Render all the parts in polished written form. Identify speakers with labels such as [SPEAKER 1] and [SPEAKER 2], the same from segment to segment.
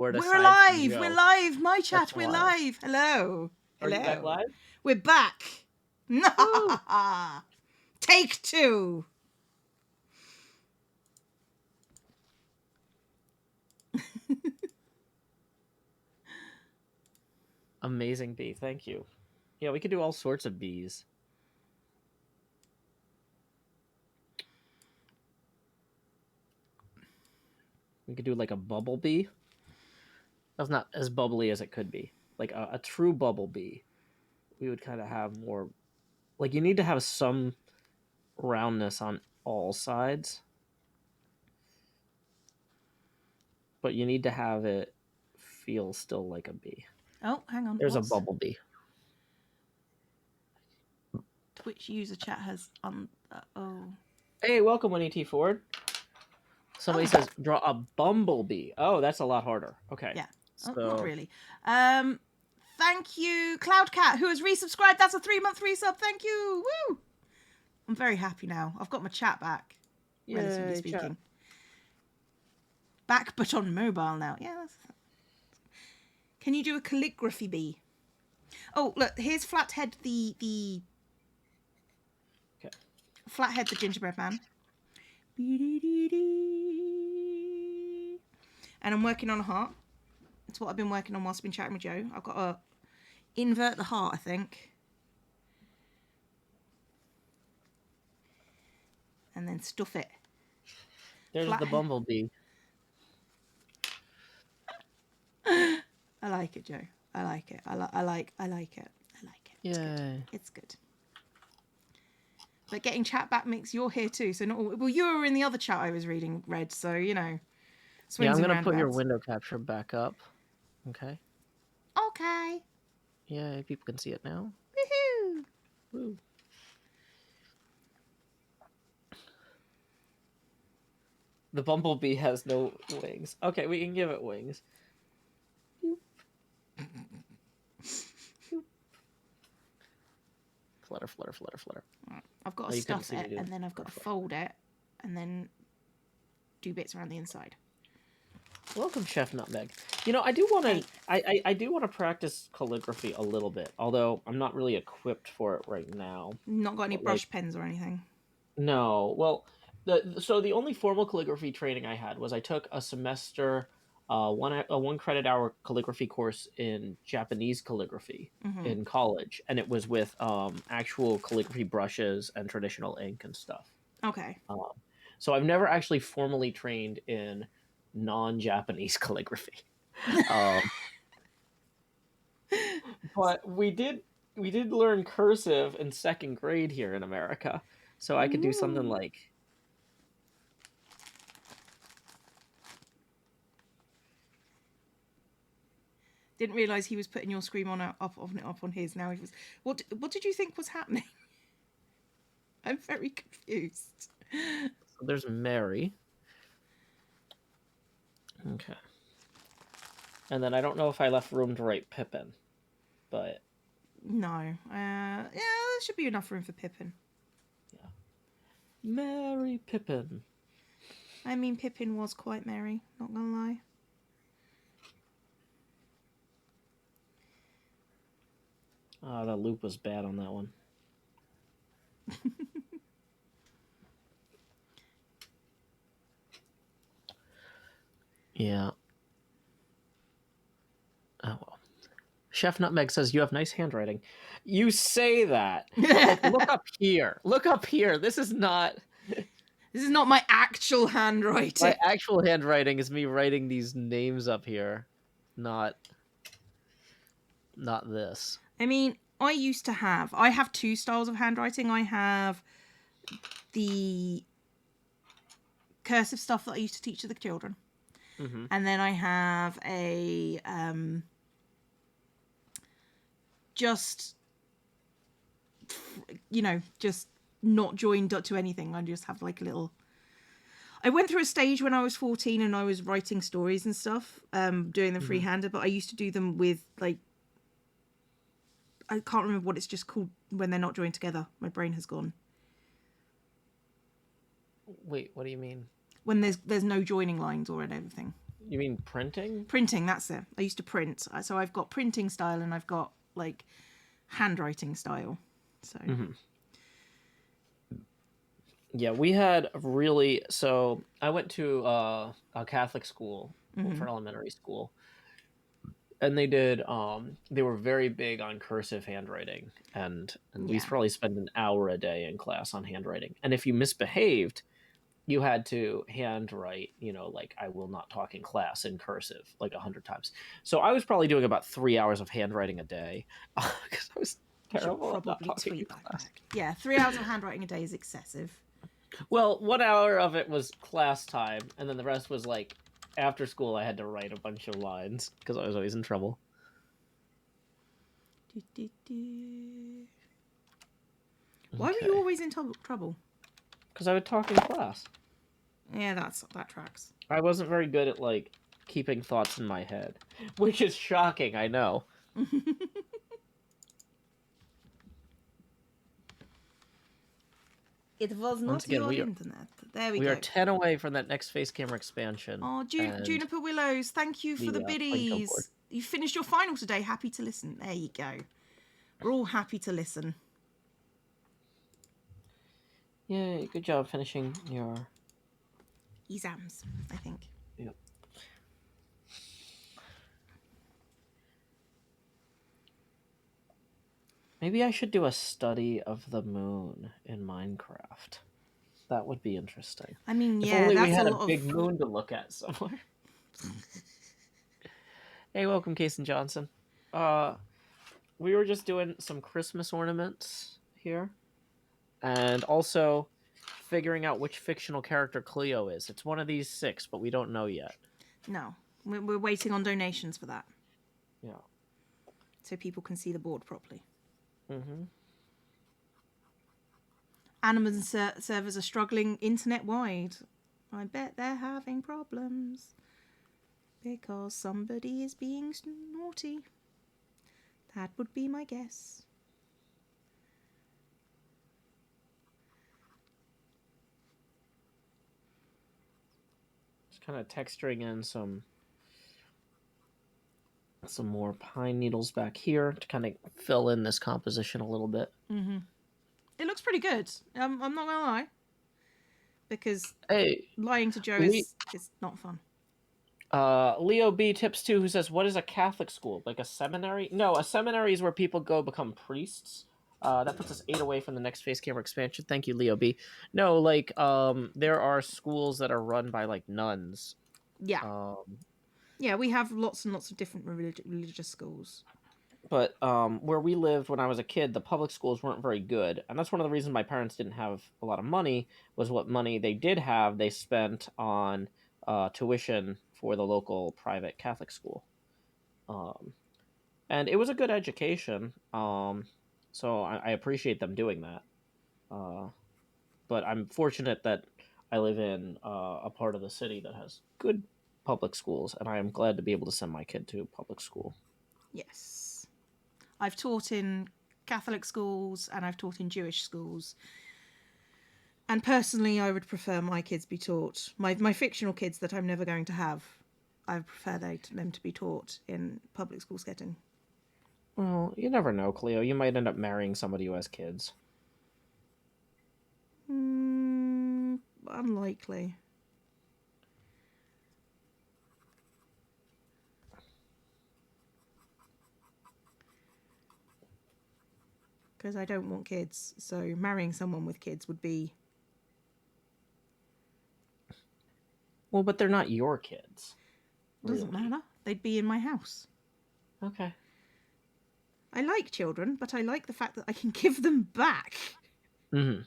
[SPEAKER 1] We're
[SPEAKER 2] We're
[SPEAKER 1] aside from
[SPEAKER 2] alive.
[SPEAKER 1] Joe.
[SPEAKER 2] We're live. My chat.
[SPEAKER 1] That's
[SPEAKER 2] We're
[SPEAKER 1] alive.
[SPEAKER 2] live. Hello.
[SPEAKER 1] Are you back live?
[SPEAKER 2] We're back.
[SPEAKER 1] Woo!
[SPEAKER 2] Take two.
[SPEAKER 1] Amazing bee. Thank you. Yeah, we could do all sorts of bees. We could do like a bubble bee. That's not as bubbly as it could be. Like a true bubble bee. We would kind of have more. Like you need to have some roundness on all sides. But you need to have it feel still like a bee.
[SPEAKER 2] Oh, hang on.
[SPEAKER 1] There's a bubble bee.
[SPEAKER 2] Twitch user chat has oh.
[SPEAKER 1] Hey, welcome, Winnie T. Ford. Somebody says draw a bumblebee. Oh, that's a lot harder. Okay.
[SPEAKER 2] Yeah.
[SPEAKER 1] So...
[SPEAKER 2] Oh, not really. Thank you, Cloudcat, who has resubscribed. That's a 3-month resub. Thank you. Woo! I'm very happy now. I've got my chat back. Relatively speaking.
[SPEAKER 1] Chat.
[SPEAKER 2] Back, but on mobile now. Yeah. Can you do a calligraphy bee? Oh, look. Here's Flathead the
[SPEAKER 1] Okay.
[SPEAKER 2] Flathead the gingerbread man. And I'm working on a heart. That's what I've been working on whilst I've been chatting with Joe. I've got to invert the heart, I think. And then stuff it.
[SPEAKER 1] There's
[SPEAKER 2] Flathead.
[SPEAKER 1] the bumblebee.
[SPEAKER 2] I like it, Joe. I like it. I like it. It's
[SPEAKER 1] Yay.
[SPEAKER 2] good. It's good. But getting chat back makes you're here too. So not all, well, you were in the other chat I was reading, Red. So you know.
[SPEAKER 1] Yeah, I'm gonna put your window capture back up. Okay.
[SPEAKER 2] Okay.
[SPEAKER 1] Yeah, people can see it now.
[SPEAKER 2] Woohoo!
[SPEAKER 1] Woo. The bumblebee has no wings. Okay, we can give it wings. Flutter, flutter, flutter, flutter.
[SPEAKER 2] I've got to stuff it, and then I've got to fold it, and then do bits around the inside.
[SPEAKER 1] Welcome, Chef Nutmeg. You know, I do want to. I do want to practice calligraphy a little bit, although I'm not really equipped for it right now.
[SPEAKER 2] Not got any brush pens or anything.
[SPEAKER 1] No. Well, so the only formal calligraphy training I had was I took a semester, a 1 credit hour calligraphy course in Japanese calligraphy in college, and it was with actual calligraphy brushes and traditional ink and stuff.
[SPEAKER 2] Okay.
[SPEAKER 1] So I've never actually formally trained in non-Japanese calligraphy. But we did learn cursive in 2nd grade here in America. So I could do something like
[SPEAKER 2] didn't realize he was putting your screen up on his. Now he was. What did you think was happening? I'm very confused.
[SPEAKER 1] So there's Mary. Okay. And then I don't know if I left room to write Pippin, but
[SPEAKER 2] no. Yeah, there should be enough room for Pippin.
[SPEAKER 1] Yeah. Mary Pippin.
[SPEAKER 2] I mean, Pippin was quite merry, not gonna lie.
[SPEAKER 1] Oh, the loop was bad on that one. Yeah. Oh, well. Chef Nutmeg says, you have nice handwriting. You say that. Like, look up here. Look up here. This is not
[SPEAKER 2] my actual handwriting.
[SPEAKER 1] My actual handwriting is me writing these names up here. Not this.
[SPEAKER 2] I mean, I have 2 styles of handwriting. I have the cursive stuff that I used to teach to the children.
[SPEAKER 1] Mm-hmm.
[SPEAKER 2] And then I have a just not joined up to anything. I just have like a little. I went through a stage when I was 14 and I was writing stories and stuff, doing them freehanded, but I used to do them with like, I can't remember what it's just called when they're not joined together. My brain has gone.
[SPEAKER 1] Wait, what do you mean?
[SPEAKER 2] When there's no joining lines or anything.
[SPEAKER 1] You mean printing?
[SPEAKER 2] Printing, that's it. I used to print. So I've got printing style and I've got like handwriting style. So
[SPEAKER 1] Yeah, we had really. So I went to a Catholic school for elementary school, and they did. They were very big on cursive handwriting, and we
[SPEAKER 2] yeah.
[SPEAKER 1] probably spent an hour a day in class on handwriting. And if you misbehaved, you had to handwrite, like I will not talk in class in cursive like 100 times. So I was probably doing about 3 hours of handwriting a day because I was
[SPEAKER 2] You should
[SPEAKER 1] terrible at not
[SPEAKER 2] probably
[SPEAKER 1] talking in
[SPEAKER 2] tweet that
[SPEAKER 1] class.
[SPEAKER 2] back. Yeah, 3 hours of handwriting a day is excessive.
[SPEAKER 1] Well, 1 hour of it was class time, and then the rest was like after school. I had to write a bunch of lines because I was always in trouble.
[SPEAKER 2] Why were you always in trouble?
[SPEAKER 1] Because I would talk in class.
[SPEAKER 2] Yeah, that tracks.
[SPEAKER 1] I wasn't very good at like keeping thoughts in my head, which is shocking. I know.
[SPEAKER 2] It was
[SPEAKER 1] Once
[SPEAKER 2] not
[SPEAKER 1] again,
[SPEAKER 2] your internet. There we
[SPEAKER 1] we are
[SPEAKER 2] go.
[SPEAKER 1] 10 away from that next face camera expansion.
[SPEAKER 2] Oh,
[SPEAKER 1] and
[SPEAKER 2] Juniper Willows, thank you for the
[SPEAKER 1] Plinko board.
[SPEAKER 2] biddies. You finished your final today. Happy to listen. There you go. We're all happy to listen.
[SPEAKER 1] Yay, good job finishing your
[SPEAKER 2] exams, I think.
[SPEAKER 1] Yep. Maybe I should do a study of the moon in Minecraft. That would be interesting.
[SPEAKER 2] I mean,
[SPEAKER 1] If
[SPEAKER 2] yeah,
[SPEAKER 1] only we
[SPEAKER 2] that's
[SPEAKER 1] had
[SPEAKER 2] a
[SPEAKER 1] a
[SPEAKER 2] lot
[SPEAKER 1] big
[SPEAKER 2] of...
[SPEAKER 1] moon to look at somewhere. Hey, welcome, Kason Johnson. We were just doing some Christmas ornaments here, and also figuring out which fictional character Cleo is. It's one of these 6, but we don't know yet.
[SPEAKER 2] No, we're waiting on donations for that.
[SPEAKER 1] Yeah.
[SPEAKER 2] So people can see the board properly.
[SPEAKER 1] Mm-hmm.
[SPEAKER 2] Amazon servers are struggling internet-wide. I bet they're having problems because somebody is being naughty. That would be my guess.
[SPEAKER 1] Just kind of texturing in some more pine needles back here to kind of fill in this composition a little bit.
[SPEAKER 2] Mm-hmm. It looks pretty good. I'm not gonna lie, because lying to Joe is not fun.
[SPEAKER 1] Leo B tips 2, who says, "What is a Catholic school? Like a seminary? No, a seminary is where people go become priests." That puts us 8 away from the next face camera expansion. Thank you, Leo B. No, like there are schools that are run by like nuns.
[SPEAKER 2] Yeah. Yeah, we have lots and lots of different religious schools.
[SPEAKER 1] But where we lived when I was a kid, the public schools weren't very good, and that's one of the reasons my parents didn't have a lot of money. Was what money they did have, they spent on tuition for the local private Catholic school, and it was a good education. So I appreciate them doing that. But I'm fortunate that I live in a part of the city that has good public schools, and I am glad to be able to send my kid to public school.
[SPEAKER 2] Yes. I've taught in Catholic schools and I've taught in Jewish schools. And personally, I would prefer my kids be taught, my fictional kids that I'm never going to have, I prefer them to be taught in public school setting.
[SPEAKER 1] Well, you never know, Cleo. You might end up marrying somebody who has kids.
[SPEAKER 2] Unlikely. Because I don't want kids, so marrying someone with kids would be...
[SPEAKER 1] Well, but they're not your kids.
[SPEAKER 2] Doesn't matter. They'd be in my house.
[SPEAKER 1] Okay.
[SPEAKER 2] I like children, but I like the fact that I can give them back.
[SPEAKER 1] Mm-hmm.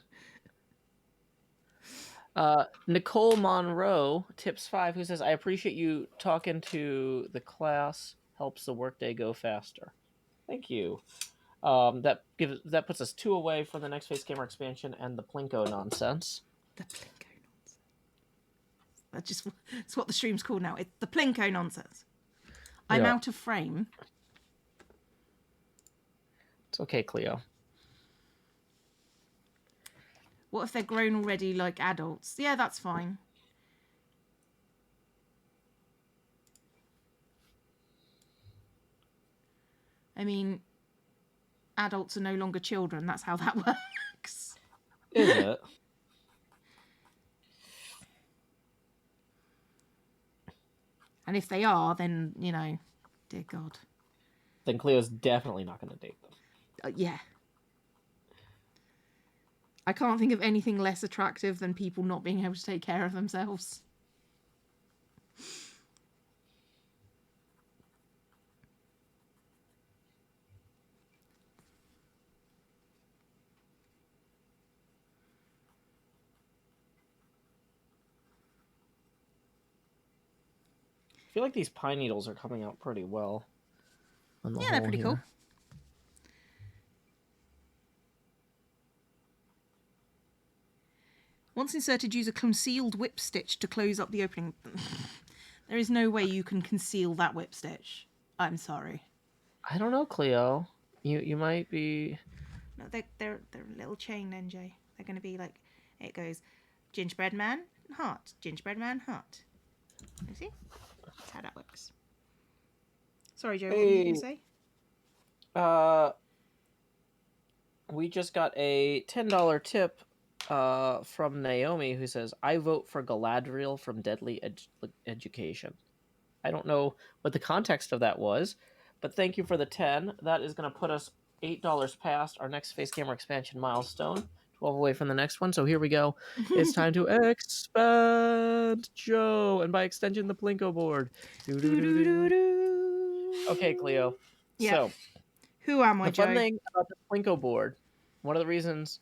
[SPEAKER 1] Nicole Monroe tips 5, who says, "I appreciate you talking to the class. Helps the workday go faster." Thank you. That puts us 2 away from the next face camera expansion and the Plinko nonsense.
[SPEAKER 2] The Plinko nonsense. It's what the stream's called now. It's the Plinko nonsense. I'm out of frame.
[SPEAKER 1] It's okay, Cleo.
[SPEAKER 2] What if they're grown already, like adults? Yeah, that's fine. I mean, adults are no longer children. That's how that works.
[SPEAKER 1] Is it?
[SPEAKER 2] And if they are, then, you know, dear God.
[SPEAKER 1] Then Cleo's definitely not going to date them.
[SPEAKER 2] Yeah. I can't think of anything less attractive than people not being able to take care of themselves.
[SPEAKER 1] I feel like these pine needles are coming out pretty well. On the
[SPEAKER 2] Yeah,
[SPEAKER 1] whole
[SPEAKER 2] they're pretty
[SPEAKER 1] here.
[SPEAKER 2] cool. Once inserted, use a concealed whip stitch to close up the opening. There is no way you can conceal that whip stitch. I'm sorry.
[SPEAKER 1] I don't know, Cleo. You might be.
[SPEAKER 2] No, they're a little chain, NJ. They're going to be like, it goes, gingerbread man, heart, gingerbread man, heart. You see? That's how that works. Sorry, Joe, what were you going to say?
[SPEAKER 1] We just got a $10 tip from Naomi, who says, I vote for Galadriel from Deadly Education. I don't know what the context of that was, but thank you for the 10. That is going to put us $8 past our next face camera expansion milestone, 12 away from the next one. So here we go. It's time to expand Joe, and by extension, the Plinko board. Okay, Cleo.
[SPEAKER 2] Yeah.
[SPEAKER 1] So,
[SPEAKER 2] who am I,
[SPEAKER 1] the
[SPEAKER 2] Joe?
[SPEAKER 1] fun thing about the Plinko board, one of the reasons,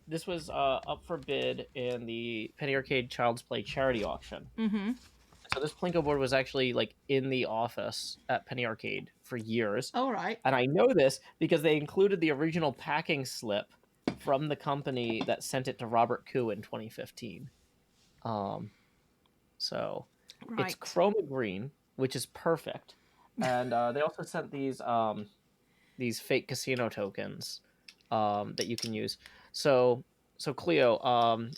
[SPEAKER 1] this was up for bid in the Penny Arcade Child's Play charity auction.
[SPEAKER 2] Mm-hmm.
[SPEAKER 1] So this Plinko board was actually like in the office at Penny Arcade for years.
[SPEAKER 2] All right.
[SPEAKER 1] And I know this because they included the original packing slip from the company that sent it to Robert Koo in 2015. So
[SPEAKER 2] Right.
[SPEAKER 1] it's chroma green, which is perfect. And they also sent these fake casino tokens that you can use. So Cleo,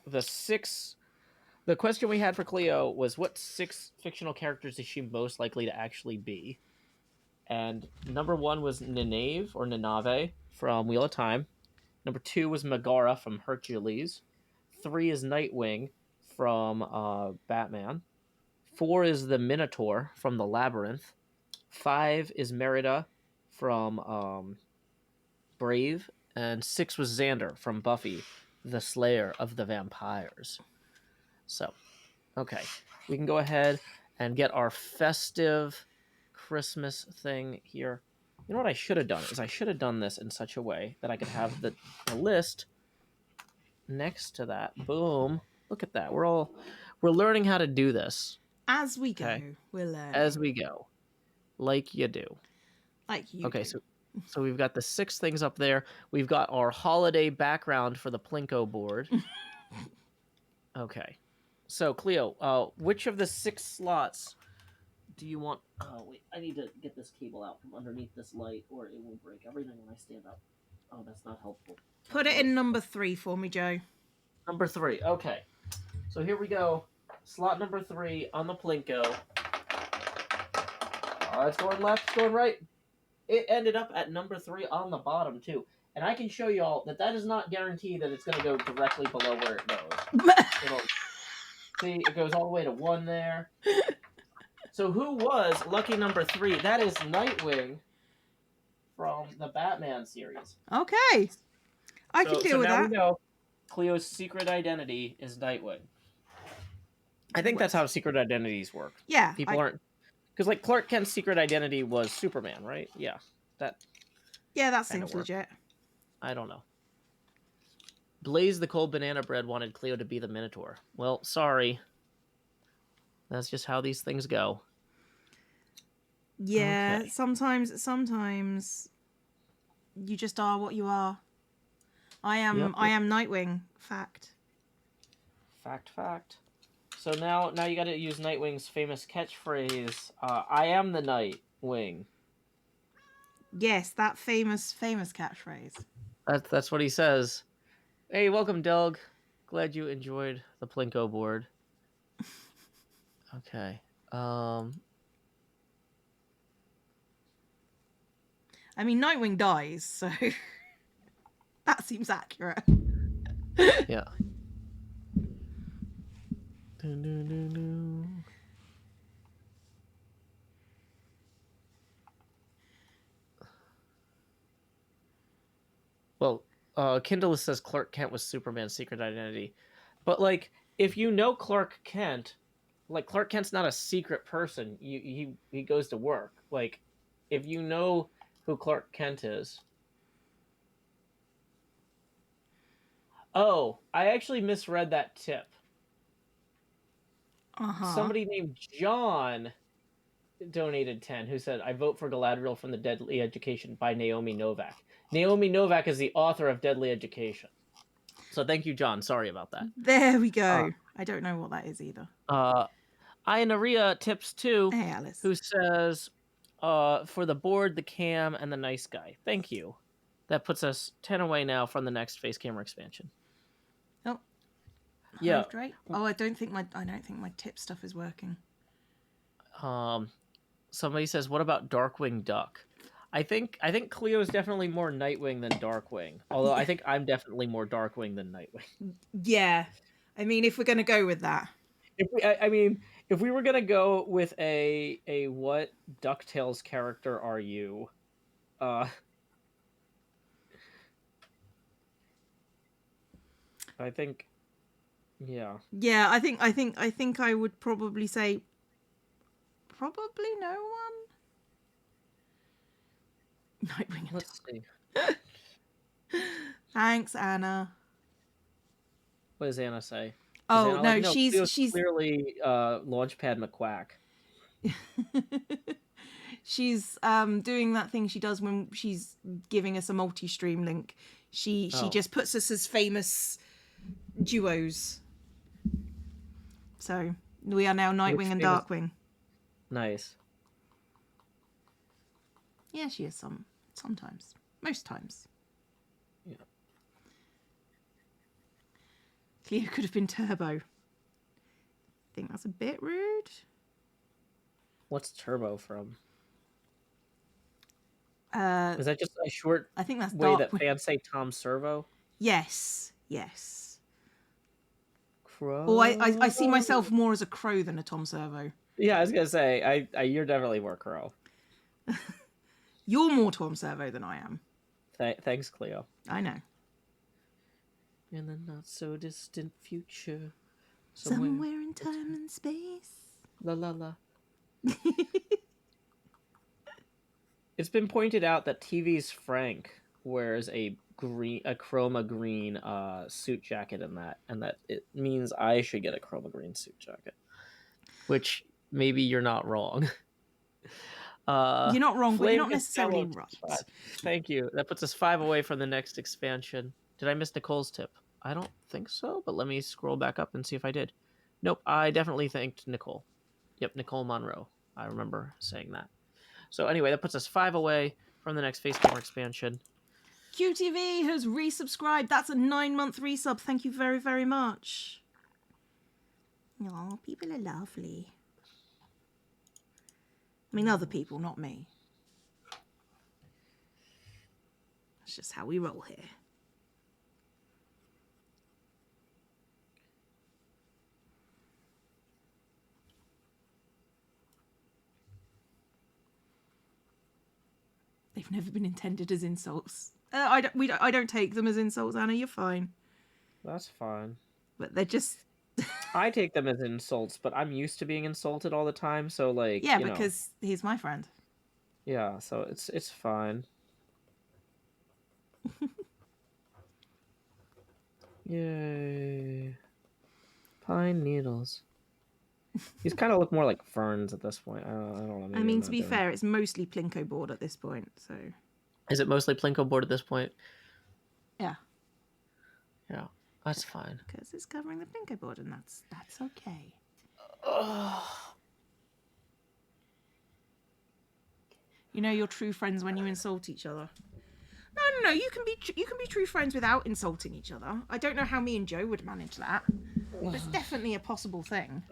[SPEAKER 1] the question we had for Cleo was, what 6 fictional characters is she most likely to actually be? And number 1 was Ninave from Wheel of Time. Number 2 was Megara from Hercules. 3 is Nightwing from Batman. 4 is the Minotaur from the Labyrinth. 5 is Merida from Brave. And 6 was Xander from Buffy, the Slayer of the Vampires. So, okay, we can go ahead and get our festive Christmas thing here. You know what I should have done is I should have done this in such a way that I could have the list next to that. Boom. Look at that. We're learning how to do this.
[SPEAKER 2] As we go, we're learning.
[SPEAKER 1] As we go. Like you do.
[SPEAKER 2] Like you
[SPEAKER 1] okay,
[SPEAKER 2] do.
[SPEAKER 1] So we've got the 6 things up there. We've got our holiday background for the Plinko board. Okay. So, Cleo, which of the 6 slots do you want? Oh, wait. I need to get this cable out from underneath this light, or it will break everything when I stand up. Oh, that's not helpful.
[SPEAKER 2] Put it in number 3 for me, Joe.
[SPEAKER 1] Number 3. Okay. So here we go. Slot number 3 on the Plinko. Oh, it's going left, it's going right. It ended up at number 3 on the bottom, too. And I can show y'all that does not guarantee that it's going to go directly below where it goes. See, it goes all the way to 1 there. So who was lucky number 3? That is Nightwing from the Batman series.
[SPEAKER 2] Okay. I can deal with that.
[SPEAKER 1] So now we know Cleo's secret identity is Nightwing. I think that's how secret identities work.
[SPEAKER 2] Yeah.
[SPEAKER 1] People aren't... Because, like, Clark Kent's secret identity was Superman, right? Yeah.
[SPEAKER 2] That seems legit.
[SPEAKER 1] I don't know. Blaze the Cold Banana Bread wanted Cleo to be the Minotaur. Well, sorry. That's just how these things go.
[SPEAKER 2] Yeah, okay. Sometimes you just are what you are. I am Nightwing. Fact.
[SPEAKER 1] Fact. So now you got to use Nightwing's famous catchphrase, I am the Nightwing.
[SPEAKER 2] Yes, that famous catchphrase.
[SPEAKER 1] That's what he says. Hey, welcome, Doug. Glad you enjoyed the Plinko board. Okay.
[SPEAKER 2] I mean, Nightwing dies, so that seems accurate.
[SPEAKER 1] Yeah. Well, Kindle says Clark Kent was Superman's secret identity, but like, if you know Clark Kent, like Clark Kent's not a secret person. He goes to work. Like, if you know who Clark Kent is. Oh, I actually misread that tip. Somebody named John donated 10, who said, I vote for Galadriel from the Deadly Education by Naomi Novak. Naomi Novak is the author of Deadly Education. So thank you, John. Sorry about that.
[SPEAKER 2] There we go. I don't know what that is either.
[SPEAKER 1] Ianaria tips 2,
[SPEAKER 2] Hey, Alice.
[SPEAKER 1] who says, for the board, the cam, and the nice guy. Thank you. That puts us 10 away now from the next face camera expansion.
[SPEAKER 2] Oh.
[SPEAKER 1] Yeah.
[SPEAKER 2] Right. Oh, I don't think my tip stuff is working.
[SPEAKER 1] Somebody says, what about Darkwing Duck? I think Cleo is definitely more Nightwing than Darkwing. Although I think I'm definitely more Darkwing than Nightwing.
[SPEAKER 2] Yeah. I mean, if we're going to go with that.
[SPEAKER 1] If we were going to go with a what DuckTales character are you? I think yeah.
[SPEAKER 2] Yeah, I think I would probably say probably no one. Nightwing.
[SPEAKER 1] Let's see.
[SPEAKER 2] Thanks, Anna.
[SPEAKER 1] What does Anna say?
[SPEAKER 2] Oh,
[SPEAKER 1] Anna,
[SPEAKER 2] no,
[SPEAKER 1] like,
[SPEAKER 2] she's
[SPEAKER 1] clearly Launchpad McQuack.
[SPEAKER 2] She's doing that thing she does when she's giving us a multi-stream link. She just puts us as famous duos. So we are now Nightwing and Darkwing.
[SPEAKER 1] Nice.
[SPEAKER 2] Yeah, she is sometimes. Most times.
[SPEAKER 1] Yeah.
[SPEAKER 2] Cleo could have been Turbo. I think that's a bit rude.
[SPEAKER 1] What's Turbo from?
[SPEAKER 2] Is
[SPEAKER 1] that just a short
[SPEAKER 2] I think that's
[SPEAKER 1] way
[SPEAKER 2] Darkwing.
[SPEAKER 1] that fans say Tom Servo?
[SPEAKER 2] Yes.
[SPEAKER 1] Crow?
[SPEAKER 2] Or I see myself more as a Crow than a Tom Servo.
[SPEAKER 1] Yeah, I was gonna say, you're definitely more Crow.
[SPEAKER 2] You're more Tom Servo than I am.
[SPEAKER 1] Thanks, Cleo.
[SPEAKER 2] I know.
[SPEAKER 1] In the not so distant future,
[SPEAKER 2] somewhere in time and space.
[SPEAKER 1] La la la. It's been pointed out that TV's Frank wears a chroma green suit jacket in that, and that it means I should get a chroma green suit jacket. Which maybe you're not wrong.
[SPEAKER 2] You're not wrong, but you're not necessarily right.
[SPEAKER 1] 5. Thank you. That puts us 5 away from the next expansion. Did I miss Nicole's tip? I don't think so, but let me scroll back up and see if I did. Nope, I definitely thanked Nicole. Yep, Nicole Monroe. I remember saying that. So anyway, that puts us 5 away from the next face camera expansion.
[SPEAKER 2] QTV has resubscribed. That's a 9-month resub. Thank you very, very much. Oh, people are lovely. I mean, other people, not me. That's just how we roll here. They've never been intended as insults. I don't take them as insults, Anna. You're fine.
[SPEAKER 1] That's fine.
[SPEAKER 2] But they're just...
[SPEAKER 1] I take them as insults, but I'm used to being insulted all the time, so like...
[SPEAKER 2] Yeah, because he's my friend.
[SPEAKER 1] Yeah, so it's fine. Yay. Pine needles. These kind of look more like ferns at this point. I don't know.
[SPEAKER 2] I mean, to be fair, it's mostly Plinko board at this point, so...
[SPEAKER 1] Is it mostly Plinko board at this point?
[SPEAKER 2] Yeah.
[SPEAKER 1] Yeah, that's fine.
[SPEAKER 2] Because it's covering the Plinko board, and that's okay. You know you're true friends when you insult each other. No. You can be true friends without insulting each other. I don't know how me and Joe would manage that. But it's definitely a possible thing.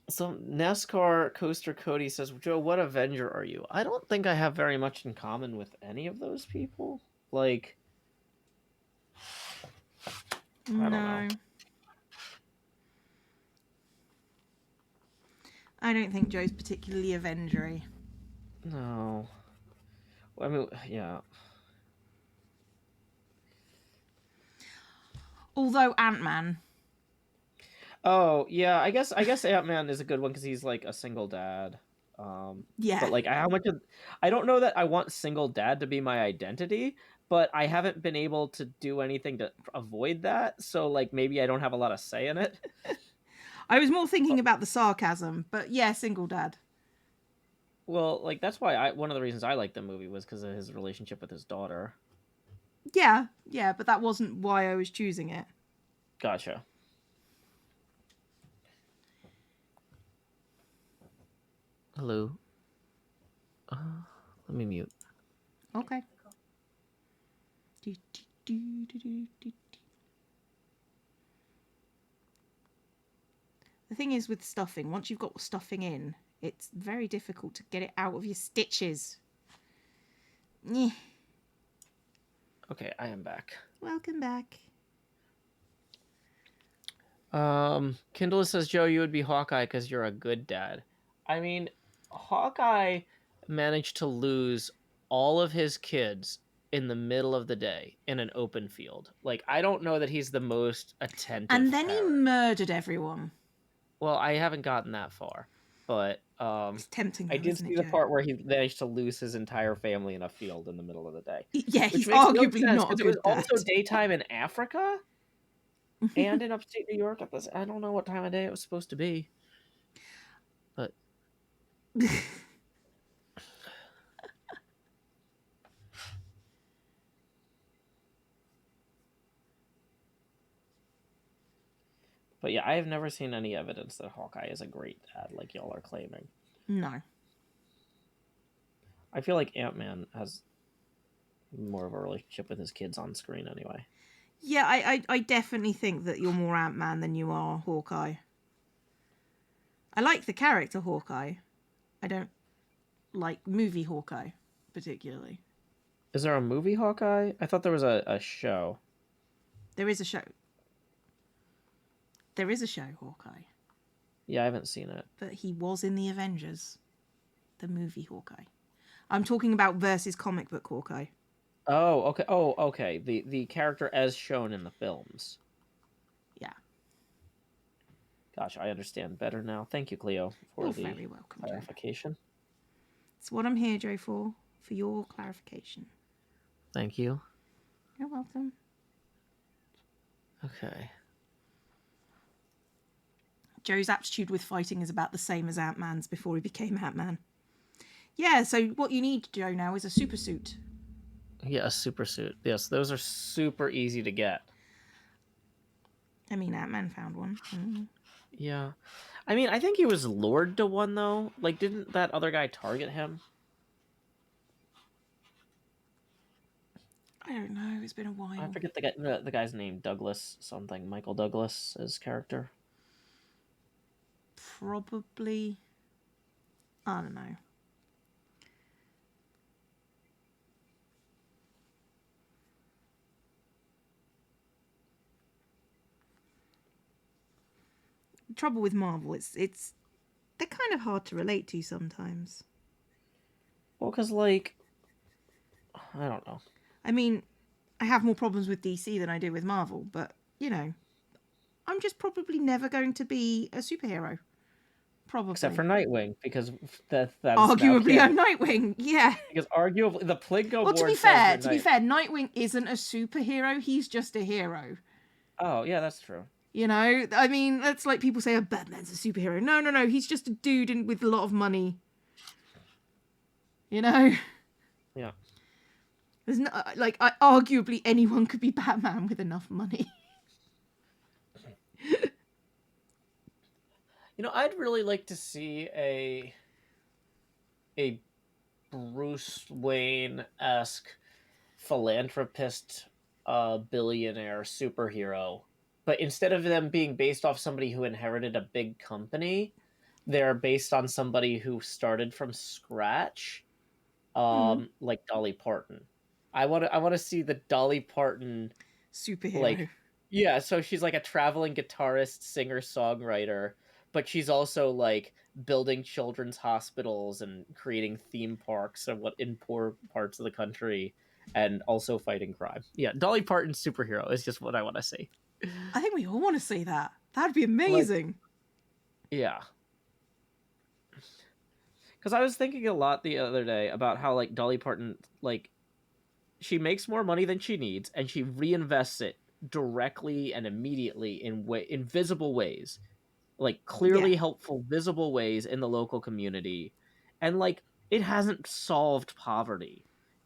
[SPEAKER 1] So NASCAR Coaster Cody says, Joe, what Avenger are you? I don't think I have very much in common with any of those people. Like, I don't know.
[SPEAKER 2] No. I don't think Joe's particularly Avengery.
[SPEAKER 1] No. I mean, yeah.
[SPEAKER 2] Although Ant-Man.
[SPEAKER 1] Oh, yeah, I guess Ant-Man is a good one because he's like a single dad.
[SPEAKER 2] Yeah.
[SPEAKER 1] But like how much of I don't know that I want single dad to be my identity, but I haven't been able to do anything to avoid that, so like maybe I don't have a lot of say in it.
[SPEAKER 2] I was more thinking about the sarcasm, but yeah, single dad.
[SPEAKER 1] Well, like that's why I one of the reasons I liked the movie was because of his relationship with his daughter.
[SPEAKER 2] Yeah, but that wasn't why I was choosing it.
[SPEAKER 1] Gotcha. Hello. Let me mute.
[SPEAKER 2] Okay. The thing is with stuffing, once you've got stuffing in, it's very difficult to get it out of your stitches.
[SPEAKER 1] Okay, I am back.
[SPEAKER 2] Welcome back.
[SPEAKER 1] Kindle says, Joe, you would be Hawkeye because you're a good dad. I mean, Hawkeye managed to lose all of his kids in the middle of the day in an open field. Like, I don't know that he's the most
[SPEAKER 2] And
[SPEAKER 1] attentive
[SPEAKER 2] then he
[SPEAKER 1] parent.
[SPEAKER 2] murdered everyone.
[SPEAKER 1] Well, I haven't gotten that far, but
[SPEAKER 2] It's tempting
[SPEAKER 1] I
[SPEAKER 2] though,
[SPEAKER 1] did
[SPEAKER 2] isn't
[SPEAKER 1] see
[SPEAKER 2] it,
[SPEAKER 1] the
[SPEAKER 2] Joe?
[SPEAKER 1] part where he managed to lose his entire family in a field in the middle of the day,
[SPEAKER 2] Yeah,
[SPEAKER 1] which
[SPEAKER 2] he's
[SPEAKER 1] makes no
[SPEAKER 2] arguably
[SPEAKER 1] sense
[SPEAKER 2] not a
[SPEAKER 1] because it was
[SPEAKER 2] good dad.
[SPEAKER 1] also daytime in Africa and in upstate New York. I don't know what time of day it was supposed to be, but But yeah, I have never seen any evidence that Hawkeye is a great dad like y'all are claiming.
[SPEAKER 2] No.
[SPEAKER 1] I feel like Ant-Man has more of a relationship with his kids on screen anyway.
[SPEAKER 2] Yeah, I definitely think that you're more Ant-Man than you are Hawkeye. I like the character Hawkeye. I don't like movie Hawkeye particularly.
[SPEAKER 1] Is there a movie Hawkeye? I thought there was a show.
[SPEAKER 2] There is a show. There is a show Hawkeye,
[SPEAKER 1] Yeah, I haven't seen it.
[SPEAKER 2] but he was in the Avengers, the movie Hawkeye. I'm talking about versus comic book Hawkeye.
[SPEAKER 1] Oh, okay. Oh, okay. The character as shown in the films.
[SPEAKER 2] Yeah.
[SPEAKER 1] Gosh, I understand better now. Thank you, Cleo, for
[SPEAKER 2] You're
[SPEAKER 1] the
[SPEAKER 2] very welcome, Joe.
[SPEAKER 1] clarification.
[SPEAKER 2] It's what I'm here, Joe, for your clarification.
[SPEAKER 1] Thank you.
[SPEAKER 2] You're welcome.
[SPEAKER 1] Okay.
[SPEAKER 2] Joe's aptitude with fighting is about the same as Ant-Man's before he became Ant-Man. Yeah, so what you need, Joe, now is a super suit.
[SPEAKER 1] Yeah, a super suit. Yes, those are super easy to get.
[SPEAKER 2] I mean, Ant-Man found one.
[SPEAKER 1] Yeah. I mean, I think he was lured to one, though. Like, didn't that other guy target him?
[SPEAKER 2] I don't know. It's been a while.
[SPEAKER 1] I forget the guy's name. Douglas something. Michael Douglas, his character.
[SPEAKER 2] Probably. I don't know. The trouble with Marvel, it's they're kind of hard to relate to sometimes.
[SPEAKER 1] Well, because, like, I don't know.
[SPEAKER 2] I mean, I have more problems with DC than I do with Marvel, but, you know, I'm just probably never going to be a superhero. Probably.
[SPEAKER 1] Except for Nightwing, because that's now
[SPEAKER 2] Arguably, I'm
[SPEAKER 1] canon.
[SPEAKER 2] Nightwing, yeah.
[SPEAKER 1] Because arguably, the Plinko
[SPEAKER 2] Well,
[SPEAKER 1] board says you're
[SPEAKER 2] to be
[SPEAKER 1] Night.
[SPEAKER 2] fair, Nightwing isn't a superhero. He's just a hero.
[SPEAKER 1] Oh, yeah, that's true.
[SPEAKER 2] You know, I mean, that's like people say, "Oh, Batman's a superhero." No. He's just a dude with a lot of money. You know,
[SPEAKER 1] Yeah.
[SPEAKER 2] there's no arguably anyone could be Batman with enough money.
[SPEAKER 1] I'd really like to see a Bruce Wayne-esque philanthropist, billionaire superhero, but instead of them being based off somebody who inherited a big company, they're based on somebody who started from scratch,
[SPEAKER 2] Hmm.
[SPEAKER 1] like Dolly Parton. I want to see the Dolly Parton,
[SPEAKER 2] Superhero.
[SPEAKER 1] like, yeah, so she's like a traveling guitarist, singer, songwriter, but she's also like building children's hospitals and creating theme parks and what in poor parts of the country, and also fighting crime. Yeah, Dolly Parton's superhero is just what I want to see.
[SPEAKER 2] I think we all want to see that. That'd be
[SPEAKER 1] Like,
[SPEAKER 2] amazing.
[SPEAKER 1] yeah. Because I was thinking a lot the other day about how like Dolly Parton, like, she makes more money than she needs, and she reinvests it directly and immediately in visible ways, like
[SPEAKER 2] Yeah.
[SPEAKER 1] clearly helpful, visible ways in the local community, and like it hasn't solved poverty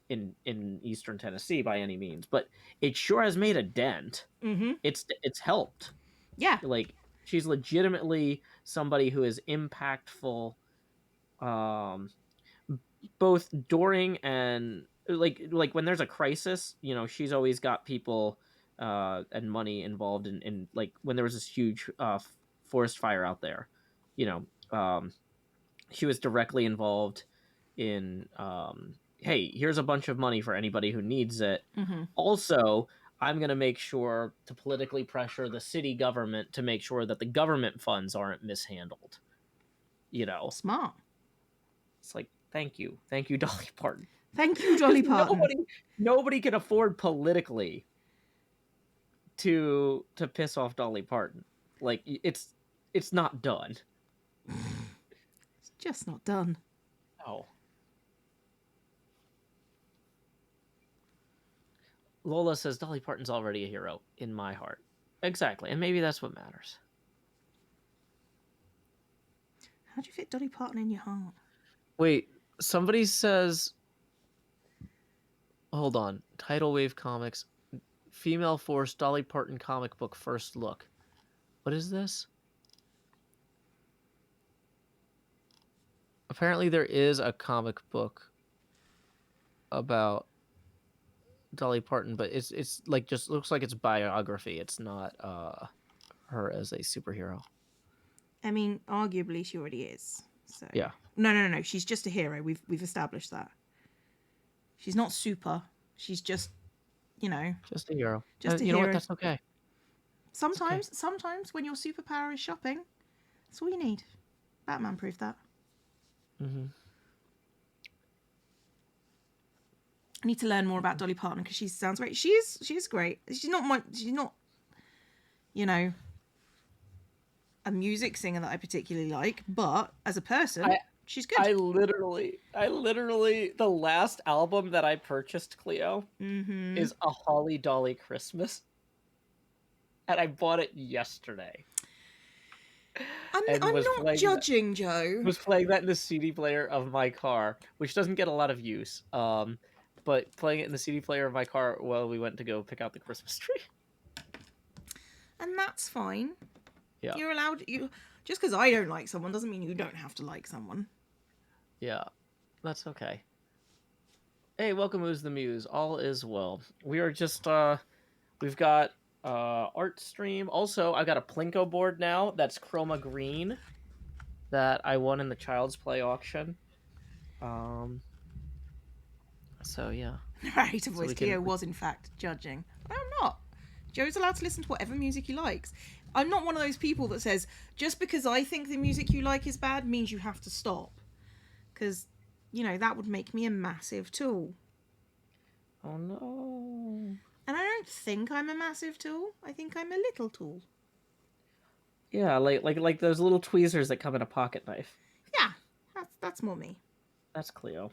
[SPEAKER 1] in Eastern Tennessee by any means, but it sure has made a dent.
[SPEAKER 2] Mm-hmm.
[SPEAKER 1] It's helped.
[SPEAKER 2] Yeah.
[SPEAKER 1] Like, she's legitimately somebody who is impactful, um both during and like when there's a crisis, she's always got people and money involved in like when there was this huge forest fire out there, you know she was directly involved in, hey, here's a bunch of money for anybody who needs it.
[SPEAKER 2] Mm-hmm.
[SPEAKER 1] Also, I'm going to make sure to politically pressure the city government to make sure that the government funds aren't mishandled. you know
[SPEAKER 2] Smart.
[SPEAKER 1] It's like, thank you, Dolly Parton,
[SPEAKER 2] Thank you,
[SPEAKER 1] because
[SPEAKER 2] Dolly Parton.
[SPEAKER 1] nobody can afford politically to piss off Dolly Parton. Like, it's not done.
[SPEAKER 2] It's just not done.
[SPEAKER 1] Oh, Lola says Dolly Parton's already a hero in my heart. Exactly, and maybe that's what matters.
[SPEAKER 2] How do you fit Dolly Parton in your heart?
[SPEAKER 1] Wait, somebody says, hold on, Tidal Wave Comics, Female Force Dolly Parton comic book first look. What is this? Apparently there is a comic book about Dolly Parton, but it's like, just looks like it's biography. It's not her as a superhero.
[SPEAKER 2] I mean, arguably she already is. So
[SPEAKER 1] Yeah,
[SPEAKER 2] no. She's just a hero. We've established that. She's not super. She's just, you know,
[SPEAKER 1] just a hero.
[SPEAKER 2] just a
[SPEAKER 1] You know what?
[SPEAKER 2] hero.
[SPEAKER 1] That's okay. It's okay.
[SPEAKER 2] Sometimes when your superpower is shopping, that's all you need. Batman proved that.
[SPEAKER 1] Mm-hmm.
[SPEAKER 2] I need to learn more about Dolly Parton because she sounds great. She is great. She's not, you know, a music singer that I particularly like, but as a person, she's good.
[SPEAKER 1] I literally, the last album that I purchased, Cleo,
[SPEAKER 2] Mm-hmm.
[SPEAKER 1] is A Holly Dolly Christmas, and I bought it yesterday, and
[SPEAKER 2] I'm not judging, Joe.
[SPEAKER 1] was playing that in the CD player of my car, which doesn't get a lot of use. But playing it in the CD player of my car while we went to go pick out the Christmas tree.
[SPEAKER 2] And that's fine.
[SPEAKER 1] Yeah.
[SPEAKER 2] You're allowed. You just because I don't like someone doesn't mean you don't have to like someone.
[SPEAKER 1] Yeah, that's okay. Hey, welcome, Who's the Muse. All is well. We are just we've got art stream. Also, I've got a Plinko board now that's chroma green that I won in the Child's Play auction. So yeah.
[SPEAKER 2] Narrator
[SPEAKER 1] So
[SPEAKER 2] voice
[SPEAKER 1] we
[SPEAKER 2] Cleo
[SPEAKER 1] can
[SPEAKER 2] was in fact judging. I'm not. Joe's allowed to listen to whatever music he likes. I'm not one of those people that says just because I think the music you like is bad means you have to stop. Because, that would make me a massive tool.
[SPEAKER 1] Oh no.
[SPEAKER 2] And I don't think I'm a massive tool. I think I'm a little tool.
[SPEAKER 1] Yeah, like those little tweezers that come in a pocket knife.
[SPEAKER 2] Yeah, that's more me.
[SPEAKER 1] That's Cleo.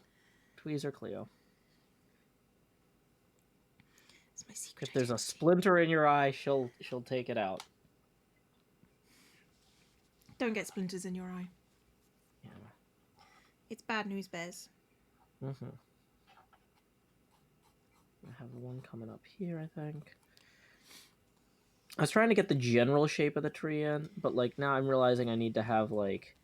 [SPEAKER 1] Tweezer Cleo.
[SPEAKER 2] It's my secret
[SPEAKER 1] If there's a
[SPEAKER 2] identity.
[SPEAKER 1] splinter in your eye, she'll take it out.
[SPEAKER 2] Don't get splinters in your eye.
[SPEAKER 1] Yeah.
[SPEAKER 2] It's bad news, bears.
[SPEAKER 1] Mm-hmm. I have one coming up here, I think. I was trying to get the general shape of the tree in, but like now I'm realizing I need to have like,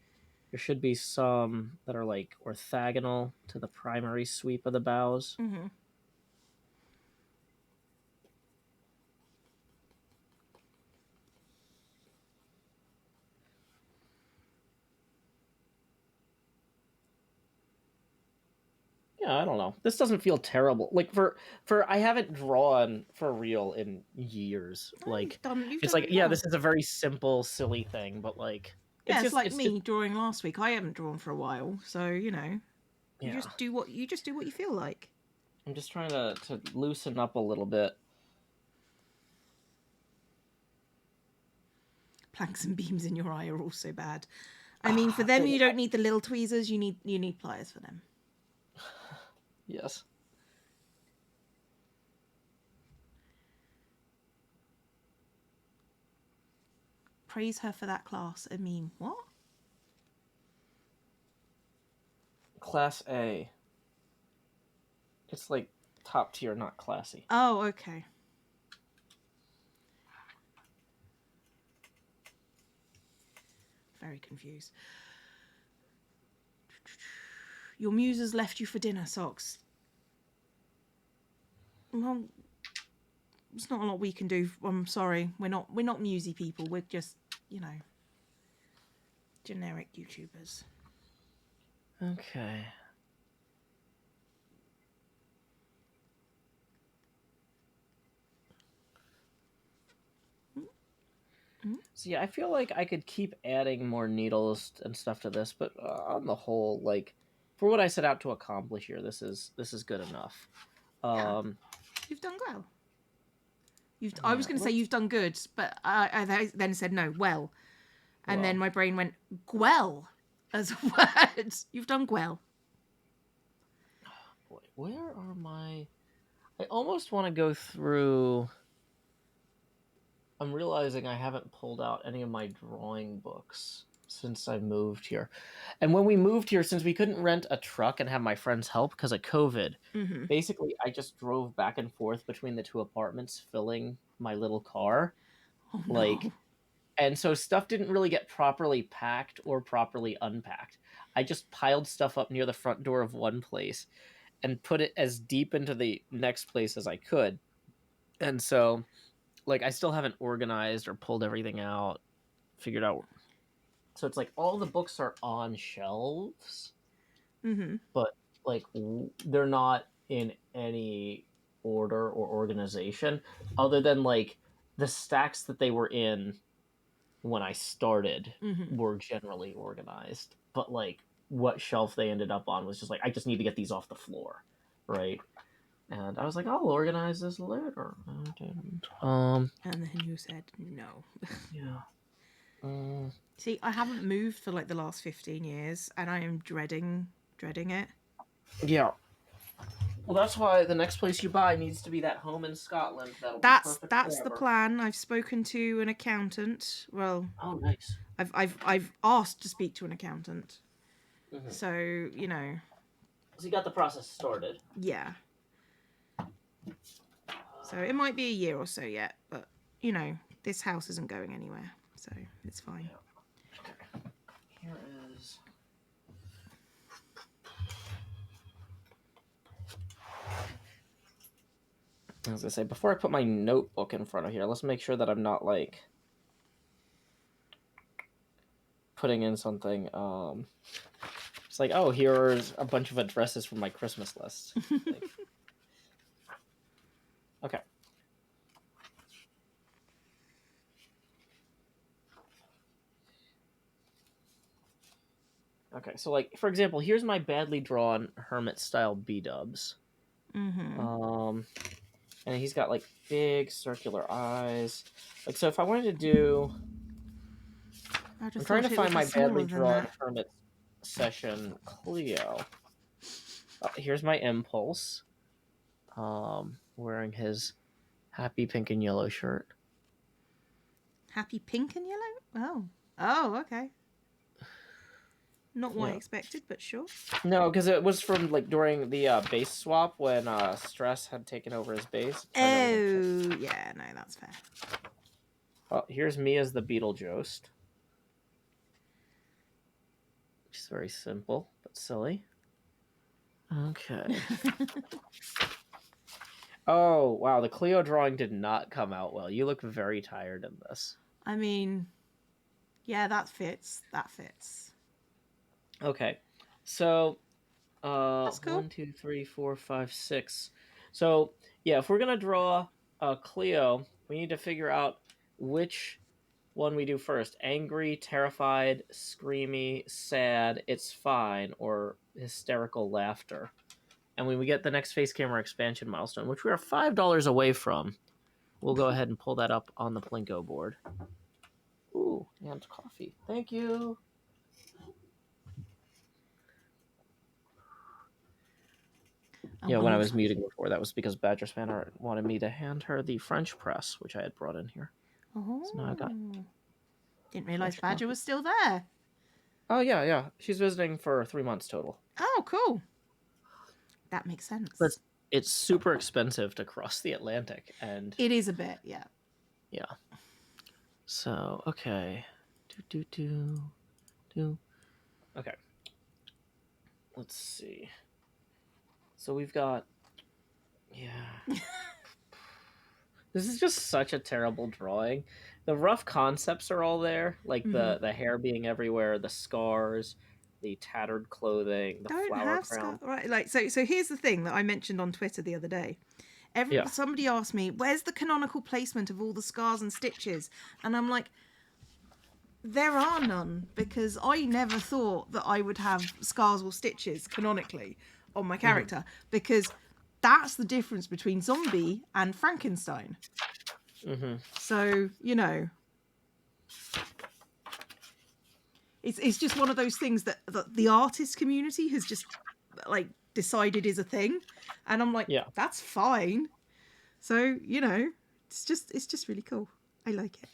[SPEAKER 1] there should be some that are like orthogonal to the primary sweep of the boughs.
[SPEAKER 2] Mm-hmm.
[SPEAKER 1] Yeah, I don't know. This doesn't feel terrible. Like for I haven't drawn for real in years.
[SPEAKER 2] Oh,
[SPEAKER 1] Like
[SPEAKER 2] you've
[SPEAKER 1] it's
[SPEAKER 2] done
[SPEAKER 1] like,
[SPEAKER 2] really
[SPEAKER 1] yeah,
[SPEAKER 2] well.
[SPEAKER 1] this is a very simple, silly thing, but like
[SPEAKER 2] Yeah, it's like
[SPEAKER 1] it's just
[SPEAKER 2] me drawing last week. I haven't drawn for a while, so you
[SPEAKER 1] yeah.
[SPEAKER 2] just do what you feel like.
[SPEAKER 1] I'm just trying to loosen up a little bit.
[SPEAKER 2] Planks and beams in your eye are also bad. I mean, for them you don't need the little tweezers. You need pliers for them.
[SPEAKER 1] Yes.
[SPEAKER 2] Praise her for that class. I mean, what?
[SPEAKER 1] Class A. It's like top tier, not classy.
[SPEAKER 2] Oh, okay. Very confused. Your muse has left you for dinner, Socks. Well, there's not a lot we can do. I'm sorry. We're not musy people. We're just, generic YouTubers.
[SPEAKER 1] Okay. So yeah, I feel like I could keep adding more needles and stuff to this, but on the whole, like for what I set out to accomplish here, this is good enough.
[SPEAKER 2] Yeah. You've done well. I was
[SPEAKER 1] Yeah,
[SPEAKER 2] going to say you've done good, but I then said no, well. And then my brain went, gwell, as a word. You've done well.
[SPEAKER 1] Boy, where are my... I almost want to go through... I'm realizing I haven't pulled out any of my drawing books since I moved here. And when we moved here, since we couldn't rent a truck and have my friends help because of COVID, basically I just drove back and forth between the two apartments filling my little car.
[SPEAKER 2] Oh,
[SPEAKER 1] Like,
[SPEAKER 2] no.
[SPEAKER 1] and so stuff didn't really get properly packed or properly unpacked. I just piled stuff up near the front door of one place and put it as deep into the next place as I could. And so, like, I still haven't organized or pulled everything out, figured out. So it's like all the books are on shelves, but like they're not in any order or organization other than like the stacks that they were in when I started were generally organized. But like what shelf they ended up on was just like, I just need to get these off the floor, right? And I was like, I'll organize this later. I didn't.
[SPEAKER 2] And then you said no.
[SPEAKER 1] Yeah.
[SPEAKER 2] See, I haven't moved for like the last 15 years, and I am dreading it.
[SPEAKER 1] Yeah. Well, that's why the next place you buy needs to be that home in Scotland. That'll be
[SPEAKER 2] That's
[SPEAKER 1] perfect
[SPEAKER 2] that's the
[SPEAKER 1] forever.
[SPEAKER 2] plan. I've spoken to an accountant. Well,
[SPEAKER 1] Oh, nice.
[SPEAKER 2] I've asked to speak to an accountant. So
[SPEAKER 1] So you got the process started.
[SPEAKER 2] yeah. So it might be a year or so yet, but this house isn't going anywhere, so it's fine.
[SPEAKER 1] Yeah. Okay. Here is. As I say, before I put my notebook in front of here, let's make sure that I'm not like putting in something. It's like, oh, here's a bunch of addresses from my Christmas list. Like, okay. Okay, so like for example, here's my badly drawn hermit style B-dubs. And he's got like big circular eyes. Like so, if I wanted to do, I'm trying to find my badly drawn hermit session Cleo. Here's my impulse. Wearing his happy pink and yellow shirt.
[SPEAKER 2] Happy pink and yellow? Oh, okay. Not what I expected, but sure.
[SPEAKER 1] No, because it was from like during the base swap when Stress had taken over his base.
[SPEAKER 2] Oh, yeah, no, that's fair.
[SPEAKER 1] Well, here's me as the Beetlejuice. Which is very simple, but silly. Okay. Oh, wow, the Cleo drawing did not come out well. You look very tired in this.
[SPEAKER 2] I mean, yeah, that fits. That fits.
[SPEAKER 1] Okay, so
[SPEAKER 2] That's cool.
[SPEAKER 1] 1, 2, 3, 4, 5, 6. So yeah, if we're gonna draw a Cleo, we need to figure out which one we do first: angry, terrified, screamy, sad, it's fine, or hysterical laughter. And when we get the next face camera expansion milestone, which we are $5 away from, we'll go ahead and pull that up on the Plinko board. Ooh, and coffee. Thank you. Yeah, when I was muting before, that was because Badger Spanner wanted me to hand her the French press, which I had brought in here.
[SPEAKER 2] Oh,
[SPEAKER 1] so now I got
[SPEAKER 2] didn't realize
[SPEAKER 1] fresh
[SPEAKER 2] Badger
[SPEAKER 1] coffee.
[SPEAKER 2] was still there.
[SPEAKER 1] Oh yeah. She's visiting for 3 months total.
[SPEAKER 2] Oh, cool. That makes sense.
[SPEAKER 1] But it's super expensive to cross the Atlantic, and
[SPEAKER 2] it is a bit, yeah.
[SPEAKER 1] Yeah. So okay. Okay. Let's see. So we've got. Yeah. This is just such a terrible drawing. The rough concepts are all there, like the hair being everywhere, the scars, the tattered clothing, the
[SPEAKER 2] Don't
[SPEAKER 1] flower
[SPEAKER 2] have
[SPEAKER 1] crown.
[SPEAKER 2] right, like so here's the thing that I mentioned on Twitter the other day. Somebody asked me, where's the canonical placement of all the scars and stitches? And I'm like, there are none, because I never thought that I would have scars or stitches canonically on my character, because that's the difference between zombie and Frankenstein. So, it's just one of those things that the artist community has just like decided is a thing, and I'm like, that's fine. So it's just really cool. I like it.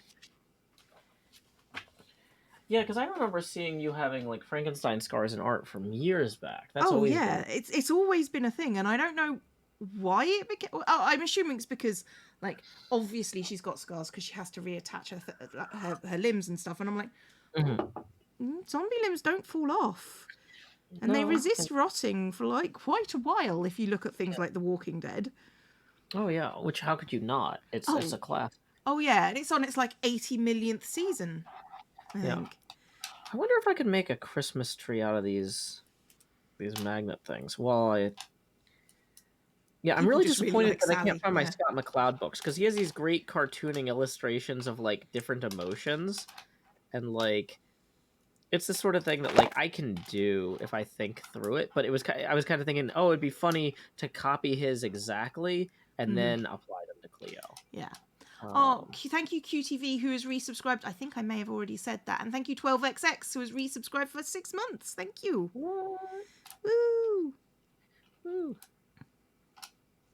[SPEAKER 1] Yeah, because I remember seeing you having like Frankenstein scars in art from years back. That's
[SPEAKER 2] It's always been a thing, and I don't know why it became. Oh, I'm assuming it's because, like, obviously she's got scars because she has to reattach her limbs and stuff, and I'm like, zombie limbs don't fall off, and they resist rotting for like quite a while. If you look at things like The Walking Dead.
[SPEAKER 1] Oh yeah, which how could you not? It's a class.
[SPEAKER 2] Oh yeah, and it's on its like 80 millionth season, I think.
[SPEAKER 1] I wonder if I could make a Christmas tree out of these magnet things. Well, I'm really disappointed that I can't find my Scott McCloud books, because he has these great cartooning illustrations of like different emotions, and like it's the sort of thing that like I can do if I think through it. But I was kind of thinking, oh, it'd be funny to copy his exactly and then apply them to Cleo.
[SPEAKER 2] Yeah. Thank you, QTV, who has resubscribed. I think I may have already said that. And thank you, 12XX, who has resubscribed for 6 months. Thank you.
[SPEAKER 1] What?
[SPEAKER 2] Woo!
[SPEAKER 1] Woo!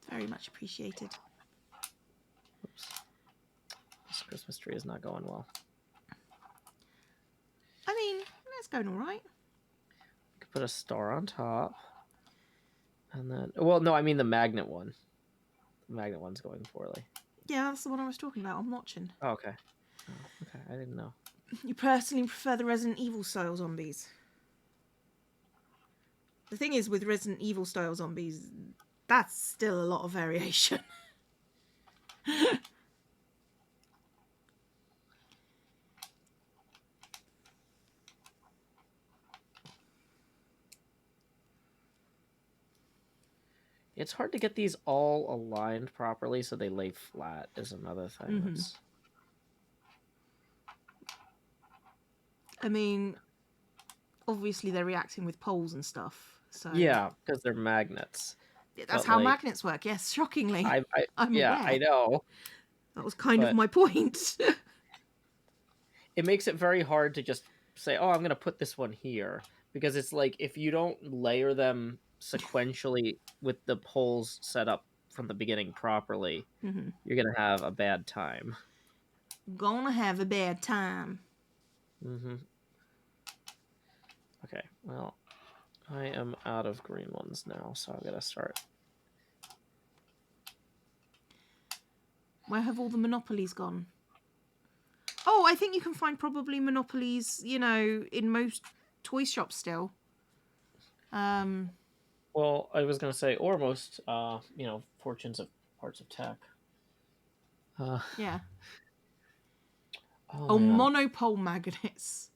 [SPEAKER 2] Very much appreciated.
[SPEAKER 1] Oops. This Christmas tree is not going well.
[SPEAKER 2] I mean, it's going all right.
[SPEAKER 1] You could put a star on top. And then... Well, no, I mean the magnet one. The magnet one's going poorly.
[SPEAKER 2] Yeah, that's the one I was talking about. I'm watching.
[SPEAKER 1] Oh, okay. Oh, okay, I didn't know.
[SPEAKER 2] You personally prefer the Resident Evil style zombies? The thing is, with Resident Evil style zombies, that's still a lot of variation.
[SPEAKER 1] It's hard to get these all aligned properly so they lay flat is another thing.
[SPEAKER 2] I mean, obviously they're reacting with poles and stuff. So
[SPEAKER 1] yeah, because they're magnets.
[SPEAKER 2] That's how magnets work. Yes, shockingly. I'm
[SPEAKER 1] aware. I know.
[SPEAKER 2] That was kind of my point.
[SPEAKER 1] It makes it very hard to just say, "Oh, I'm going to put this one here," because it's like if you don't layer them sequentially with the poles set up from the beginning properly, you're going to have a bad time.
[SPEAKER 2] Gonna have a bad time.
[SPEAKER 1] Okay, well, I am out of green ones now, so I'm going to start.
[SPEAKER 2] Where have all the monopolies gone? Oh, I think you can find probably monopolies, in most toy shops still.
[SPEAKER 1] Well, I was going to say, or most, fortunes of parts of tech.
[SPEAKER 2] Yeah.
[SPEAKER 1] Oh,
[SPEAKER 2] monopole magnets.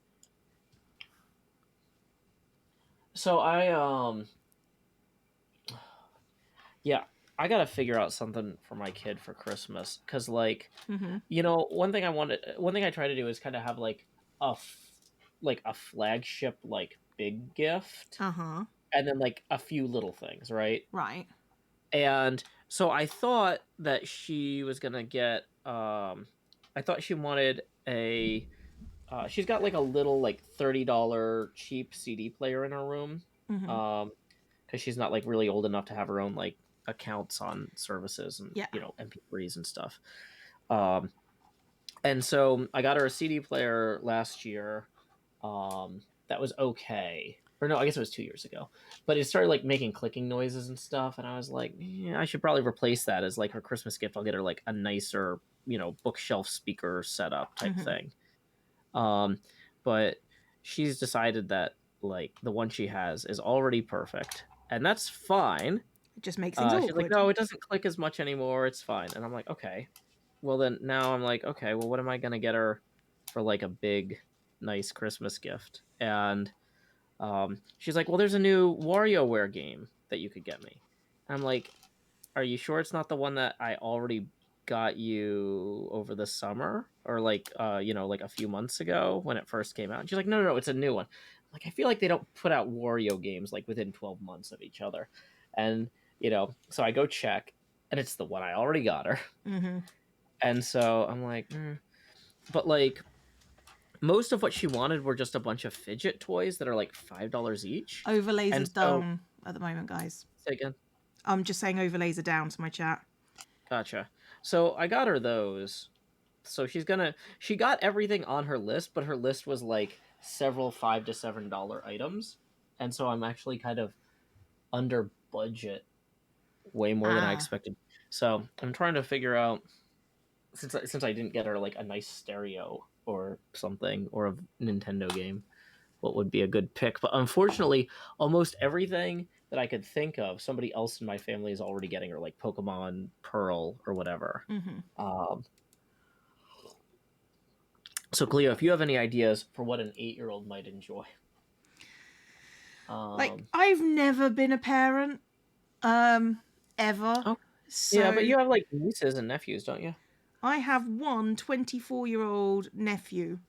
[SPEAKER 1] So I Yeah, I gotta figure out something for my kid for Christmas because, like,
[SPEAKER 2] Mm-hmm.
[SPEAKER 1] one thing I try to do is kind of have like a flagship like big gift,
[SPEAKER 2] Uh-huh.
[SPEAKER 1] and then like a few little things, right?
[SPEAKER 2] Right.
[SPEAKER 1] And so I thought that she was gonna get. I thought she wanted a. She's got like a little like $30 cheap CD player in her room.
[SPEAKER 2] Mm-hmm.
[SPEAKER 1] Because she's not like really old enough to have her own like accounts on services and
[SPEAKER 2] Yeah.
[SPEAKER 1] MP3s and stuff. Um, and so I got her a CD player last year. That was okay. Or no, I guess it was 2 years ago. But it started like making clicking noises and stuff, and I was like, I should probably replace that as like her Christmas gift. I'll get her like a nicer, bookshelf speaker setup type
[SPEAKER 2] Mm-hmm.
[SPEAKER 1] thing. Um, but she's decided that like the one she has is already perfect, and that's fine.
[SPEAKER 2] It just makes things
[SPEAKER 1] She's like,
[SPEAKER 2] awkward.
[SPEAKER 1] no, it doesn't click as much anymore. It's fine. And I'm like, okay. Well, then now I'm like, okay, well, what am I going to get her for like a big, nice Christmas gift? And she's like, well, there's a new WarioWare game that you could get me. And I'm like, are you sure it's not the one that I already got you over the summer or like like a few months ago when it first came out? And she's like, no, no, no, it's a new one. I'm like, I feel like they don't put out Wario games like within 12 months of each other. And so I go check, and it's the one I already got her.
[SPEAKER 2] Mm-hmm.
[SPEAKER 1] And so I'm like, but like most of what she wanted were just a bunch of fidget toys that are like $5 each.
[SPEAKER 2] Overlays are
[SPEAKER 1] And so
[SPEAKER 2] down at the moment, guys.
[SPEAKER 1] say again.
[SPEAKER 2] I'm just saying overlays are down to my chat.
[SPEAKER 1] Gotcha. So I got her those. So she got everything on her list, but her list was like several $5 to $7 items. And so I'm actually kind of under budget way more than I
[SPEAKER 2] Ah.
[SPEAKER 1] expected. So I'm trying to figure out, since I didn't get her like a nice stereo or something or a Nintendo game, what would be a good pick. But unfortunately, almost everything that I could think of, somebody else in my family is already getting her, like Pokemon Pearl or whatever.
[SPEAKER 2] Mm-hmm.
[SPEAKER 1] So Cleo, if you have any ideas for what an 8-year-old might enjoy.
[SPEAKER 2] Like, I've never been a parent, ever.
[SPEAKER 1] Oh, yeah, but
[SPEAKER 2] So
[SPEAKER 1] you have like nieces and nephews, don't you?
[SPEAKER 2] I have one 24-year-old nephew.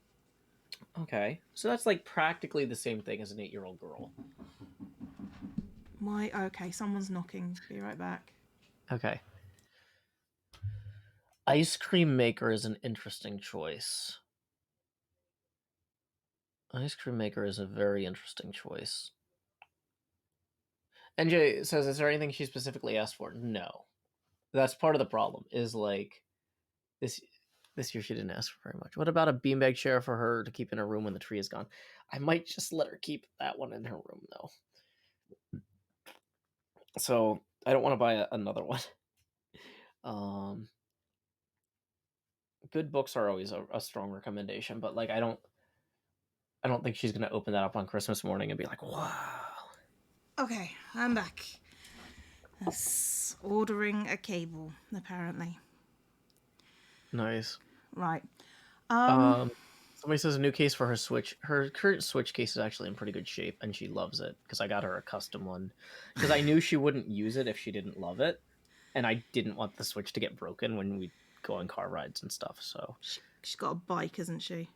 [SPEAKER 1] Okay, so that's like practically the same thing as an 8-year-old girl.
[SPEAKER 2] Okay, someone's knocking. Be right back.
[SPEAKER 1] Okay. Ice cream maker is an interesting choice. Ice cream maker is a very interesting choice. NJ says, is there anything she specifically asked for? No. That's part of the problem, is like this year she didn't ask for very much. What about a beanbag chair for her to keep in her room when the tree is gone? I might just let her keep that one in her room though. So I don't want to buy another one. Good books are always a strong recommendation, but like I don't think she's gonna open that up on Christmas morning and be like, wow.
[SPEAKER 2] Okay, I'm back. Ordering a cable, apparently.
[SPEAKER 1] Nice.
[SPEAKER 2] Right.
[SPEAKER 1] Somebody says a new case for her Switch. Her current Switch case is actually in pretty good shape, and she loves it because I got her a custom one because I knew she wouldn't use it if she didn't love it, and I didn't want the Switch to get broken when we go on car rides and stuff. So
[SPEAKER 2] she's got a bike, hasn't she?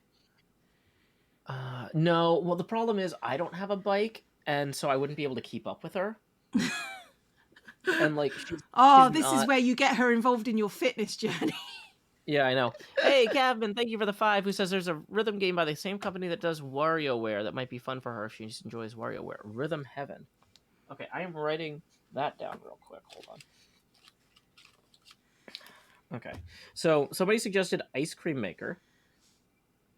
[SPEAKER 1] No. Well, the problem is I don't have a bike, and so I wouldn't be able to keep up with her. And like she's
[SPEAKER 2] this
[SPEAKER 1] not...
[SPEAKER 2] is where you get her involved in your fitness journey.
[SPEAKER 1] Yeah, I know. Hey, Kevin, thank you for the 5. Who says there's a rhythm game by the same company that does WarioWare that might be fun for her if she just enjoys WarioWare. Rhythm Heaven. Okay, I am writing that down real quick. Hold on. Okay, so somebody suggested Ice Cream Maker.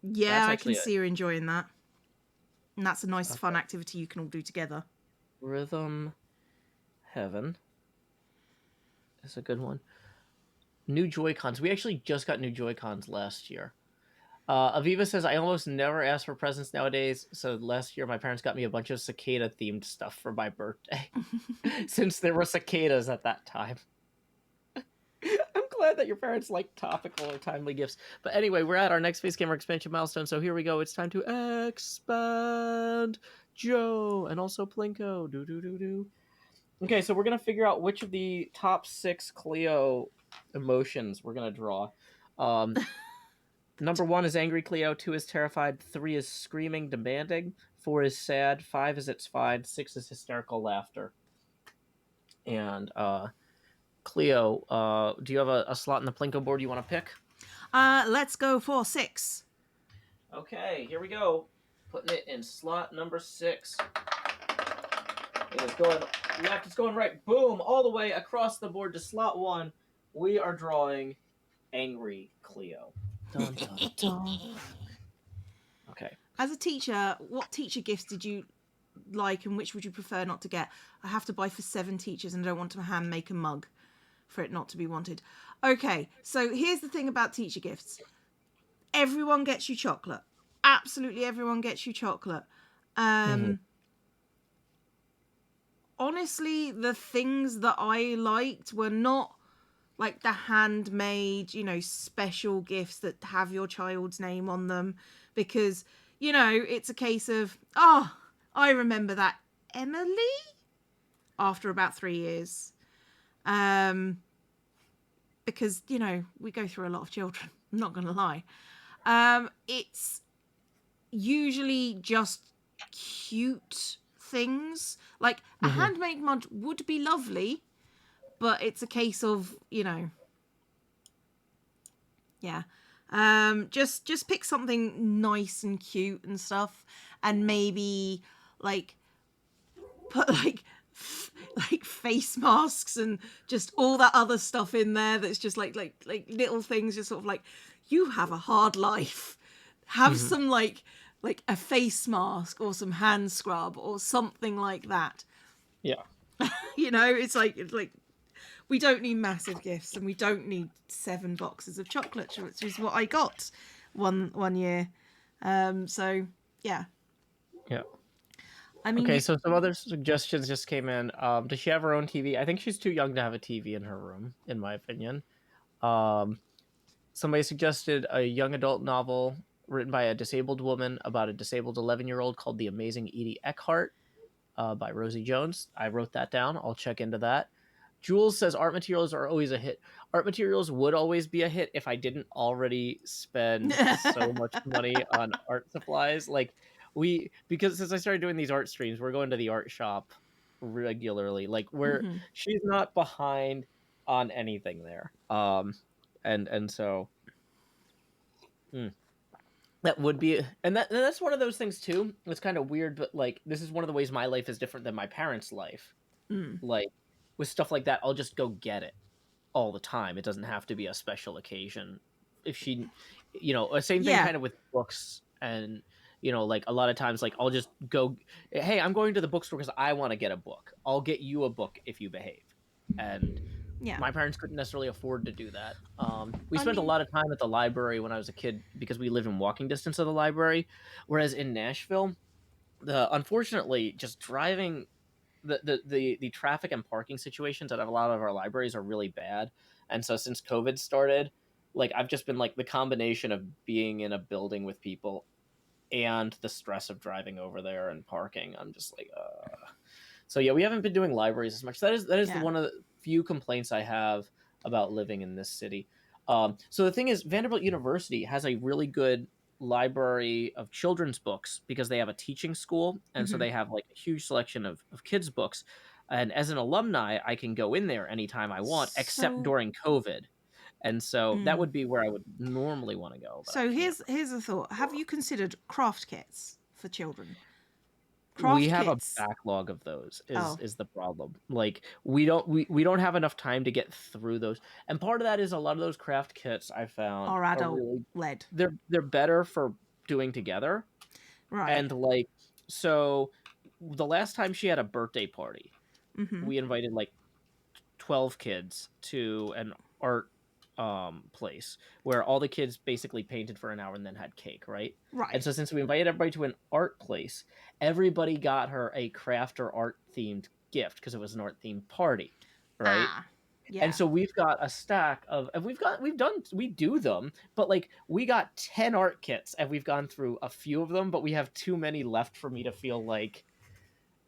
[SPEAKER 2] Yeah, I can see her enjoying that. And that's a nice, fun activity you can all do together.
[SPEAKER 1] Rhythm Heaven is a good one. New Joy-Cons. We actually just got new Joy-Cons last year. Aviva says, I almost never ask for presents nowadays, so last year my parents got me a bunch of cicada-themed stuff for my birthday, since there were cicadas at that time. I'm glad that your parents like topical or timely gifts. But anyway, we're at our next Face Gamer expansion milestone, so here we go. It's time to expand Joe, and also Plinko. Do-do-do-do. Okay, so we're gonna figure out which of the top 6 Cleo emotions we're gonna draw. Um, Number 1 is angry Cleo, 2 is terrified, 3 is screaming, demanding, 4 is sad, 5 is it's fine, 6 is hysterical laughter. And Cleo, do you have a slot in the Plinko board you want to pick?
[SPEAKER 2] Let's go for 6.
[SPEAKER 1] Okay, here we go. Putting it in slot number 6. It is going left, it's going right. Boom! All the way across the board to slot 1. We are drawing angry Cleo. Dun, dun, dun. Okay.
[SPEAKER 2] As a teacher, what teacher gifts did you like and which would you prefer not to get? I have to buy for 7 teachers and I don't want to hand make a mug for it not to be wanted. Okay, so here's the thing about teacher gifts. Everyone gets you chocolate. Absolutely everyone gets you chocolate. Honestly, the things that I liked were not like the handmade, special gifts that have your child's name on them, because, it's a case of, I remember that Emily after about 3 years. Because, we go through a lot of children, I'm not going to lie. It's usually just cute things. Like a handmade mug would be lovely, but it's a case of, yeah. Just pick something nice and cute and stuff, and maybe like put like face masks and just all that other stuff in there that's just like little things, just sort of like, you have a hard life. Have some like a face mask or some hand scrub or something like that.
[SPEAKER 1] Yeah.
[SPEAKER 2] It's like we don't need massive gifts and we don't need 7 boxes of chocolate, which is what I got one year. So yeah.
[SPEAKER 1] Yeah.
[SPEAKER 2] I mean,
[SPEAKER 1] okay, so some other suggestions just came in. Does she have her own TV? I think she's too young to have a TV in her room, in my opinion. Somebody suggested a young adult novel written by a disabled woman about a disabled 11-year-old called The Amazing Edie Eckhart by Rosie Jones. I wrote that down. I'll check into that. Jules says art materials are always a hit. Art materials would always be a hit if I didn't already spend so much money on art supplies. Like because since I started doing these art streams, we're going to the art shop regularly. Like she's not behind on anything there. And so that would be, and that's one of those things too. It's kind of weird, but like this is one of the ways my life is different than my parents' life. Like with stuff like that, I'll just go get it all the time. It doesn't have to be a special occasion. If she, same thing kind of with books, and like a lot of times, like I'll just go, hey, I'm going to the bookstore because I want to get a book. I'll get you a book if you behave. And my parents couldn't necessarily afford to do that. We spent a lot of time at the library when I was a kid because we lived in walking distance of the library, whereas in Nashville, unfortunately just driving the traffic and parking situations at a lot of our libraries are really bad. And so since COVID started, like I've just been like the combination of being in a building with people and the stress of driving over there and parking, I'm just like so yeah, we haven't been doing libraries as much. That is one of the few complaints I have about living in this city. So the thing is, Vanderbilt University has a really good library of children's books because they have a teaching school, and so they have like a huge selection of kids' books. And as an alumni, I can go in there anytime I want, except during COVID. And so that would be where I would normally want to go.
[SPEAKER 2] So here's a thought. Have you considered craft kits for children?
[SPEAKER 1] We have a backlog of those is the problem. Like we don't have enough time to get through those. And part of that is a lot of those craft kits I found
[SPEAKER 2] are adult led.
[SPEAKER 1] They're better for doing together.
[SPEAKER 2] Right.
[SPEAKER 1] And like so the last time she had a birthday party, we invited like 12 kids to an art place where all the kids basically painted for an hour and then had cake, right? And so since we invited everybody to an art place, everybody got her a craft or art themed gift because it was an art themed party, right? And so we've got a stack of, and we do them, but like we got 10 art kits and we've gone through a few of them, but we have too many left for me to feel like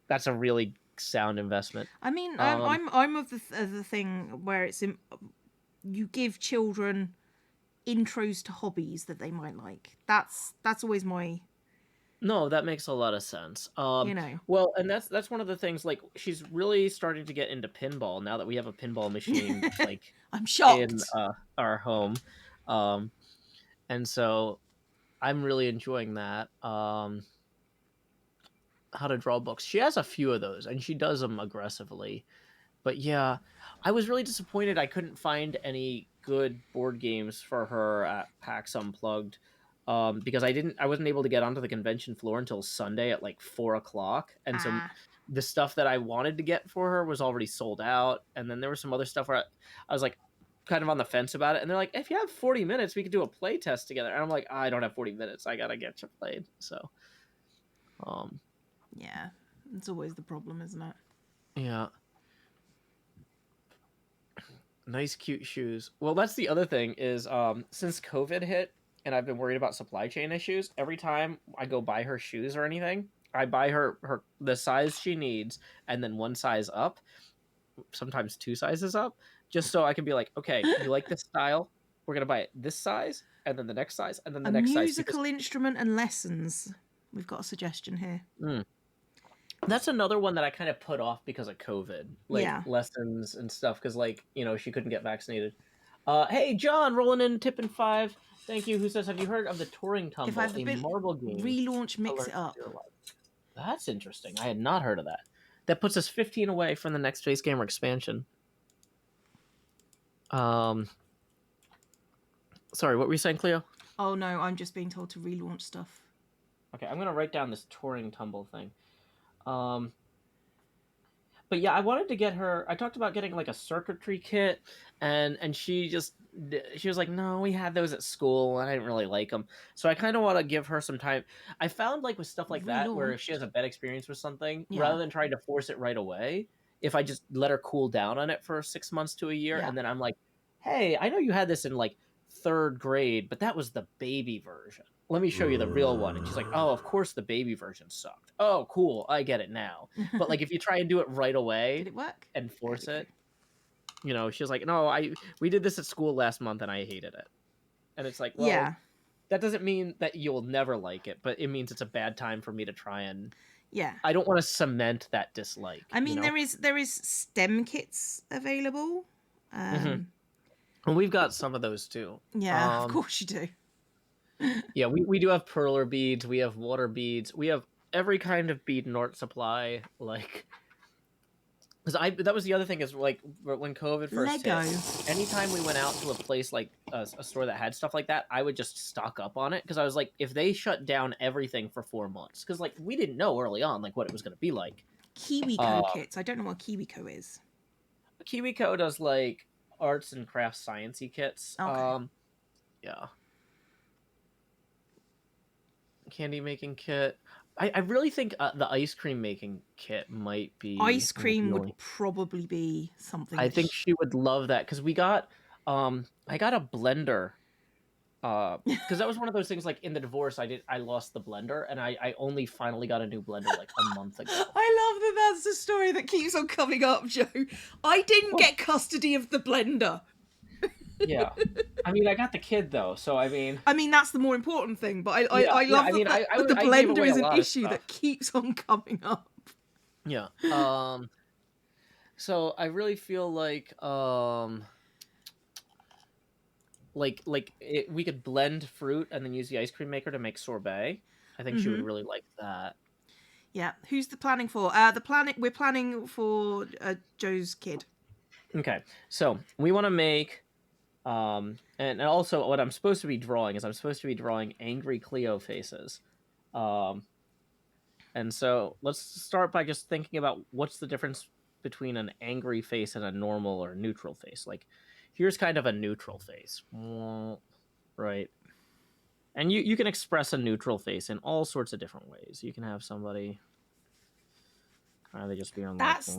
[SPEAKER 1] that's a really sound investment.
[SPEAKER 2] I mean,
[SPEAKER 1] Um,
[SPEAKER 2] I'm of the thing where you give children intros to hobbies that they might like. That's always my,
[SPEAKER 1] no, that makes a lot of sense.
[SPEAKER 2] you know.
[SPEAKER 1] Well, and that's one of the things. Like, she's really starting to get into pinball now that we have a pinball machine like
[SPEAKER 2] I'm
[SPEAKER 1] in
[SPEAKER 2] shocked.
[SPEAKER 1] our home, um, and so I'm really enjoying that. How to draw books. She has a few of those, and she does them aggressively. But yeah, I was really disappointed I couldn't find any good board games for her at PAX Unplugged, because I wasn't able to get onto the convention floor until Sunday at like 4 o'clock, and so
[SPEAKER 2] Ah,
[SPEAKER 1] the stuff that I wanted to get for her was already sold out. And then there was some other stuff where I was like kind of on the fence about it, and they're like, if you have 40 minutes, we could do a play test together. And I'm like, I don't have 40 minutes. I gotta get you played. So, um,
[SPEAKER 2] yeah. It's always the problem, isn't it?
[SPEAKER 1] yeah. Nice, cute shoes. Well, that's the other thing is, since COVID hit and I've been worried about supply chain issues, every time I go buy her shoes or anything, I buy her the size she needs and then one size up, sometimes two sizes up, just so I can be like, okay, you like this style? We're gonna buy it this size, and then the next size, and then
[SPEAKER 2] A
[SPEAKER 1] the next size because
[SPEAKER 2] musical instrument and lessons. We've got a suggestion here.
[SPEAKER 1] mm, that's another one that I kind of put off because of COVID, like
[SPEAKER 2] Yeah.
[SPEAKER 1] lessons and stuff, because like she couldn't get vaccinated. Hey John, rolling in tipping 5. Thank you. Who says, have you heard of the Touring
[SPEAKER 2] If I
[SPEAKER 1] Tumble,
[SPEAKER 2] have a
[SPEAKER 1] a
[SPEAKER 2] bit
[SPEAKER 1] marble game
[SPEAKER 2] relaunch,
[SPEAKER 1] to
[SPEAKER 2] mix
[SPEAKER 1] learn
[SPEAKER 2] it up.
[SPEAKER 1] your life? That's interesting. I had not heard of that. That puts us 15 away from the next Face Gamer expansion. Um, sorry, what were you saying, Cleo?
[SPEAKER 2] Oh no, I'm just being told to relaunch stuff.
[SPEAKER 1] Okay, I'm gonna write down this Touring Tumble thing. Um, but yeah, I wanted to get her. I talked about getting like a circuitry kit, and she was like, no, we had those at school, and I didn't really like them. So I kind of want to give her some time. I found like with stuff like that, where if she has
[SPEAKER 2] Relaunched.
[SPEAKER 1] a bad experience with something,
[SPEAKER 2] Yeah.
[SPEAKER 1] rather than trying to force it right away, if I just let her cool down on it for 6 months to a year,
[SPEAKER 2] Yeah.
[SPEAKER 1] and then I'm like, hey, I know you had this in like third grade, but that was the baby version. Let me show you the real one. And she's like, oh, of course the baby version sucked. Oh, cool. I get it now. But like if you try and do it right away
[SPEAKER 2] Did it work?
[SPEAKER 1] and
[SPEAKER 2] There
[SPEAKER 1] force
[SPEAKER 2] we go.
[SPEAKER 1] it, she was like, no, we did this at school last month and I hated it. And it's like, well,
[SPEAKER 2] Yeah.
[SPEAKER 1] that doesn't mean that you'll never like it, but it means it's a bad time for me to try and
[SPEAKER 2] Yeah.
[SPEAKER 1] I don't want to cement that dislike.
[SPEAKER 2] I mean, there is STEM kits available.
[SPEAKER 1] Mm-hmm. And we've got some of those too.
[SPEAKER 2] Yeah, of course you do.
[SPEAKER 1] Yeah, we do have perler beads, we have water beads, we have every kind of bead and art supply, like, because that was the other thing is like when COVID first
[SPEAKER 2] Lego.
[SPEAKER 1] hit, anytime we went out to a place like a store that had stuff like that, I would just stock up on it because I was like, if they shut down everything for 4 months, because like we didn't know early on like what it was going to be like.
[SPEAKER 2] KiwiCo kits. I don't know what KiwiCo is.
[SPEAKER 1] KiwiCo does like arts and crafts sciencey kits.
[SPEAKER 2] Okay.
[SPEAKER 1] Yeah. Candy making kit. I really think the ice cream making kit might be
[SPEAKER 2] Ice cream
[SPEAKER 1] really.
[SPEAKER 2] would probably be something.
[SPEAKER 1] I think she would love that because we got I got a blender because that was one of those things like in the divorce I lost the blender and I only finally got a new blender like a month ago.
[SPEAKER 2] I love that that's the story that keeps on coming up, Joe. I didn't get custody of the blender.
[SPEAKER 1] Yeah, I mean I got the kid though, so I mean
[SPEAKER 2] that's the more important thing. But I
[SPEAKER 1] yeah,
[SPEAKER 2] love
[SPEAKER 1] I mean
[SPEAKER 2] that
[SPEAKER 1] I
[SPEAKER 2] the
[SPEAKER 1] gave
[SPEAKER 2] blender
[SPEAKER 1] away
[SPEAKER 2] is
[SPEAKER 1] a
[SPEAKER 2] an
[SPEAKER 1] lot of
[SPEAKER 2] issue
[SPEAKER 1] stuff.
[SPEAKER 2] that keeps on coming up.
[SPEAKER 1] Yeah. So I really feel like we could blend fruit and then use the ice cream maker to make sorbet. I think she would really like that.
[SPEAKER 2] Yeah. Who's the planning for? We're planning for Joe's kid.
[SPEAKER 1] Okay. So we want to make and also what I'm supposed to be drawing is I'm supposed to be drawing angry Cleo faces. And so let's start by just thinking about what's the difference between an angry face and a normal or neutral face. Like here's kind of a neutral face. Right. And you can express a neutral face in all sorts of different ways. You can have somebody kind of just be on
[SPEAKER 2] That's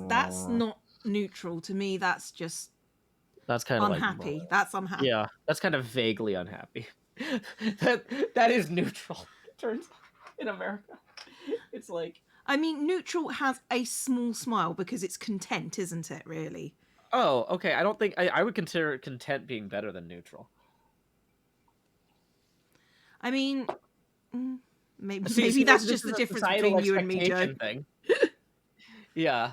[SPEAKER 2] not neutral to me. That's just
[SPEAKER 1] kind of
[SPEAKER 2] unhappy.
[SPEAKER 1] Like,
[SPEAKER 2] that's unhappy.
[SPEAKER 1] Yeah, that's kind of vaguely unhappy. that is neutral. It turns out in America, it's like
[SPEAKER 2] I mean, neutral has a small smile because it's content, isn't it, really?
[SPEAKER 1] Oh, okay. I don't think I would consider content being better than neutral.
[SPEAKER 2] I mean, maybe
[SPEAKER 1] See,
[SPEAKER 2] that's
[SPEAKER 1] this
[SPEAKER 2] just
[SPEAKER 1] is
[SPEAKER 2] the
[SPEAKER 1] a
[SPEAKER 2] difference
[SPEAKER 1] societal
[SPEAKER 2] between you and me, Joe.
[SPEAKER 1] expectation thing. Yeah,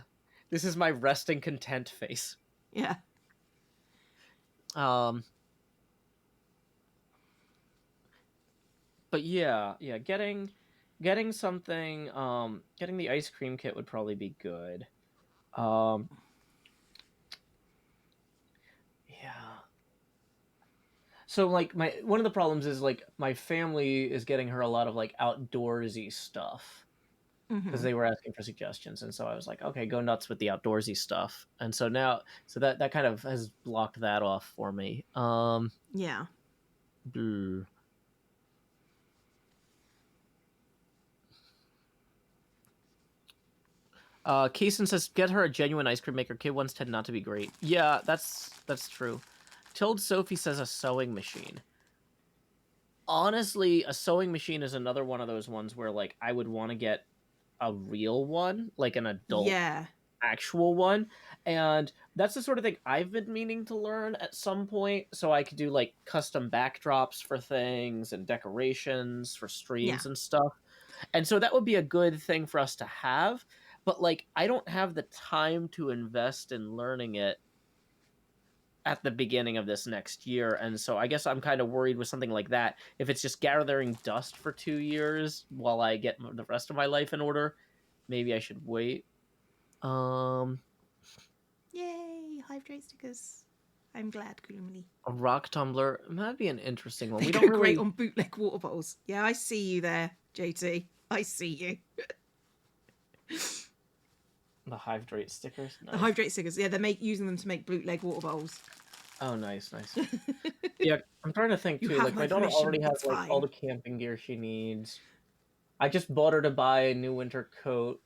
[SPEAKER 1] this is my resting content face.
[SPEAKER 2] Yeah.
[SPEAKER 1] Um, but yeah, getting something, getting the ice cream kit would probably be good. Um, yeah. So like one of the problems is like my family is getting her a lot of like outdoorsy stuff because
[SPEAKER 2] Mm-hmm.
[SPEAKER 1] they were asking for suggestions, and so I was like, okay, go nuts with the outdoorsy stuff. And so now, so that kind of has blocked that off for me.
[SPEAKER 2] Yeah.
[SPEAKER 1] Bleh. Keeson says, get her a genuine ice cream maker. Kid ones tend not to be great. Yeah, that's true. Told Sophie says a sewing machine. Honestly, a sewing machine is another one of those ones where like I would want to get a real one, like an adult
[SPEAKER 2] Yeah.
[SPEAKER 1] actual one. And that's the sort of thing I've been meaning to learn at some point, so I could do like custom backdrops for things and decorations for
[SPEAKER 2] Yeah.
[SPEAKER 1] streams and stuff. And so that would be a good thing for us to have, but like I don't have the time to invest in learning it at the beginning of this next year. And so I guess I'm kind of worried with something like that. If it's just gathering dust for 2 years while I get the rest of my life in order, maybe I should wait. Um
[SPEAKER 2] Yay! Hydrate stickers. I'm glad, Gloomily.
[SPEAKER 1] a rock tumbler, that'd be an interesting one.
[SPEAKER 2] They
[SPEAKER 1] We
[SPEAKER 2] go
[SPEAKER 1] don't
[SPEAKER 2] great
[SPEAKER 1] really
[SPEAKER 2] on bootleg water bottles. Yeah, I see you there, JT. I see you.
[SPEAKER 1] the hydrate stickers.
[SPEAKER 2] The
[SPEAKER 1] Nice.
[SPEAKER 2] hydrate stickers. Yeah, they're using them to make bootleg water bottles.
[SPEAKER 1] Oh, nice. Yeah, I'm trying to think
[SPEAKER 2] You
[SPEAKER 1] too.
[SPEAKER 2] have
[SPEAKER 1] Like
[SPEAKER 2] my
[SPEAKER 1] my daughter
[SPEAKER 2] permission.
[SPEAKER 1] already has
[SPEAKER 2] It's
[SPEAKER 1] like all
[SPEAKER 2] fine.
[SPEAKER 1] the camping gear she needs. I just bought her to buy a new winter coat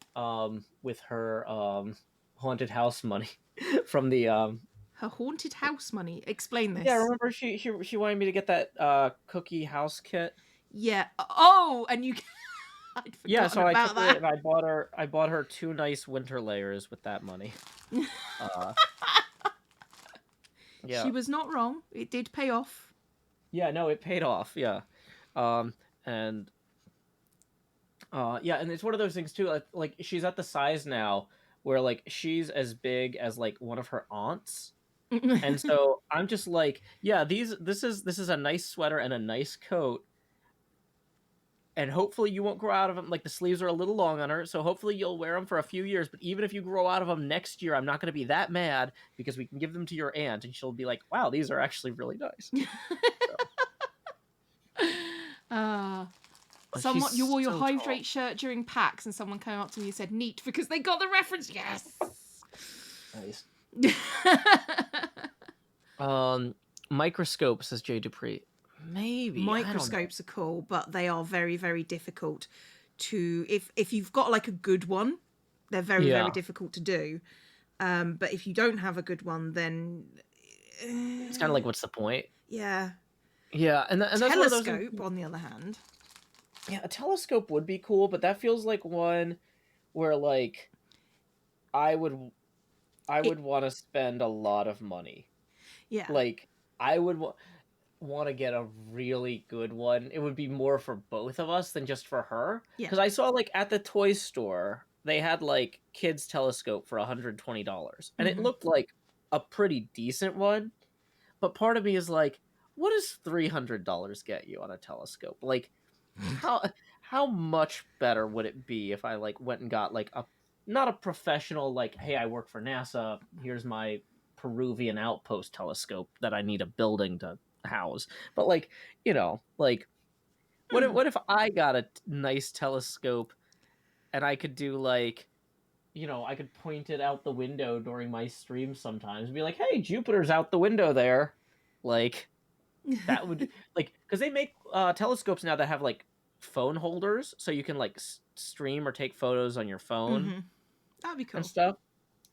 [SPEAKER 1] with her haunted house money from the
[SPEAKER 2] Her haunted house money. Explain
[SPEAKER 1] yeah,
[SPEAKER 2] this.
[SPEAKER 1] remember she wanted me to get that cookie house kit.
[SPEAKER 2] Yeah. Oh, and you. I'd
[SPEAKER 1] Yeah,
[SPEAKER 2] forgotten
[SPEAKER 1] so I took
[SPEAKER 2] about
[SPEAKER 1] her
[SPEAKER 2] that.
[SPEAKER 1] and I bought her 2 nice winter layers with that money. Uh
[SPEAKER 2] She
[SPEAKER 1] yeah.
[SPEAKER 2] was not wrong. It did pay off.
[SPEAKER 1] Yeah, no, it paid off. Yeah. And yeah, and it's one of those things too, like she's at the size now where like she's as big as like one of her aunts. And so I'm just like, yeah, this is a nice sweater and a nice coat. And hopefully you won't grow out of them. Like the sleeves are a little long on her, so hopefully you'll wear them for a few years. But even if you grow out of them next year, I'm not going to be that mad because we can give them to your aunt, and she'll be like, "Wow, these are actually really nice."
[SPEAKER 2] uh, someone you
[SPEAKER 1] She's
[SPEAKER 2] wore your
[SPEAKER 1] so tall.
[SPEAKER 2] hydrate shirt during PAX, and someone came up to me and said "neat" because they got the reference. Yes.
[SPEAKER 1] Nice. Microscope, says Jay Dupree. Maybe I don't know.
[SPEAKER 2] Microscopes are cool, but they are very, very difficult to. If you've got like a good one, they're very, very
[SPEAKER 1] Yeah,
[SPEAKER 2] difficult to do. But if you don't have a good one, then
[SPEAKER 1] it's kind of like, what's the point?
[SPEAKER 2] yeah.
[SPEAKER 1] Yeah, and that's one of those things.
[SPEAKER 2] Telescope, on the other hand,
[SPEAKER 1] Yeah, a telescope would be cool, but that feels like one where like I would I
[SPEAKER 2] it
[SPEAKER 1] would want to spend a lot of money.
[SPEAKER 2] yeah,
[SPEAKER 1] Like I would want to get a really good one. It would be more for both of us than just for her.
[SPEAKER 2] yeah.
[SPEAKER 1] Because I saw like at the toy store they had like kids telescope for $120, and it
[SPEAKER 2] Mm-hmm.
[SPEAKER 1] looked like a pretty decent one. But part of me is like, what does $300 get you on a telescope? Like how how much better would it be if I like went and got like a not a professional like, hey, I work for NASA, here's my Peruvian outpost telescope that I need a building to house, but like, like what if I got a nice telescope and I could do like, I could point it out the window during my stream sometimes and be like, hey, Jupiter's out the window there, like that would like because they make telescopes now that have like phone holders, so you can like stream or take photos on your phone
[SPEAKER 2] Mm-hmm. That'd be
[SPEAKER 1] and
[SPEAKER 2] cool.
[SPEAKER 1] stuff.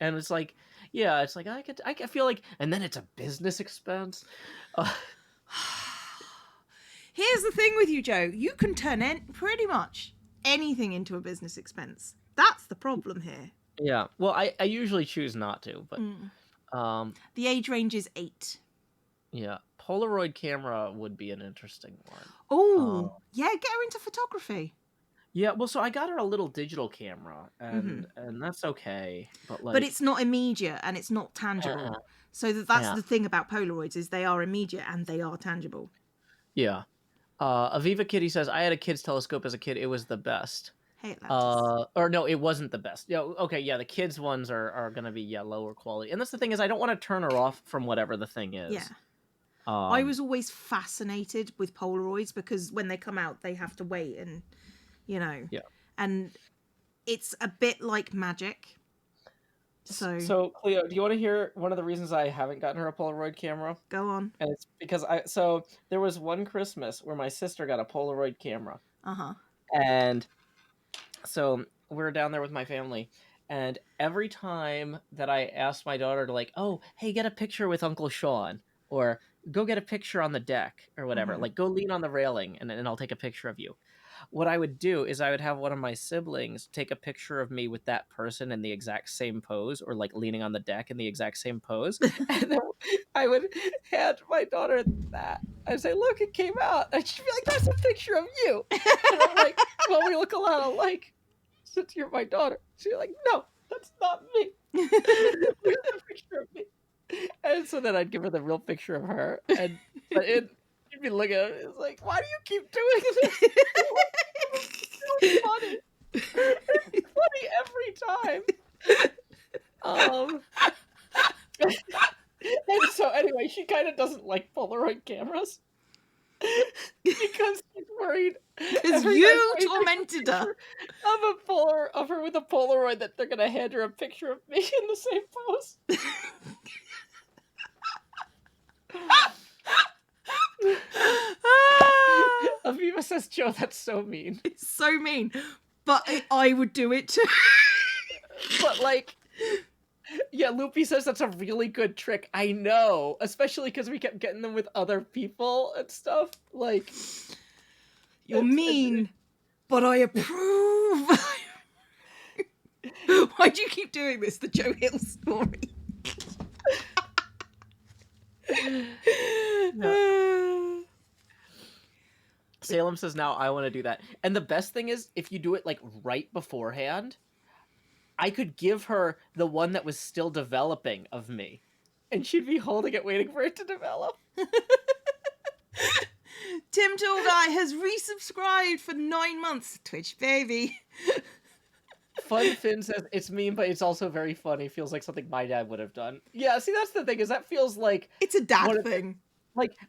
[SPEAKER 1] And it's like, yeah, it's like I feel like, and then it's a business expense. Uh,
[SPEAKER 2] Here's the thing with you, Joe. You can turn in pretty much anything into a business expense. That's the problem here.
[SPEAKER 1] Yeah. Well, I usually choose not to, but
[SPEAKER 2] the age range is 8.
[SPEAKER 1] Yeah, Polaroid camera would be an interesting one.
[SPEAKER 2] Oh, yeah, get her into photography.
[SPEAKER 1] Yeah, well, so I got her a little digital camera, and that's okay,
[SPEAKER 2] but it's not immediate and it's not tangible. So that's the thing about Polaroids, is they are immediate and they are tangible.
[SPEAKER 1] Yeah. Aviva Kitty says, I had a kid's telescope as a kid. It was the best.
[SPEAKER 2] Hey, Atlantis.
[SPEAKER 1] Or no, it wasn't the best. Yeah, okay, yeah, the kids' ones are going to be, lower quality. And that's the thing, is I don't want to turn her off from whatever the thing is.
[SPEAKER 2] Yeah. I was always fascinated with Polaroids because when they come out, they have to wait and, Yeah. And it's a bit like magic.
[SPEAKER 1] So Cleo, do you want to hear one of the reasons I haven't gotten her a Polaroid camera?
[SPEAKER 2] Go on.
[SPEAKER 1] And it's because there was one Christmas where my sister got a Polaroid camera. And so we're down there with my family, and every time that I asked my daughter to, like, oh, hey, get a picture with Uncle Sean, or go get a picture on the deck or whatever, like, go lean on the railing and I'll take a picture of you. What I would do is I would have one of my siblings take a picture of me with that person in the exact same pose, or like leaning on the deck in the exact same pose. And then I would hand my daughter that. I'd say, look, it came out. And she'd be like, that's a picture of you. And I'm like, well, we look a lot alike since you're my daughter. She's like, no, that's not me. Here's a picture of me. And so then I'd give her the real picture of her. You'd be looking at it, it's like, why do you keep doing this? It's so funny. It's funny every time. And so anyway, she kind of doesn't like Polaroid cameras because she's worried.
[SPEAKER 2] Because you tormented her.
[SPEAKER 1] Of her with a Polaroid, that they're gonna hand her a picture of me in the same pose. Aviva says, Joe, that's so mean.
[SPEAKER 2] It's so mean. But I would do it too.
[SPEAKER 1] But like, yeah, Loopy says that's a really good trick. I know, especially because we kept getting them with other people and stuff. Like,
[SPEAKER 2] you're mean, but I approve. Why do you keep doing this? The JoeHills story.
[SPEAKER 1] No. Salem says, now I want to do that. And the best thing is, if you do it like right beforehand, I could give her the one that was still developing of me, and she'd be holding it, waiting for it to develop.
[SPEAKER 2] Tim Toolguy has resubscribed for 9 months. Twitch baby.
[SPEAKER 1] Fun Finn says, it's mean, but it's also very funny. Feels like something my dad would have done. Yeah, see, that's the thing, is that feels like
[SPEAKER 2] it's a dad thing.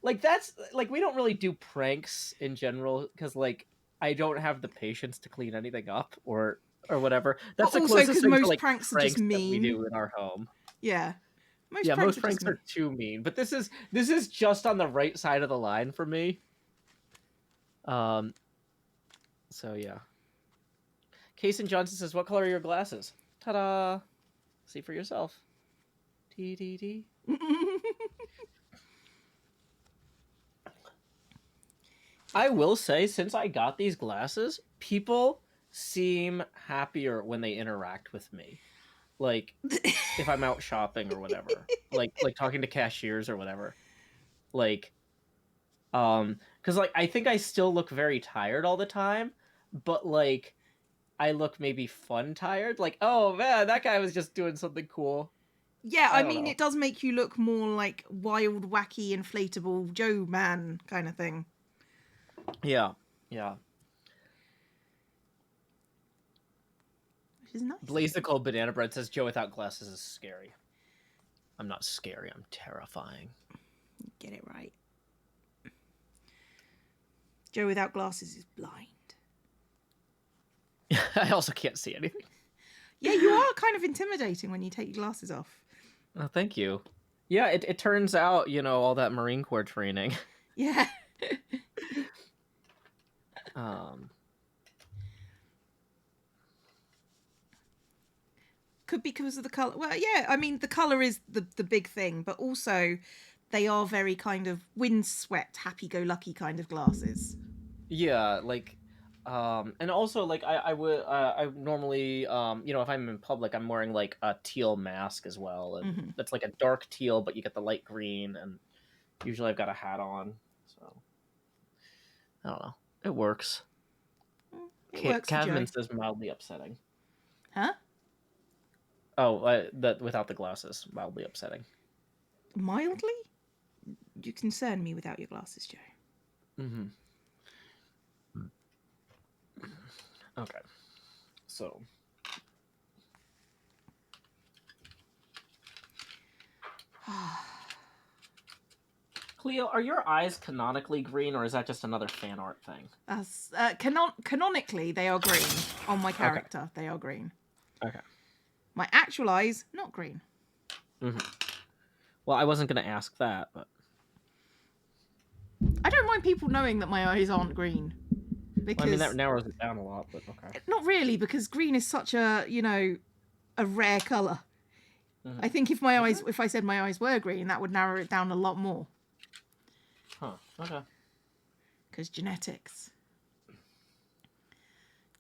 [SPEAKER 1] Like that's like, we don't really do pranks in general, because like I don't have the patience to clean anything up or whatever. That's the closest thing to like
[SPEAKER 2] pranks are just mean.
[SPEAKER 1] That we do in our home.
[SPEAKER 2] Yeah.
[SPEAKER 1] Most pranks are too mean, but this is just on the right side of the line for me. So yeah. Kason Johnson says, what color are your glasses? Ta-da! See for yourself. T-D-D. I will say, since I got these glasses, people seem happier when they interact with me. Like, if I'm out shopping or whatever. like talking to cashiers or whatever. Like, because like, I think I still look very tired all the time, but like, I look maybe fun tired. Like, oh man, that guy was just doing something cool.
[SPEAKER 2] Yeah, I mean, it does make you look more like wild, wacky, inflatable Joe man kind of thing.
[SPEAKER 1] Yeah, yeah.
[SPEAKER 2] Which is nice.
[SPEAKER 1] Blazical Banana Bread says, Joe without glasses is scary. I'm not scary, I'm terrifying.
[SPEAKER 2] Get it right. Joe without glasses is blind.
[SPEAKER 1] I also can't see anything.
[SPEAKER 2] Yeah, you are kind of intimidating when you take your glasses off.
[SPEAKER 1] Oh, thank you. Yeah, it turns out, all that Marine Corps training.
[SPEAKER 2] Yeah. Could be because of the colour. Well, yeah, I mean, the colour is the big thing, but also they are very kind of windswept, happy-go-lucky kind of glasses.
[SPEAKER 1] Yeah, like, And also like I normally if I'm in public I'm wearing like a teal mask as well, and that's like a dark teal, but you get the light green, and usually I've got a hat on, so I don't know. It works.
[SPEAKER 2] It works for Joe.
[SPEAKER 1] Cadman says mildly upsetting.
[SPEAKER 2] Huh?
[SPEAKER 1] Oh, that without the glasses, mildly upsetting.
[SPEAKER 2] Mildly? You concern me without your glasses, Joe.
[SPEAKER 1] Mm-hmm. Okay. So. Cleo, are your eyes canonically green, or is that just another fan art thing?
[SPEAKER 2] Canonically, they are green. On my character,
[SPEAKER 1] okay.
[SPEAKER 2] They are green.
[SPEAKER 1] Okay.
[SPEAKER 2] My actual eyes, not green.
[SPEAKER 1] Mm-hmm. Well, I wasn't going to ask that, but...
[SPEAKER 2] I don't mind people knowing that my eyes aren't green. Because...
[SPEAKER 1] Well, I mean, that narrows it down a lot, but okay.
[SPEAKER 2] Not really, because green is such a, a rare colour. Mm-hmm. I think if I said my eyes were green, that would narrow it down a lot more.
[SPEAKER 1] Huh, okay.
[SPEAKER 2] Because genetics.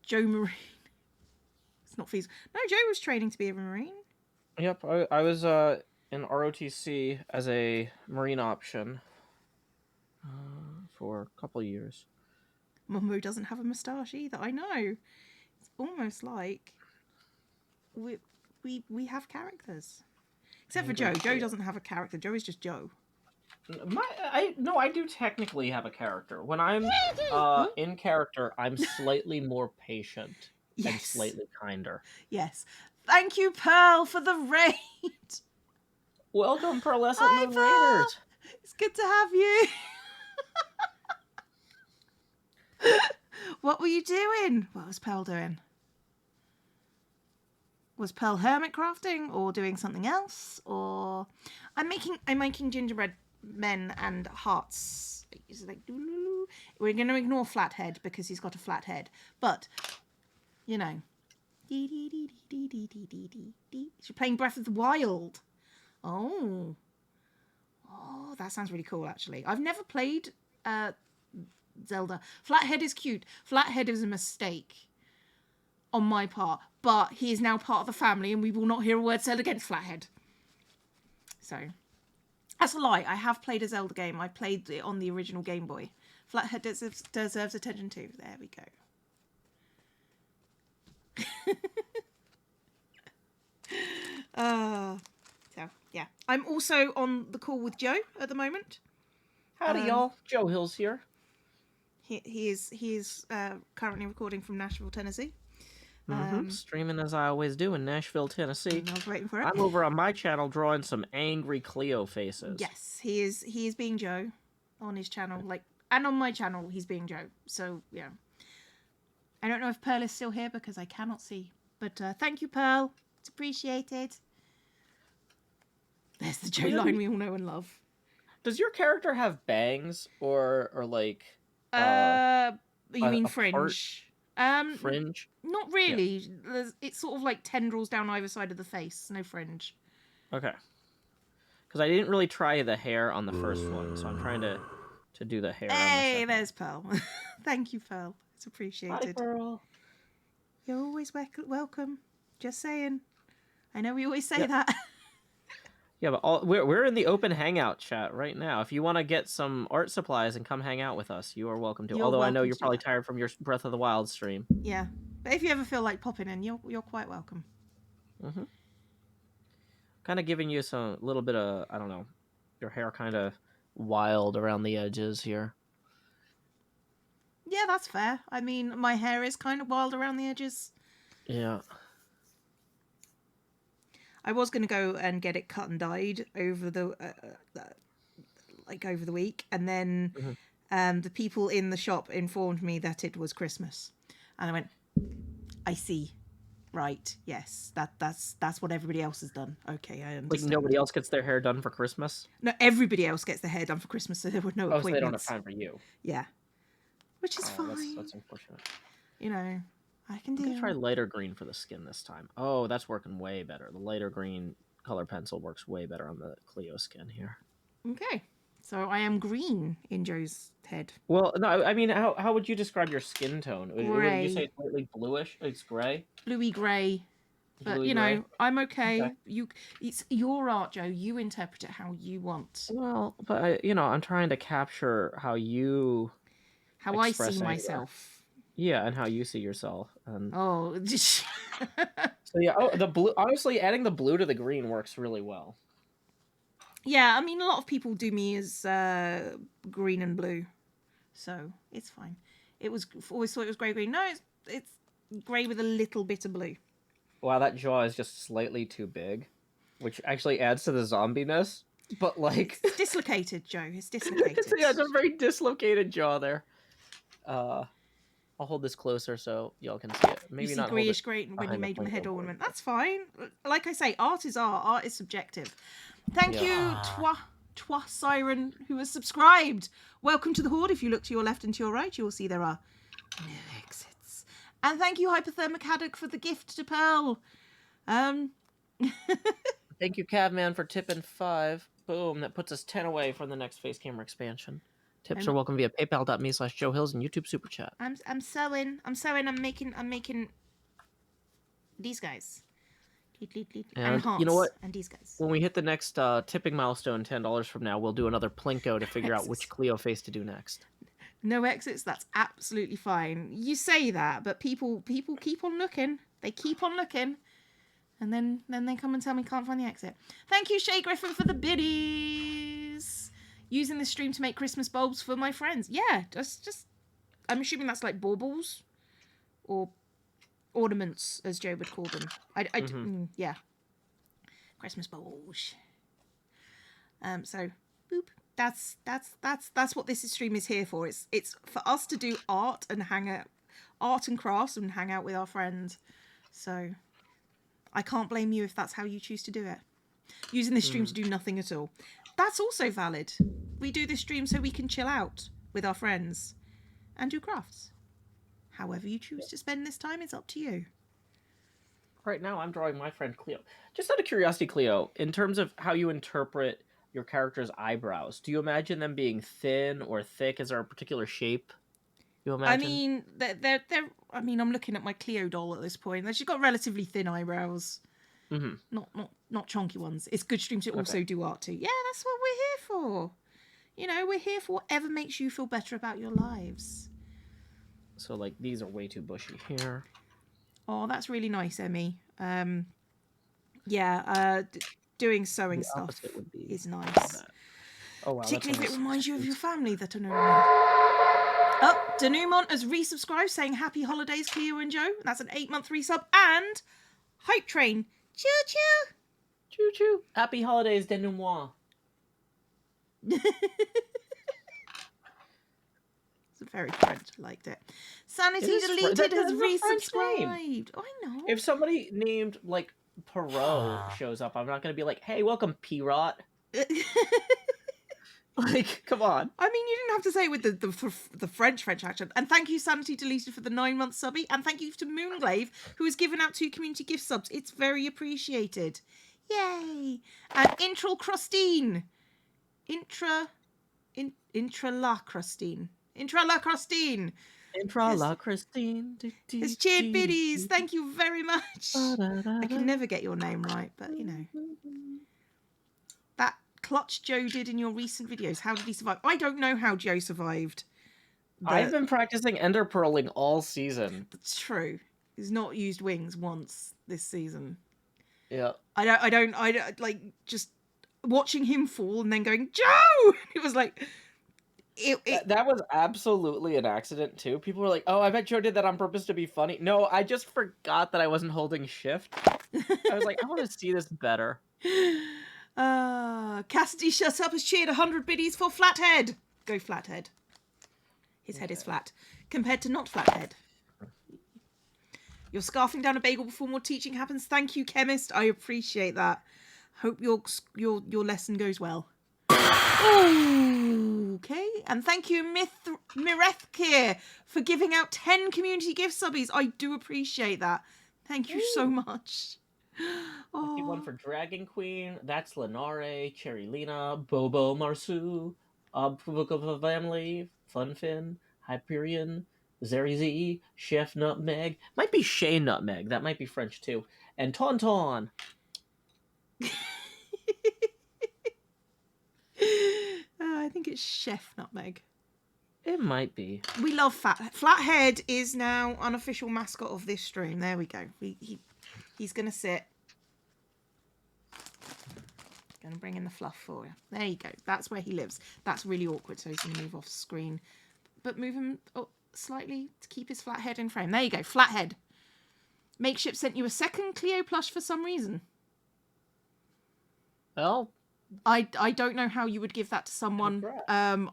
[SPEAKER 2] Joe Marine. It's not feasible. No, Joe was training to be a Marine.
[SPEAKER 1] Yep, I was in ROTC as a Marine option for a couple years.
[SPEAKER 2] Mumbo doesn't have a moustache either. I know. It's almost like we have characters. Except for Joe. Joe doesn't have a character. Joe is just Joe.
[SPEAKER 1] I do technically have a character. When I'm in character, I'm slightly more patient and slightly kinder.
[SPEAKER 2] Yes. Thank you, Pearl, for the raid.
[SPEAKER 1] Welcome, Pearlescent Moon Raiders.
[SPEAKER 2] It's good to have you. What were you doing? What was Pearl doing? Was Pearl hermit crafting or doing something else? Or I'm making gingerbread men and hearts. It's like, we're going to ignore Flathead because he's got a flat head. But, You're playing Breath of the Wild. Oh, that sounds really cool, actually. I've never played Zelda. Flathead is cute. Flathead is a mistake on my part, but he is now part of the family and we will not hear a word said against Flathead. So, that's a lie. I have played a Zelda game. I played it on the original Game Boy. Flathead deserves attention too. There we go. So, yeah. I'm also on the call with Joe at the moment.
[SPEAKER 1] Howdy, y'all. JoeHills here.
[SPEAKER 2] He is currently recording from Nashville, Tennessee.
[SPEAKER 1] Streaming as I always do in Nashville, Tennessee.
[SPEAKER 2] I was waiting for it.
[SPEAKER 1] I'm over on my channel drawing some angry Cleo faces.
[SPEAKER 2] Yes, he is being Joe on his channel, and on my channel he's being Joe. So yeah, I don't know if Pearl is still here because I cannot see. But thank you, Pearl. It's appreciated. There's the Joe line we all know and love.
[SPEAKER 1] Does your character have bangs or like?
[SPEAKER 2] You mean fringe?
[SPEAKER 1] Fringe?
[SPEAKER 2] Not really. Yeah. It's sort of like tendrils down either side of the face. No fringe.
[SPEAKER 1] Okay. Because I didn't really try the hair on the first one, so I'm trying to do the hair.
[SPEAKER 2] Hey, there's Pearl. Thank you, Pearl. It's appreciated.
[SPEAKER 1] Hi, Pearl.
[SPEAKER 2] You're always welcome. Just saying. I know we always say that.
[SPEAKER 1] Yeah, but we're in the open hangout chat right now. If you want to get some art supplies and come hang out with us, you are welcome to. Although I know you're probably tired from your Breath of the Wild stream.
[SPEAKER 2] Yeah, but if you ever feel like popping in, you're quite welcome.
[SPEAKER 1] Kind of giving you a little bit of, I don't know, your hair kind of wild around the edges here.
[SPEAKER 2] Yeah, that's fair. I mean, my hair is kind of wild around the edges.
[SPEAKER 1] Yeah.
[SPEAKER 2] I was going to go and get it cut and dyed over the over the week, and then the people in the shop informed me that it was Christmas, and I went, I see, right? Yes, that's what everybody else has done. Okay, I understand.
[SPEAKER 1] Like nobody else gets their hair done for Christmas?
[SPEAKER 2] No, everybody else gets their hair done for Christmas, so there were no appointments.
[SPEAKER 1] So they don't have time for you.
[SPEAKER 2] Yeah, which is fine.
[SPEAKER 1] That's unfortunate.
[SPEAKER 2] I can do.
[SPEAKER 1] I'm gonna try lighter green for the skin this time. Oh, that's working way better. The lighter green color pencil works way better on the Cleo skin here.
[SPEAKER 2] Okay. So I am green in Joe's head.
[SPEAKER 1] Well, no, I mean, how would you describe your skin tone? Would you say
[SPEAKER 2] Grey.
[SPEAKER 1] it's slightly bluish? It's gray?
[SPEAKER 2] Bluey grey. But,
[SPEAKER 1] Bluey gray?
[SPEAKER 2] I'm okay.
[SPEAKER 1] Okay.
[SPEAKER 2] It's your art, Joe. You interpret it how you want.
[SPEAKER 1] Well, but I'm trying to capture how you
[SPEAKER 2] How I see
[SPEAKER 1] express anger.
[SPEAKER 2] myself.
[SPEAKER 1] Yeah, and how you see yourself. And
[SPEAKER 2] Oh.
[SPEAKER 1] so yeah, the blue. Honestly, adding the blue to the green works really well.
[SPEAKER 2] Yeah, I mean, a lot of people do me as green and blue. So it's fine. Always thought it was grey-green. No, it's grey with a little bit of blue.
[SPEAKER 1] Wow, that jaw is just slightly too big, which actually adds to the zombiness. But like,
[SPEAKER 2] It's dislocated, Joe. It's dislocated.
[SPEAKER 1] it's a very dislocated jaw there. I'll hold this closer so y'all can see it. Maybe
[SPEAKER 2] you see
[SPEAKER 1] not
[SPEAKER 2] greyish grey when you
[SPEAKER 1] behind the
[SPEAKER 2] made him a head
[SPEAKER 1] pointer
[SPEAKER 2] ornament.
[SPEAKER 1] board.
[SPEAKER 2] That's fine. Like I say, art is art. Art is subjective. Thank you, Twa Siren, who has subscribed. Welcome to the Horde. If you look to your left and to your right, you will see there are no exits. And thank you, Hypothermic Haddock, for the gift to Pearl.
[SPEAKER 1] Thank you, Cavman, for tipping 5. Boom, that puts us 10 away from the next face camera expansion. Tips are welcome via paypal.me/JoeHills and YouTube Super Chat.
[SPEAKER 2] I'm sewing. I'm making these guys. And hearts.
[SPEAKER 1] You know what?
[SPEAKER 2] And these guys.
[SPEAKER 1] When we hit the next tipping milestone, $10 from now, we'll do another Plinko to figure out which Cleo face to do next.
[SPEAKER 2] No exits, that's absolutely fine. You say that, but people keep on looking. They keep on looking. And then they come and tell me can't find the exit. Thank you, Shay Griffin, for the biddies. Using this stream to make Christmas bulbs for my friends. Yeah, just I'm assuming that's like baubles or ornaments, as Joe would call them. Yeah, Christmas bulbs. So boop. That's what this stream is here for. It's for us to do art and art and crafts and hang out with our friends. So I can't blame you if that's how you choose to do it. Using this stream to do nothing at all. That's also valid. We do this stream so we can chill out with our friends and do crafts. However you choose to spend this time, it's up to you.
[SPEAKER 1] Right now, I'm drawing my friend Cleo. Just out of curiosity, Cleo, in terms of how you interpret your character's eyebrows, do you imagine them being thin or thick? Is there a particular shape you imagine?
[SPEAKER 2] I mean, they're I'm looking at my Cleo doll at this point. She's got relatively thin eyebrows.
[SPEAKER 1] Mm-hmm.
[SPEAKER 2] Not chonky ones. It's good stream to also do art too. Yeah, that's what we're here for. We're here for whatever makes you feel better about your lives.
[SPEAKER 1] So, like, these are way too bushy here.
[SPEAKER 2] Oh, that's really nice, Emmy. Doing sewing stuff is nice.
[SPEAKER 1] Oh, wow,
[SPEAKER 2] particularly if it reminds you of your family that are no longer. Oh, Denumont has resubscribed saying happy holidays, Cleo and Joe. That's an 8-month resub. And Hype Train. Choo choo.
[SPEAKER 1] Choo choo. Happy holidays, denouement.
[SPEAKER 2] It's very French. I liked it. Sanity Deleted has resubscribed. Oh, I know.
[SPEAKER 1] If somebody named, like, Perot shows up, I'm not going to be like, hey, welcome, Pirot. Like, come on.
[SPEAKER 2] I mean, you didn't have to say it with the French accent. And thank you, Sanity Deleted, for the 9-month subby. And thank you to Moonglaive, who has given out 2 community gift subs. It's very appreciated. Yay! And Intral Crustine. Intra-la Crustine. It's cheered biddies. Thank you very much. I can never get your name right, but that clutch Joe did in your recent videos. How did he survive? I don't know how Joe survived.
[SPEAKER 1] I've been practicing ender pearling all season.
[SPEAKER 2] That's true. He's not used wings once this season.
[SPEAKER 1] Yeah.
[SPEAKER 2] I don't like just watching him fall and then going, Joe! It was like
[SPEAKER 1] that was absolutely an accident too. People were like, "Oh, I bet Joe did that on purpose to be funny." No, I just forgot that I wasn't holding shift. I was like, I want to see this better.
[SPEAKER 2] Cassidy Shut Up has cheered 100 biddies for Flathead. Go Flathead. His head is flat compared to not Flathead. You're scarfing down a bagel before more teaching happens. Thank you, chemist. I appreciate that. Hope your lesson goes well. Okay, and thank you, Mirethkir, for giving out 10 community gift subbies. I do appreciate that. Thank you so much.
[SPEAKER 1] One for Dragon Queen. That's Lenare, Cherry Lena, Bobo Marsu, Family, Funfin, Hyperion, Zerizy, Chef Nutmeg. Might be Chez Nutmeg. That might be French too. And Tauntaun.
[SPEAKER 2] I think it's Chef Nutmeg.
[SPEAKER 1] It might be.
[SPEAKER 2] We love Flathead is now unofficial mascot of this stream. There we go. He's going to sit. Going to bring in the fluff for you. There you go. That's where he lives. That's really awkward, so he's going to move off screen. But move him slightly to keep his flat head in frame. There you go. Flathead. Makeshift sent you a second Cleo plush for some reason.
[SPEAKER 1] Well,
[SPEAKER 2] I don't know how you would give that to someone. No.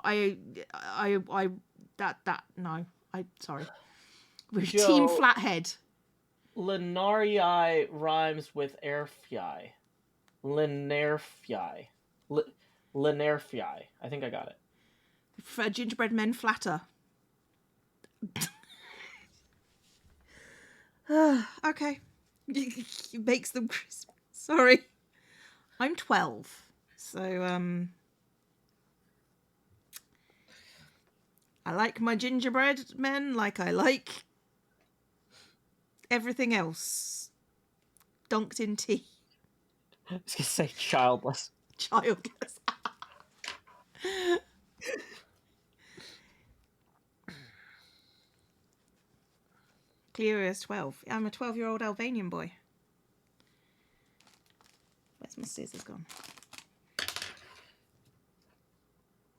[SPEAKER 2] Sorry. We're
[SPEAKER 1] Joe,
[SPEAKER 2] Team Flathead.
[SPEAKER 1] Lenarii rhymes with Airfyi. Linerfyi. Linerfyi. I think I got it.
[SPEAKER 2] For gingerbread men flatter. Okay. It makes them crisp. Sorry. I'm 12. So, I like my gingerbread men like I like everything else. Dunked in tea.
[SPEAKER 1] I was going to say childless.
[SPEAKER 2] Childless. Cleo is 12. I'm a 12-year-old Albanian boy. Where's my scissors gone?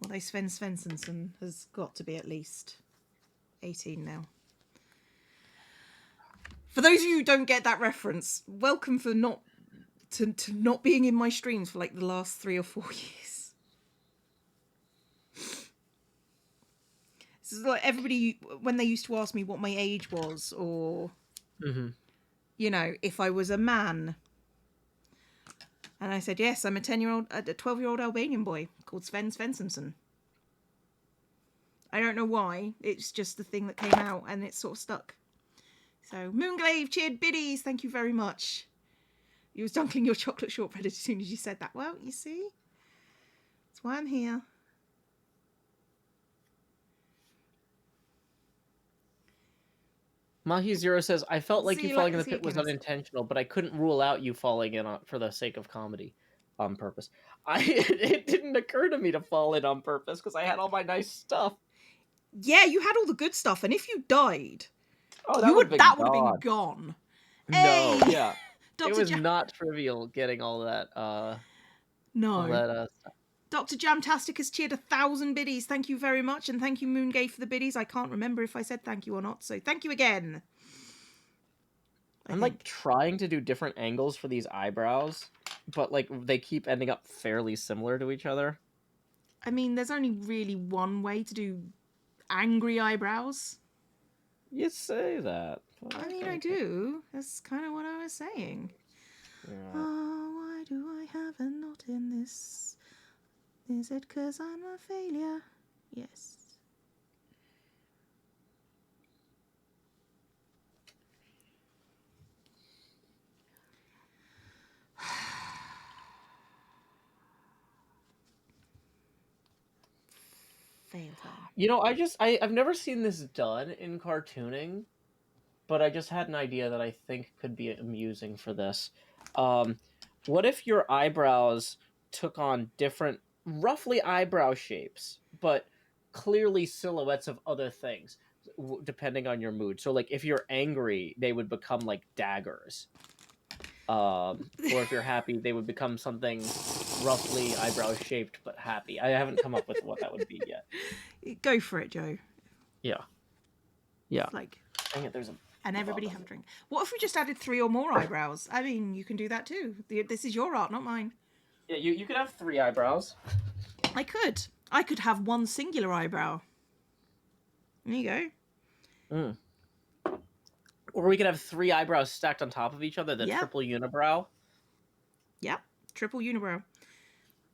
[SPEAKER 2] Although Sven Svensson has got to be at least 18 now. For those of you who don't get that reference, welcome for not being in my streams for like the last 3 or 4 years. This is like everybody, when they used to ask me what my age was, or, you know, if I was a man. And I said, yes, I'm a 12-year-old Albanian boy called Sven Svensson. I don't know why. It's just the thing that came out and it's sort of stuck. So, Moonglaive cheered biddies. Thank you very much. You was dunking your chocolate shortbread as soon as you said that. Well, you see, that's why I'm here.
[SPEAKER 1] Mahi0 says, I felt like you falling in the pit was unintentional, but I couldn't rule out you falling in for the sake of comedy on purpose. It didn't occur to me to fall in on purpose because I had all my nice stuff.
[SPEAKER 2] Yeah, you had all the good stuff, and if you died,
[SPEAKER 1] that would have
[SPEAKER 2] been gone.
[SPEAKER 1] No, hey! Yeah. It was not trivial getting all that.
[SPEAKER 2] No.
[SPEAKER 1] All that, stuff.
[SPEAKER 2] Dr. Jamtastic has cheered 1,000 biddies. Thank you very much. And thank you, Moongay, for the biddies. I can't remember if I said thank you or not. So thank you again.
[SPEAKER 1] I'm like trying to do different angles for these eyebrows, but like they keep ending up fairly similar to each other.
[SPEAKER 2] I mean, there's only really one way to do angry eyebrows.
[SPEAKER 1] You say that.
[SPEAKER 2] I mean, I do. That's kind of what I was saying. Yeah. Oh, why do I have a knot in this? Is it 'cause I'm a failure? Yes. Fail time.
[SPEAKER 1] You know, I've never seen this done in cartooning, but I just had an idea that I think could be amusing for this. What if your eyebrows took on different roughly eyebrow shapes, but clearly silhouettes of other things, depending on your mood. So, like, if you're angry, they would become, like, daggers. Or if you're happy, they would become something roughly eyebrow-shaped, but happy. I haven't come up with what that would be yet.
[SPEAKER 2] Go for it, Joe.
[SPEAKER 1] Yeah. Yeah.
[SPEAKER 2] Like,
[SPEAKER 1] dang it, there's a...
[SPEAKER 2] And everybody have a drink. What if we just added 3 or more eyebrows? I mean, you can do that too. This is your art, not mine.
[SPEAKER 1] Yeah, you could have 3 eyebrows.
[SPEAKER 2] I could have 1 singular eyebrow. There you
[SPEAKER 1] go. Or we could have 3 eyebrows stacked on top of each other, triple unibrow.
[SPEAKER 2] Yep, triple unibrow.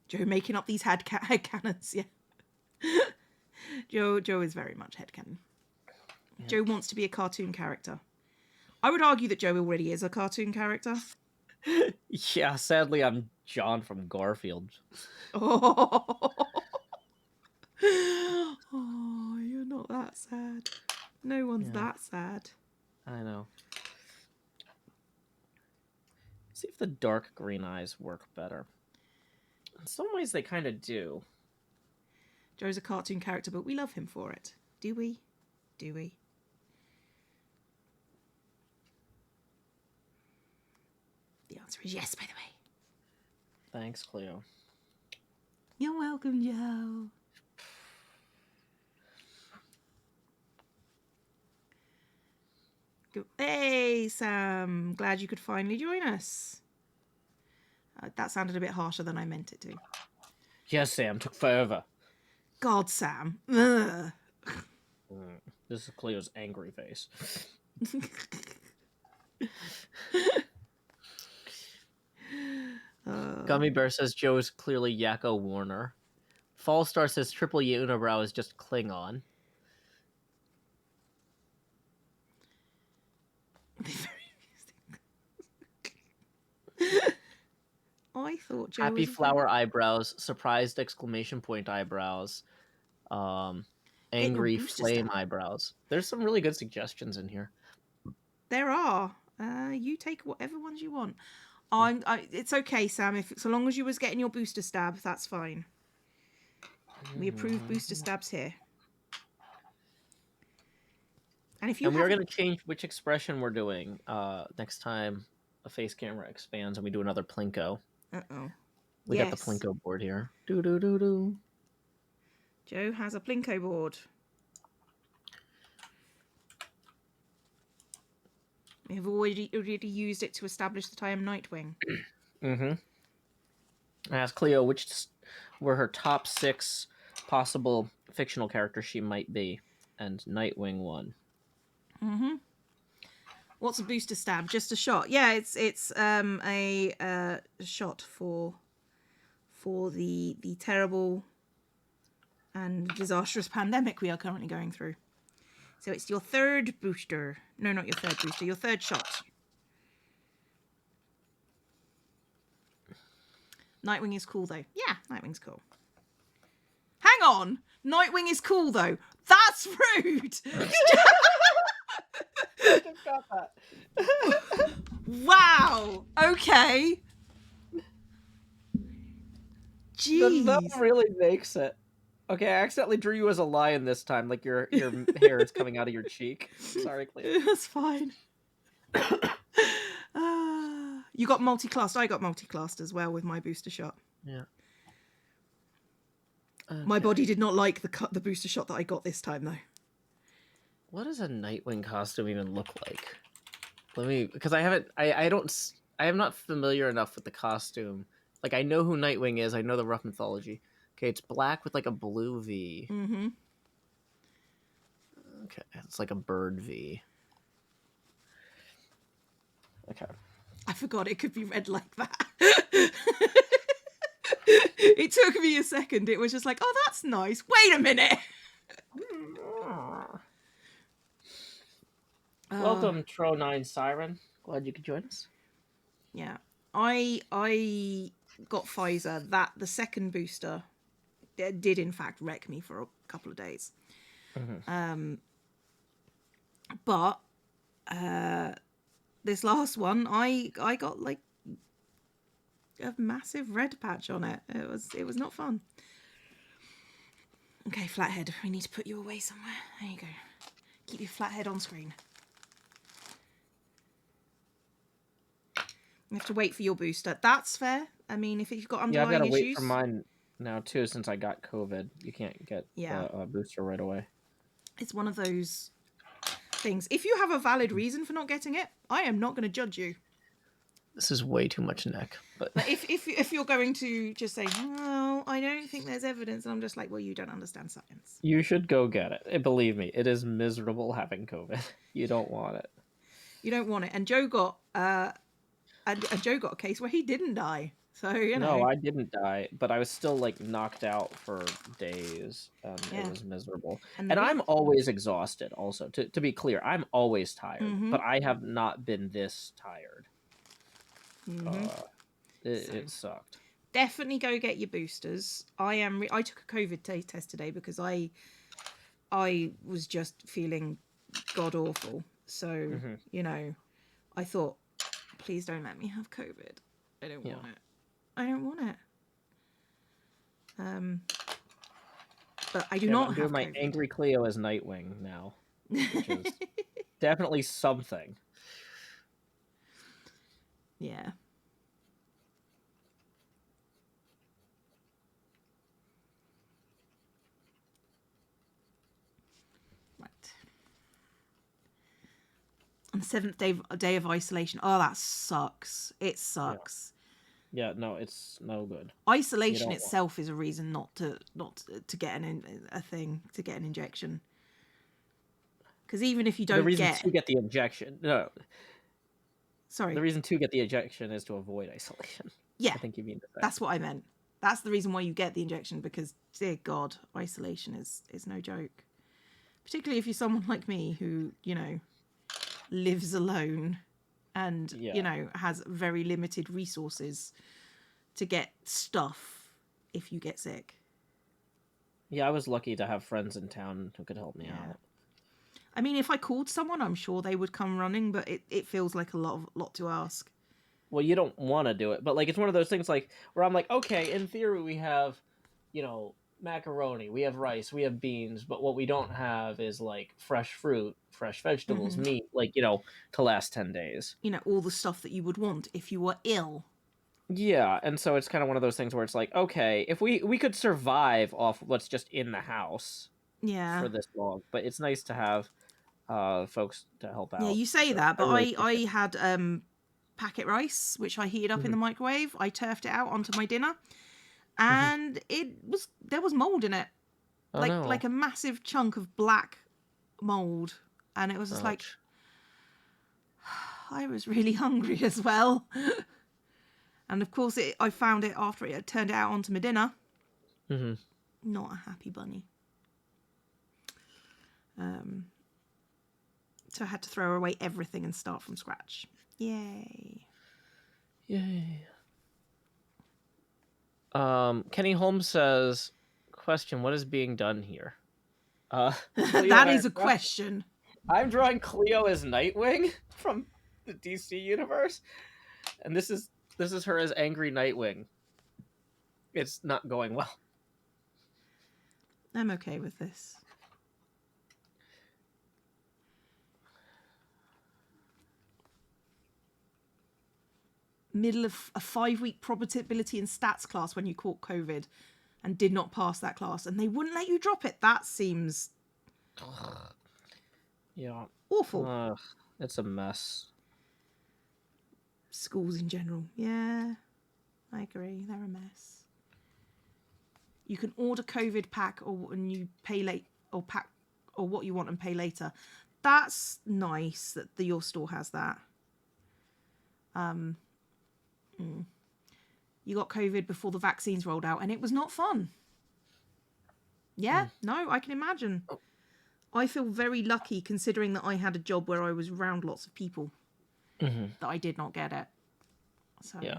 [SPEAKER 2] Joe making up these headcanons, yeah. Joe is very much headcanon. Yeah. Joe wants to be a cartoon character. I would argue that Joe already is a cartoon character.
[SPEAKER 1] Yeah, sadly, I'm John from Garfield.
[SPEAKER 2] Oh. Oh, you're not that sad. No one's that sad.
[SPEAKER 1] I know. See if the dark green eyes work better. In some ways, they kind of do.
[SPEAKER 2] Joe's a cartoon character, but we love him for it. Do we? Do we? The answer is yes, by the way.
[SPEAKER 1] Thanks, Cleo.
[SPEAKER 2] You're welcome, Joe. Hey, Sam. Glad you could finally join us. That sounded a bit harsher than I meant it to.
[SPEAKER 1] Yes, Sam. Took forever.
[SPEAKER 2] God, Sam. Ugh.
[SPEAKER 1] This is Cleo's angry face. Gummy Bear says Joe is clearly Yakko Warner. Fallstar says Triple Unibrow is just Klingon.
[SPEAKER 2] I thought Joe
[SPEAKER 1] Happy
[SPEAKER 2] was
[SPEAKER 1] flower eyebrows, surprised exclamation point eyebrows, angry flame eyebrows. There's some really good suggestions in here.
[SPEAKER 2] There are. You take whatever ones you want. It's okay, Sam. So long as you was getting your booster stab, that's fine. We approve booster stabs here. And if you
[SPEAKER 1] we are going to change which expression we're doing next time a face camera expands and we do another Plinko. We got the Plinko board here. Do.
[SPEAKER 2] Joe has a Plinko board. We have already used it to establish that I am Nightwing.
[SPEAKER 1] I asked Cleo which were her top 6 possible fictional characters she might be, and Nightwing won.
[SPEAKER 2] What's a booster stab? Just a shot. Yeah, it's a shot for the terrible and disastrous pandemic we are currently going through. So it's your third booster. No, not your third booster. Your third shot. Nightwing is cool, though. Yeah, Nightwing's cool. Hang on. Nightwing is cool, though. That's rude.
[SPEAKER 1] I just got that.
[SPEAKER 2] Wow. Okay. Jeez.
[SPEAKER 1] That really makes it. Okay, I accidentally drew you as a lion this time. Like your hair is coming out of your cheek. Sorry, Cleo.
[SPEAKER 2] That's fine. You got multi-classed. I got multi-classed as well with my booster shot.
[SPEAKER 1] Yeah.
[SPEAKER 2] Okay. My body did not like the booster shot that I got this time, though.
[SPEAKER 1] What does a Nightwing costume even look like? Because I am not familiar enough with the costume. Like, I know who Nightwing is. I know the rough mythology. Okay, it's black with like a blue V. Okay, it's like a bird V. Okay.
[SPEAKER 2] I forgot it could be read like that. It took me a second. It was just like, oh, that's nice. Wait a minute.
[SPEAKER 1] Welcome, Tro9 Siren. Glad you could join us.
[SPEAKER 2] Yeah. I got Pfizer. The second booster did in fact wreck me for a couple of days. But this last one, I got like a massive red patch on it. It was not fun. Okay, Flathead, we need to put you away somewhere. There you go. Keep your Flathead on screen. You have to wait for your booster. That's fair. I mean, if you've got underlying
[SPEAKER 1] I've got to
[SPEAKER 2] issues...
[SPEAKER 1] wait for mine now too, since I got COVID. You can't get a booster right away.
[SPEAKER 2] It's one of those things. If you have a valid reason for not getting it, I am not going to judge you.
[SPEAKER 1] This is way too much neck. But
[SPEAKER 2] if you're going to just say, well, I don't think there's evidence, and I'm just like, well, you don't understand science.
[SPEAKER 1] You should go get it. Believe me, it is miserable having COVID. You don't want it.
[SPEAKER 2] You don't want it. And Joe got Joe got a case where he didn't die. So, you know.
[SPEAKER 1] No, I didn't die, but I was still like knocked out for days. It was miserable. And I'm always exhausted also. To be clear, I'm always tired, but I have not been this tired. It sucked.
[SPEAKER 2] definitely go get your boosters. I took a COVID test today because I was just feeling god awful. So, I thought, please don't let me have COVID. I don't want it. I don't want it. But I do not
[SPEAKER 1] I'm
[SPEAKER 2] have
[SPEAKER 1] doing my
[SPEAKER 2] COVID.
[SPEAKER 1] angry Cleo as Nightwing now, which is definitely something.
[SPEAKER 2] Yeah. Right. On the 7th day of isolation. Oh, that sucks. It sucks.
[SPEAKER 1] Yeah, no, it's no good.
[SPEAKER 2] Isolation itself is a reason not to get to get an injection. Because even if you don't
[SPEAKER 1] the reason to get the injection,
[SPEAKER 2] sorry,
[SPEAKER 1] the reason to get the injection is to avoid isolation.
[SPEAKER 2] Yeah,
[SPEAKER 1] I think you mean to say.
[SPEAKER 2] That's what I meant. That's the reason why you get the injection, because dear God, isolation is no joke. Particularly if you're someone like me who, lives alone and, has very limited resources to get stuff if you get sick.
[SPEAKER 1] Yeah, I was lucky to have friends in town who could help me out.
[SPEAKER 2] I mean, if I called someone, I'm sure they would come running, but it feels like a lot to ask.
[SPEAKER 1] Well, you don't want to do it, but it's one of those things where I'm like, okay, in theory we have, macaroni, we have rice, we have beans, but what we don't have is fresh fruit, fresh vegetables, meat, to last 10 days.
[SPEAKER 2] All the stuff that you would want if you were ill.
[SPEAKER 1] Yeah, and so it's kind of one of those things where it's like, okay, if we could survive off what's just in the house for this long, but it's nice to have folks to help out.
[SPEAKER 2] Yeah, you say that, but I had packet rice, which I heated up in the microwave. I turfed it out onto my dinner, and there was mold in it. Like a massive chunk of black mold, and it was just like, I was really hungry as well. And of course I found it after it had turned it out onto my dinner. Not a happy bunny. So I had to throw away everything and start from scratch. Yay.
[SPEAKER 1] Kenny Holmes says, question, what is being done here?
[SPEAKER 2] That is a question.
[SPEAKER 1] I'm drawing Cleo as Nightwing from the DC universe, and this is her as angry Nightwing. It's not going well.
[SPEAKER 2] I'm okay with this. Middle of a 5-week probability and stats class when you caught COVID and did not pass that class, and they wouldn't let you drop it. That seems awful.
[SPEAKER 1] It's a mess.
[SPEAKER 2] Schools in general. Yeah, I agree. They're a mess. You can order COVID pack and you pay late, or pack or what you want and pay later. That's nice that your store has that. You got COVID before the vaccines rolled out, and it was not fun. Yeah, no, I can imagine. I feel very lucky considering that I had a job where I was around lots of people that I did not get it. So
[SPEAKER 1] yeah.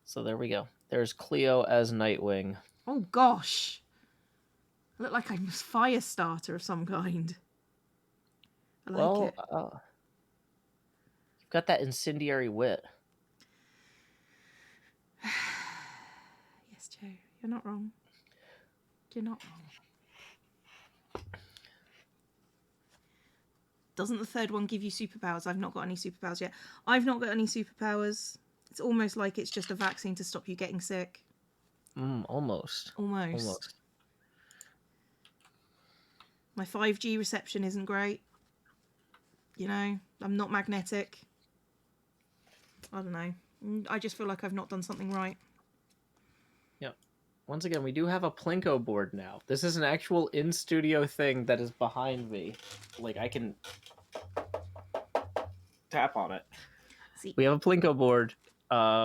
[SPEAKER 1] So there we go. There's Cleo as Nightwing.
[SPEAKER 2] Oh gosh, I look like I'm a fire starter of some kind. I like it.
[SPEAKER 1] You've got that incendiary wit.
[SPEAKER 2] Yes, Joe, you're not wrong. You're not wrong. Doesn't the third one give you superpowers? I've not got any superpowers yet. I've not got any superpowers. It's almost like it's just a vaccine to stop you getting sick.
[SPEAKER 1] Almost.
[SPEAKER 2] My 5G reception isn't great. I'm not magnetic. I don't know. I just feel like I've not done something right.
[SPEAKER 1] Yep. Once again, we do have a Plinko board now. This is an actual in-studio thing that is behind me. I can tap on it. See. We have a Plinko board.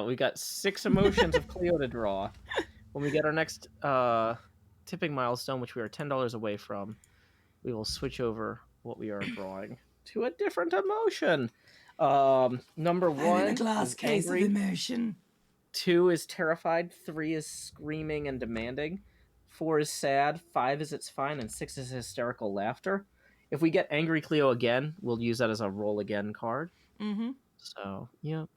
[SPEAKER 1] We got 6 emotions of Cleo to draw. When we get our next tipping milestone, which we are $10 away from, we will switch over what we are drawing to a different emotion. Number 1
[SPEAKER 2] in a glass case
[SPEAKER 1] angry.
[SPEAKER 2] of emotion.
[SPEAKER 1] 2 is terrified, 3 is screaming and demanding, 4 is sad, 5 is it's fine, and 6 is hysterical laughter. If we get angry Cleo again, we'll use that as a roll again card.
[SPEAKER 2] Mm-hmm.
[SPEAKER 1] So, yep.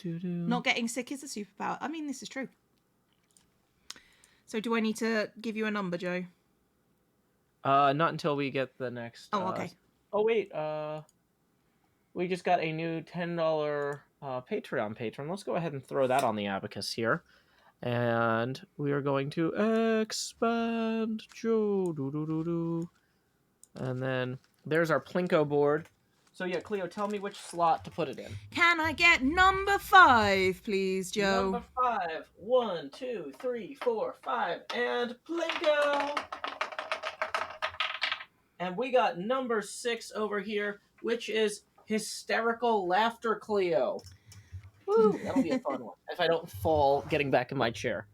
[SPEAKER 2] Not getting sick is a superpower. I mean, this is true. So do I need to give you a number, Joe?
[SPEAKER 1] Not until we get the next.
[SPEAKER 2] Oh, okay.
[SPEAKER 1] Oh wait. We just got a new $10 Patreon patron. Let's go ahead and throw that on the abacus here, and we are going to expand Joe. And then there's our Plinko board. So yeah, Cleo, tell me which slot to put it in.
[SPEAKER 2] Can I get number 5, please, Joe?
[SPEAKER 1] Number 5. 1, 2, 3, 4, 5, and Plinko. And we got number 6 over here, which is Hysterical Laughter Cleo. Woo, that'll be a fun one. If I don't fall getting back in my chair.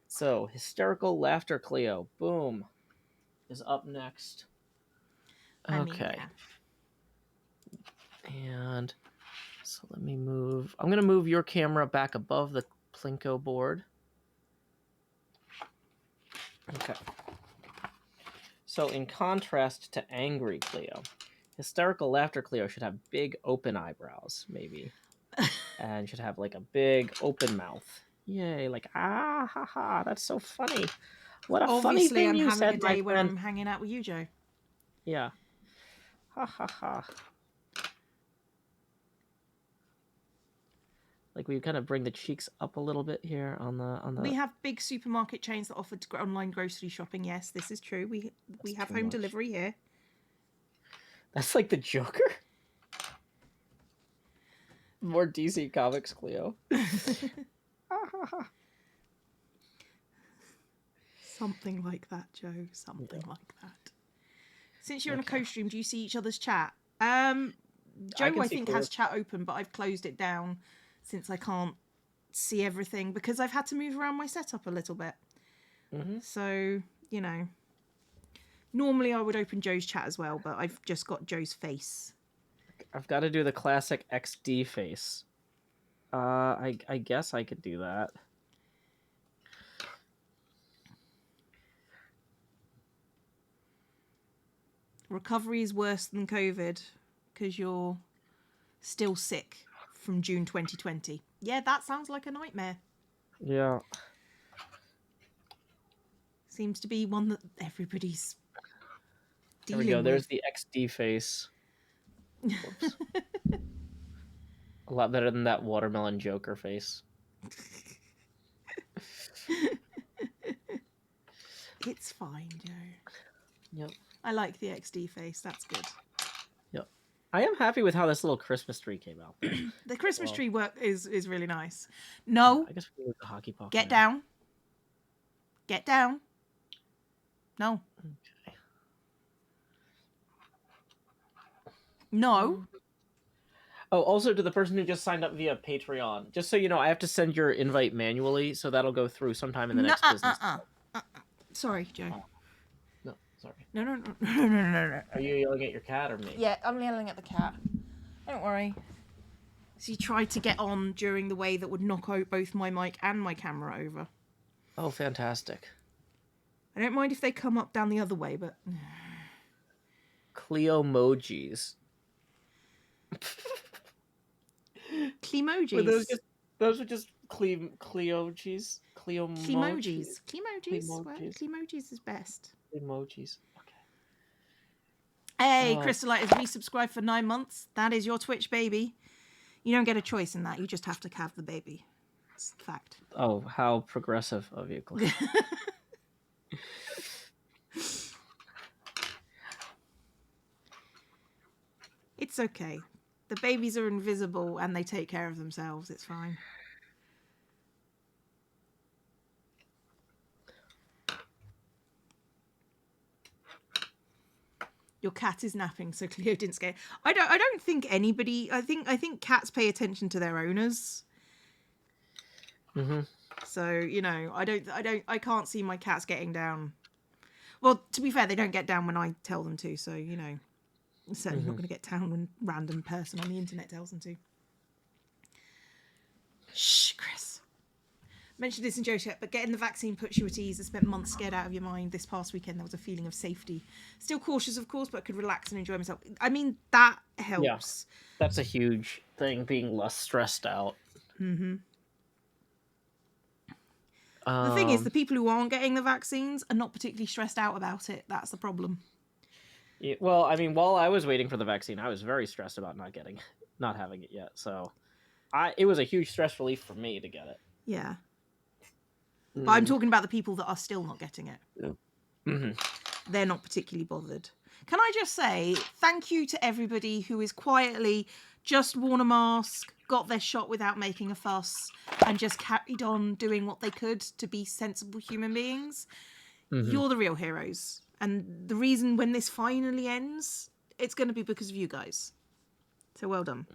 [SPEAKER 1] So, Hysterical Laughter Cleo, boom, is up next. Okay. And so let me move. I'm going to move your camera back above the Plinko board. Okay. So in contrast to Angry Cleo, Hysterical Laughter Cleo should have big open eyebrows, maybe. And should have like a big open mouth. Yay, like, ah, ha, ha, that's so funny. What a funny thing
[SPEAKER 2] I'm
[SPEAKER 1] you
[SPEAKER 2] having
[SPEAKER 1] said,
[SPEAKER 2] a day
[SPEAKER 1] my
[SPEAKER 2] when
[SPEAKER 1] friend.
[SPEAKER 2] I'm hanging out with you, Joe.
[SPEAKER 1] Yeah. Ha, ha, ha. Like we kind of bring the cheeks up a little bit here on the.
[SPEAKER 2] We have big supermarket chains that offer online grocery shopping. Yes, this is true. We have home delivery here.
[SPEAKER 1] That's like the Joker. More DC Comics, Cleo.
[SPEAKER 2] Something like that, Joe. Something like that. Since you're in a co-stream, do you see each other's chat? Joe, I think, has chat open, but I've closed it down since I can't see everything because I've had to move around my setup a little bit. Mm-hmm. So, you know, normally I would open Joe's chat as well, but I've just got Joe's face.
[SPEAKER 1] I've got to do the classic XD face. I guess I could do that.
[SPEAKER 2] Recovery is worse than COVID because you're still sick from June 2020. Yeah, that sounds like a nightmare.
[SPEAKER 1] Yeah.
[SPEAKER 2] Seems to be one that everybody's dealing with.
[SPEAKER 1] There we go. There's the XD face. Whoops. A lot better than that watermelon Joker face.
[SPEAKER 2] It's fine, Joe.
[SPEAKER 1] Yep.
[SPEAKER 2] I like the XD face. That's good.
[SPEAKER 1] Yep. I am happy with how this little Christmas tree came out.
[SPEAKER 2] The Christmas tree work is really nice. No.
[SPEAKER 1] I guess we need the hockey puck.
[SPEAKER 2] Get down. Get down. No.
[SPEAKER 1] Okay.
[SPEAKER 2] No.
[SPEAKER 1] Oh, also to the person who just signed up via Patreon, just so you know, I have to send your invite manually, so that'll go through sometime in the next business.
[SPEAKER 2] Sorry, Joe.
[SPEAKER 1] Oh. No, sorry.
[SPEAKER 2] No.
[SPEAKER 1] Are you yelling at your cat or me?
[SPEAKER 2] Yeah, I'm yelling at the cat. Don't worry. So he tried to get on during the way that would knock out both my mic and my camera over.
[SPEAKER 1] Oh, fantastic.
[SPEAKER 2] I don't mind if they come up down the other way, but...
[SPEAKER 1] Cleo-mojis.
[SPEAKER 2] Clemojis.
[SPEAKER 1] Those are just Cleojis?
[SPEAKER 2] Clemojis. Clemojis is best.
[SPEAKER 1] Emojis. Okay.
[SPEAKER 2] Hey, Crystalite has resubscribed for 9 months. That is your Twitch baby. You don't get a choice in that. You just have to have the baby. It's a fact.
[SPEAKER 1] Oh, how progressive of you, Cleo.
[SPEAKER 2] It's okay. The babies are invisible and they take care of themselves. It's fine. Your cat is napping, so Cleo didn't scare. I don't think anybody. I think cats pay attention to their owners.
[SPEAKER 1] Mm-hmm.
[SPEAKER 2] So you know, I can't see my cats getting down. Well, to be fair, they don't get down when I tell them to. So you know, I'm certainly not going to get down when a random person on the internet tells them to. Shh, mentioned this in JoeHills chat, but getting the vaccine puts you at ease. I spent months scared out of your mind. This past weekend, there was a feeling of safety. Still cautious, of course, but could relax and enjoy myself. I mean, that helps.
[SPEAKER 1] Yeah, that's a huge thing, being less stressed out.
[SPEAKER 2] Mm-hmm. The thing is, the people who aren't getting the vaccines are not particularly stressed out about it. That's the problem.
[SPEAKER 1] Yeah, well, I mean, while I was waiting for the vaccine, I was very stressed about not having it yet. So, it was a huge stress relief for me to get it.
[SPEAKER 2] Yeah. But I'm talking about the people that are still not getting it.
[SPEAKER 1] Yeah. Mm-hmm.
[SPEAKER 2] They're not particularly bothered. Can I just say thank you to everybody who is quietly just worn a mask, got their shot without making a fuss, and just carried on doing what they could to be sensible human beings. Mm-hmm. You're the real heroes. And the reason when this finally ends, it's going to be because of you guys. So well done.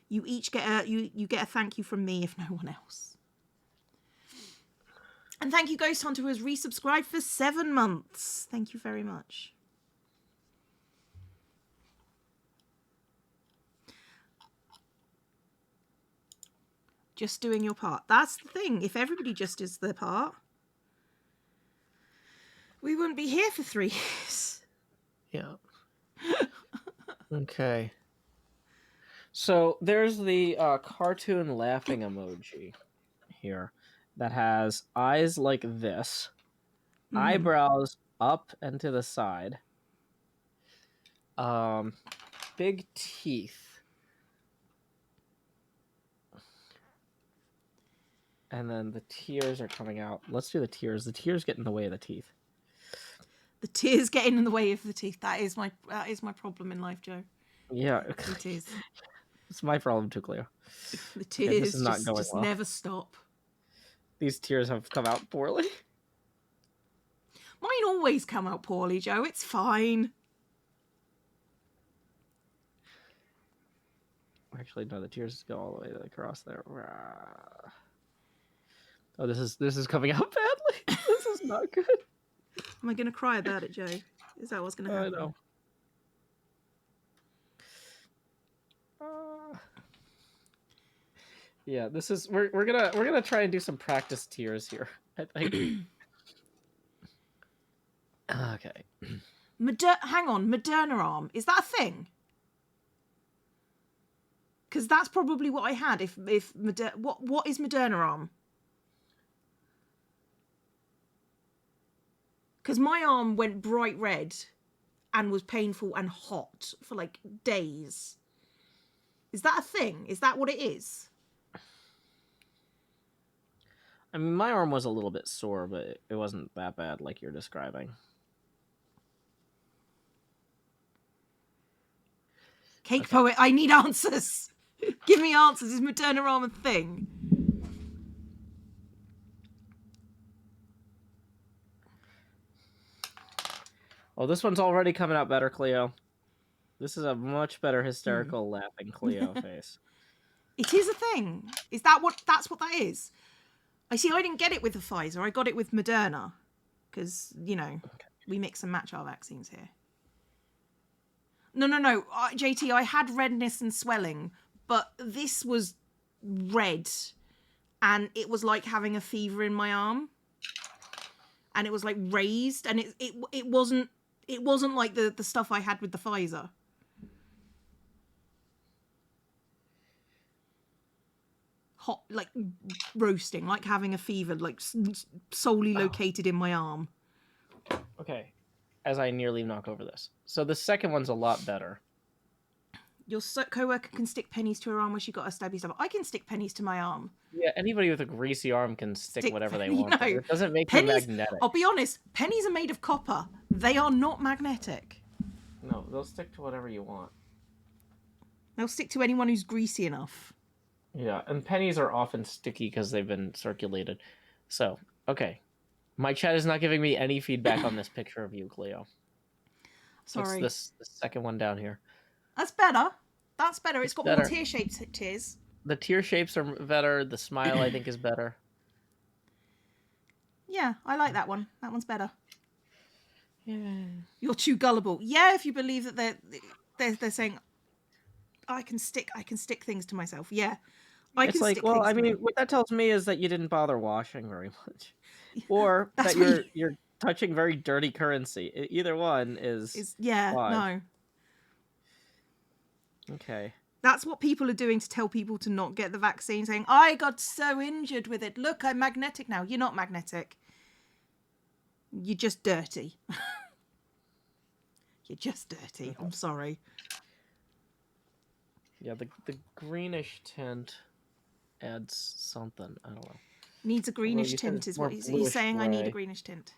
[SPEAKER 2] You each get you get a thank you from me, if no one else. And thank you, Ghost Hunter, who has resubscribed for 7 months. Thank you very much. Just doing your part. That's the thing. If everybody just does their part, we wouldn't be here for 3 years.
[SPEAKER 1] Yeah. Okay. So there's the cartoon laughing emoji here that has eyes like this, eyebrows up and to the side, big teeth, and then the tears are coming out. Let's do the tears. The tears get in the way of the teeth.
[SPEAKER 2] The tears getting in the way of the teeth. That is my problem in life, Joe.
[SPEAKER 1] Yeah,
[SPEAKER 2] it is.
[SPEAKER 1] It's my problem too, Cleo.
[SPEAKER 2] The tears just well. Never stop.
[SPEAKER 1] These tears have come out poorly.
[SPEAKER 2] Mine always come out poorly, Joe. It's fine.
[SPEAKER 1] Actually, no, the tears go all the way across there. Oh, this is coming out badly. This is not good.
[SPEAKER 2] Am I going to cry about it, Joe? Is that what's going to happen?
[SPEAKER 1] I know. Yeah, this is we're gonna try and do some practice tears here, I think. Okay.
[SPEAKER 2] Hang on, Moderna arm, is that a thing? Because that's probably what I had. What is Moderna arm? Because my arm went bright red and was painful and hot for like days. Is that a thing? Is that what it is?
[SPEAKER 1] I mean, my arm was a little bit sore, but it wasn't that bad like you're describing.
[SPEAKER 2] Cake Poet, I need answers. Give me answers. Is Moderna arm a thing?
[SPEAKER 1] Oh, this one's already coming out better, Cleo. This is a much better hysterical laughing Cleo face.
[SPEAKER 2] It is a thing. Is that that's what that is? I didn't get it with the Pfizer. I got it with Moderna. Because, we mix and match our vaccines here. No. JT, I had redness and swelling, but this was red. And it was like having a fever in my arm. And it was like raised. And it wasn't like the stuff I had with the Pfizer. Hot, like roasting, like having a fever, like solely located in my arm.
[SPEAKER 1] Okay, as I nearly knock over this. So the second one's a lot better.
[SPEAKER 2] Your co-worker can stick pennies to her arm where she got a stabby stab. I can stick pennies to my arm.
[SPEAKER 1] Yeah, anybody with a greasy arm can stick whatever they want. It doesn't make them magnetic.
[SPEAKER 2] I'll be honest, pennies are made of copper. They are not magnetic.
[SPEAKER 1] No, they'll stick to whatever you want.
[SPEAKER 2] They'll stick to anyone who's greasy enough.
[SPEAKER 1] Yeah, and pennies are often sticky because they've been circulated. So, okay. My chat is not giving me any feedback on this picture of you, Cleo.
[SPEAKER 2] Sorry.
[SPEAKER 1] What's the second one down here?
[SPEAKER 2] That's better. It's got more tear-shaped tears.
[SPEAKER 1] The tear shapes are better. The smile, I think, is better.
[SPEAKER 2] Yeah, I like that one. That one's better.
[SPEAKER 1] Yeah.
[SPEAKER 2] You're too gullible. Yeah, if you believe that they're saying, I can stick things to myself. Yeah, I
[SPEAKER 1] It's
[SPEAKER 2] can
[SPEAKER 1] like,
[SPEAKER 2] stick
[SPEAKER 1] well,
[SPEAKER 2] things
[SPEAKER 1] I
[SPEAKER 2] to
[SPEAKER 1] mean,
[SPEAKER 2] me.
[SPEAKER 1] what that tells me is that you didn't bother washing very much, or
[SPEAKER 2] That's
[SPEAKER 1] that
[SPEAKER 2] what
[SPEAKER 1] you're touching very dirty currency. Either one is
[SPEAKER 2] is, yeah,
[SPEAKER 1] fine.
[SPEAKER 2] no.
[SPEAKER 1] Okay.
[SPEAKER 2] That's what people are doing to tell people to not get the vaccine, saying, I got so injured with it. Look, I'm magnetic now. You're not magnetic. You're just dirty. You're just dirty.
[SPEAKER 1] Okay.
[SPEAKER 2] I'm sorry.
[SPEAKER 1] Yeah, the greenish tint adds something. I don't know.
[SPEAKER 2] Needs a
[SPEAKER 1] Although
[SPEAKER 2] greenish
[SPEAKER 1] you said
[SPEAKER 2] tint
[SPEAKER 1] it's
[SPEAKER 2] is
[SPEAKER 1] more
[SPEAKER 2] what he's
[SPEAKER 1] bluish
[SPEAKER 2] saying. I need a
[SPEAKER 1] gray.
[SPEAKER 2] greenish tint.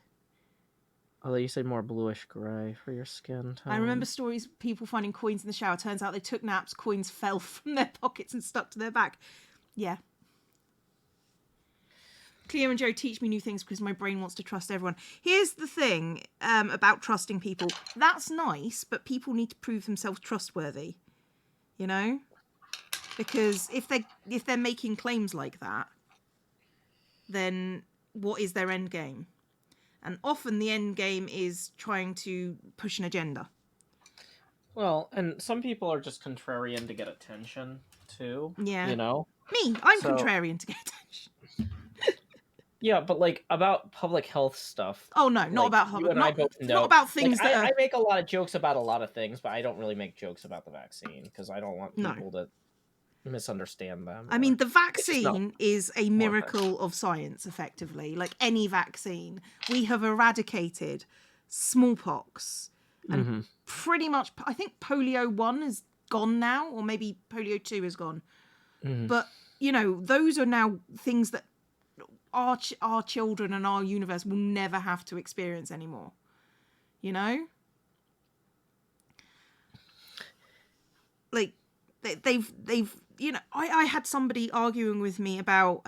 [SPEAKER 1] Although you said more bluish gray for your skin tone.
[SPEAKER 2] I remember stories of people finding coins in the shower. Turns out they took naps, coins fell from their pockets and stuck to their back. Yeah. Cleo and Joe teach me new things because my brain wants to trust everyone. Here's the thing about trusting people. That's nice, but people need to prove themselves trustworthy. You know? Because if they're making claims like that, then what is their end game? And often the end game is trying to push an agenda.
[SPEAKER 1] Well, and some people are just contrarian to get attention too.
[SPEAKER 2] Yeah.
[SPEAKER 1] You know?
[SPEAKER 2] Me, I'm
[SPEAKER 1] So,
[SPEAKER 2] contrarian to get attention.
[SPEAKER 1] yeah, but like about public health stuff.
[SPEAKER 2] Oh no, not
[SPEAKER 1] Like
[SPEAKER 2] about
[SPEAKER 1] you and I both
[SPEAKER 2] not
[SPEAKER 1] know.
[SPEAKER 2] about
[SPEAKER 1] Like
[SPEAKER 2] things that are
[SPEAKER 1] I make a lot of jokes about a lot of things, but I don't really make jokes about the vaccine because I don't want
[SPEAKER 2] no.
[SPEAKER 1] people to misunderstand them.
[SPEAKER 2] I mean, the
[SPEAKER 1] just know
[SPEAKER 2] vaccine is a
[SPEAKER 1] more things.
[SPEAKER 2] miracle of science, effectively. Like any vaccine, we have eradicated smallpox and pretty much, I think polio 1 is gone now, or maybe polio 2 is gone. But, you know, those are now things that our children and our universe will never have to experience anymore. You know? Like, they've you know, I had somebody arguing with me about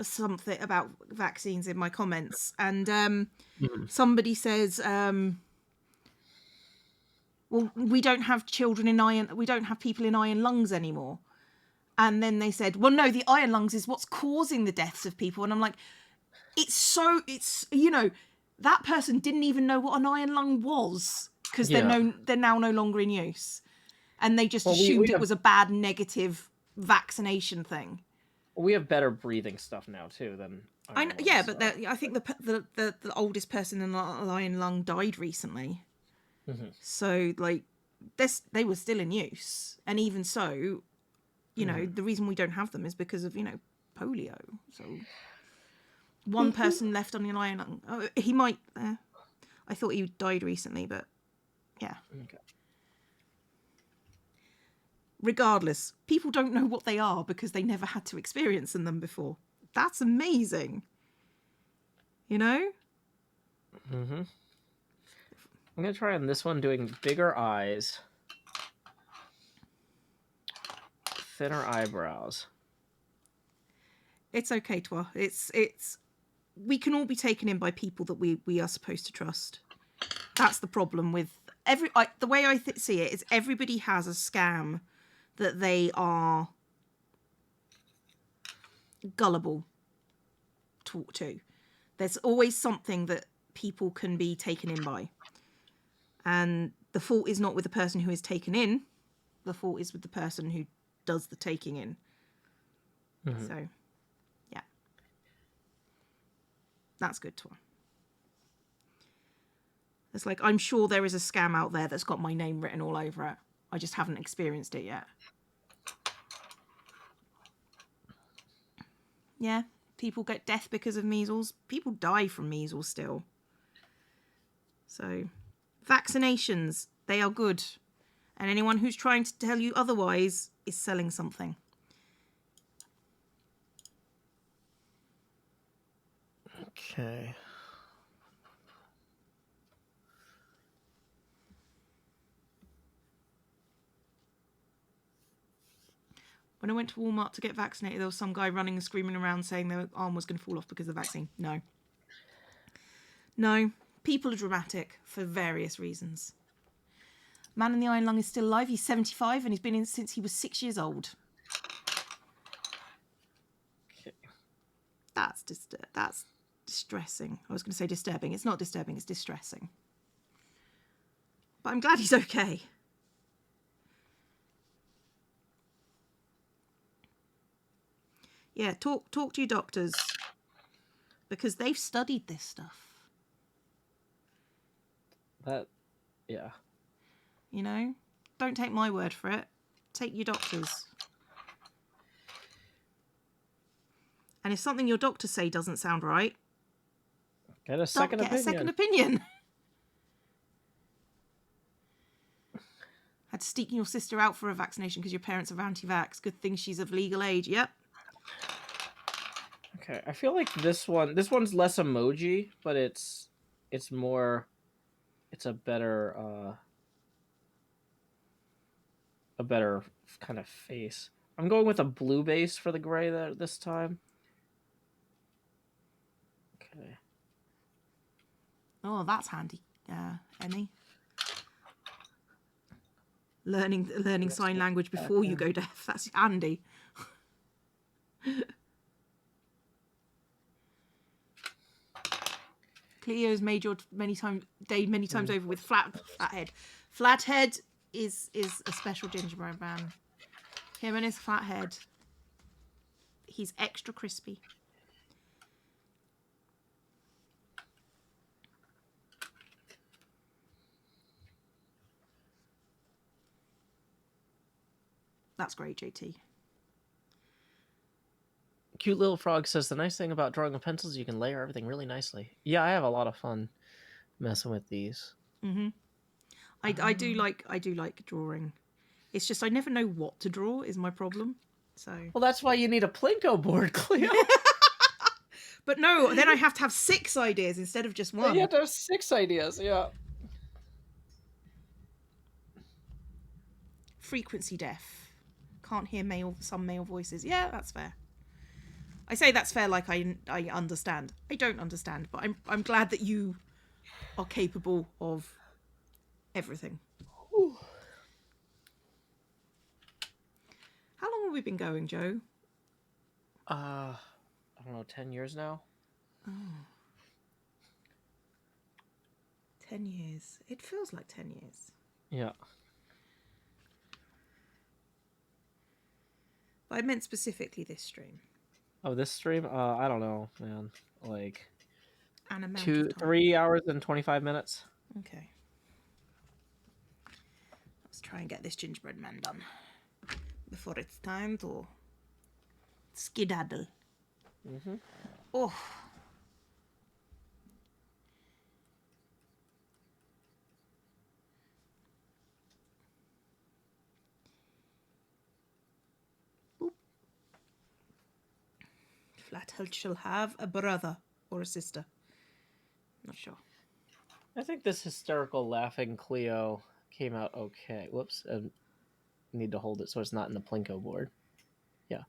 [SPEAKER 2] something about vaccines in my comments, and somebody says, well, we don't have children in iron, we don't have people in iron lungs anymore. And then they said, well, no, the iron lungs is what's causing the deaths of people. And I'm like, it's, you know, that person didn't even know what an iron lung was because they're now no longer in use. And they just assumed it was a bad negative vaccination thing.
[SPEAKER 1] We have better breathing stuff now too than
[SPEAKER 2] I know, yeah, but I think the oldest person in an iron lung died recently. So like they were still in use, and even so, you know, the reason we don't have them is because of, you know, polio. So one person left on an iron lung. Oh, he might. I thought he died recently, but yeah.
[SPEAKER 1] Okay.
[SPEAKER 2] Regardless, people don't know what they are because they never had to experience them before. That's amazing. You know?
[SPEAKER 1] I'm gonna try on this one doing bigger eyes, thinner eyebrows.
[SPEAKER 2] It's okay, Twa. It's we can all be taken in by people that we are supposed to trust. That's the problem with the way I see it is everybody has a scam that they are gullible to. There's always something that people can be taken in by. And the fault is not with the person who is taken in. The fault is with the person who does the taking in. So, yeah. That's good to her. It's like, I'm sure there is a scam out there that's got my name written all over it. I just haven't experienced it yet. Yeah, people get death because of measles. People die from measles still. So, vaccinations, they are good. And anyone who's trying to tell you otherwise is selling something.
[SPEAKER 1] Okay.
[SPEAKER 2] When I went to Walmart to get vaccinated, there was some guy running and screaming around saying their arm was going to fall off because of the vaccine. No. No. People are dramatic for various reasons. Man in the iron lung is still alive. He's 75 and he's been in since he was 6 years old.
[SPEAKER 1] Okay.
[SPEAKER 2] That's distressing. I was going to say disturbing. It's not disturbing, it's distressing. But I'm glad he's okay. Yeah, talk to your doctors, because they've studied this stuff.
[SPEAKER 1] Yeah.
[SPEAKER 2] You know? Don't take my word for it. Take your doctors. And if something your doctors say doesn't sound right,
[SPEAKER 1] Get a second
[SPEAKER 2] get
[SPEAKER 1] opinion.
[SPEAKER 2] a second opinion. Had to sneak your sister out for a vaccination because your parents are anti-vax. Good thing she's of legal age. Yep.
[SPEAKER 1] Okay, I feel like this one's less emoji, but it's more, it's a better kind of face. I'm going with a blue base for the gray there this time. Okay.
[SPEAKER 2] Oh, that's handy, Emmy. Learning sign language before you go deaf. That's handy. Cleo's made your many times over with flathead. Flathead is a special gingerbread man. Him and his flathead. He's extra crispy. That's great, JT.
[SPEAKER 1] Cute Little Frog says the nice thing about drawing with pencils is you can layer everything really nicely. Yeah, I have a lot of fun messing with these.
[SPEAKER 2] Mm-hmm. I do like drawing. It's just I never know what to draw is my problem. So
[SPEAKER 1] well, that's why you need a Plinko board, Cleo.
[SPEAKER 2] But no, then I have to have 6 ideas instead of just one.
[SPEAKER 1] You have to have 6 ideas, yeah.
[SPEAKER 2] Frequency deaf. Can't hear some male voices. Yeah, that's fair. I say that's fair like I understand. I don't understand, but I'm glad that you are capable of everything.
[SPEAKER 1] Ooh.
[SPEAKER 2] How long have we been going, Joe?
[SPEAKER 1] I don't know, 10 years now?
[SPEAKER 2] Oh. 10 years. It feels like 10 years.
[SPEAKER 1] Yeah.
[SPEAKER 2] But I meant specifically this stream.
[SPEAKER 1] Oh, this stream? I don't know, man. Like
[SPEAKER 2] An amount of time.
[SPEAKER 1] 3 hours and 25 minutes.
[SPEAKER 2] Okay. Let's try and get this gingerbread man done before it's time to skedaddle.
[SPEAKER 1] Mm-hmm.
[SPEAKER 2] Oh. Flathead shall have a brother or a sister. Not sure.
[SPEAKER 1] I think this hysterical laughing Cleo came out okay. Whoops. Need to hold it so it's not in the Plinko board. Yeah.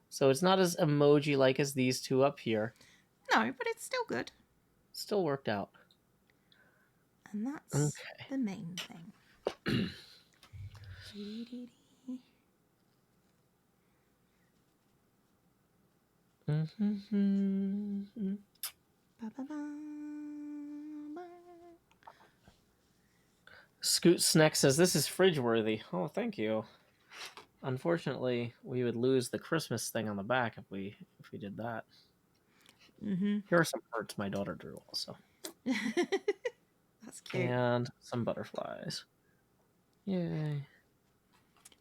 [SPEAKER 1] So it's not as emoji-like as these two up here.
[SPEAKER 2] No, but it's still good.
[SPEAKER 1] Still worked out.
[SPEAKER 2] And that's the main thing.
[SPEAKER 1] Scoot Snack says this is fridge worthy. Oh, thank you. Unfortunately, we would lose the Christmas thing on the back if we did that.
[SPEAKER 2] Mm-hmm.
[SPEAKER 1] Here are some hearts my daughter drew also.
[SPEAKER 2] That's cute.
[SPEAKER 1] And some butterflies. Yay.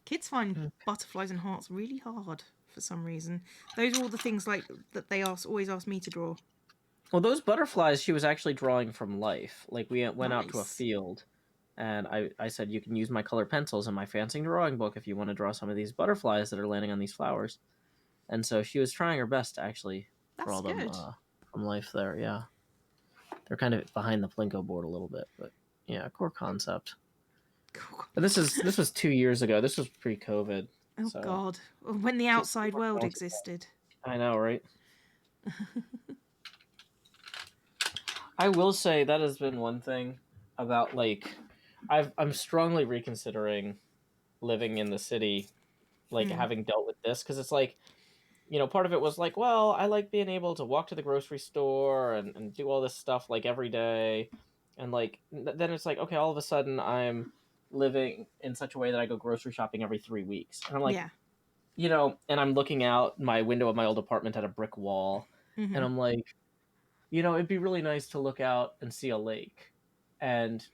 [SPEAKER 2] Kids find butterflies and hearts really hard for some reason. Those are all the things like that they always ask me to draw.
[SPEAKER 1] Well, those butterflies she was actually drawing from life. Like we went out to a field, and I said you can use my colored pencils in my fancy drawing book if you want to draw some of these butterflies that are landing on these flowers. And so she was trying her best to actually draw them from life there. Yeah, they're kind of behind the Plinko board a little bit, but yeah, core concept. But this was 2 years ago. This was pre-COVID.
[SPEAKER 2] Oh so. God, when the outside world existed.
[SPEAKER 1] I know, right? I will say that has been one thing about like I'm strongly reconsidering living in the city, like having dealt with this, because it's like, you know, part of it was like, well, I like being able to walk to the grocery store and do all this stuff like every day, and like then it's like, okay, all of a sudden I'm living in such a way that I go grocery shopping every 3 weeks, and I'm like, and I'm looking out my window of my old apartment at a brick wall, and
[SPEAKER 2] Mm-hmm.
[SPEAKER 1] I'm like, it'd be really nice to look out and see a lake, and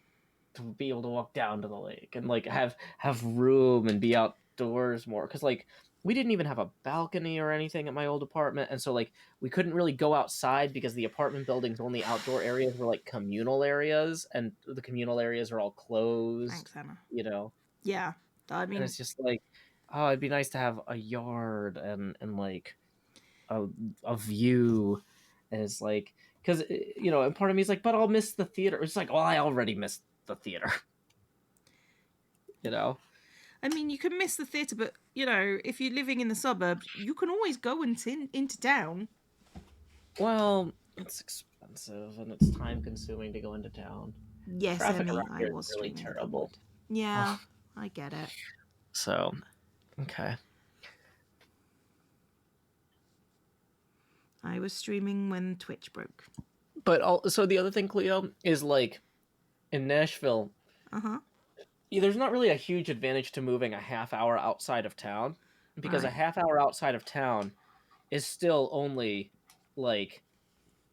[SPEAKER 1] to be able to walk down to the lake and like have room and be outdoors more, because like we didn't even have a balcony or anything at my old apartment, and so like we couldn't really go outside because the apartment building's only outdoor areas were like communal areas, and the communal areas are all closed,
[SPEAKER 2] Thanks, Emma.
[SPEAKER 1] you know
[SPEAKER 2] Yeah, I
[SPEAKER 1] and
[SPEAKER 2] mean,
[SPEAKER 1] it's just like, oh, it'd be nice to have a yard and like a, a view, and it's like, because and part of me is like, but I'll miss the theater. It's like, well, I already missed the theater. you know
[SPEAKER 2] I mean, you can miss the theatre, but if you're living in the suburbs, you can always go into town.
[SPEAKER 1] Well, it's expensive and it's time consuming to go into town.
[SPEAKER 2] Yes,
[SPEAKER 1] Traffic
[SPEAKER 2] Emmy,
[SPEAKER 1] around
[SPEAKER 2] I
[SPEAKER 1] here is
[SPEAKER 2] was
[SPEAKER 1] really
[SPEAKER 2] streaming when you
[SPEAKER 1] terrible.
[SPEAKER 2] would. Yeah,
[SPEAKER 1] Ugh.
[SPEAKER 2] I get it.
[SPEAKER 1] So, okay.
[SPEAKER 2] I was streaming when Twitch broke.
[SPEAKER 1] But also the other thing, Cleo, is like in Nashville,
[SPEAKER 2] Uh-huh.
[SPEAKER 1] there's not really a huge advantage to moving a half hour outside of town, because a
[SPEAKER 2] Right.
[SPEAKER 1] half hour outside of town is still only like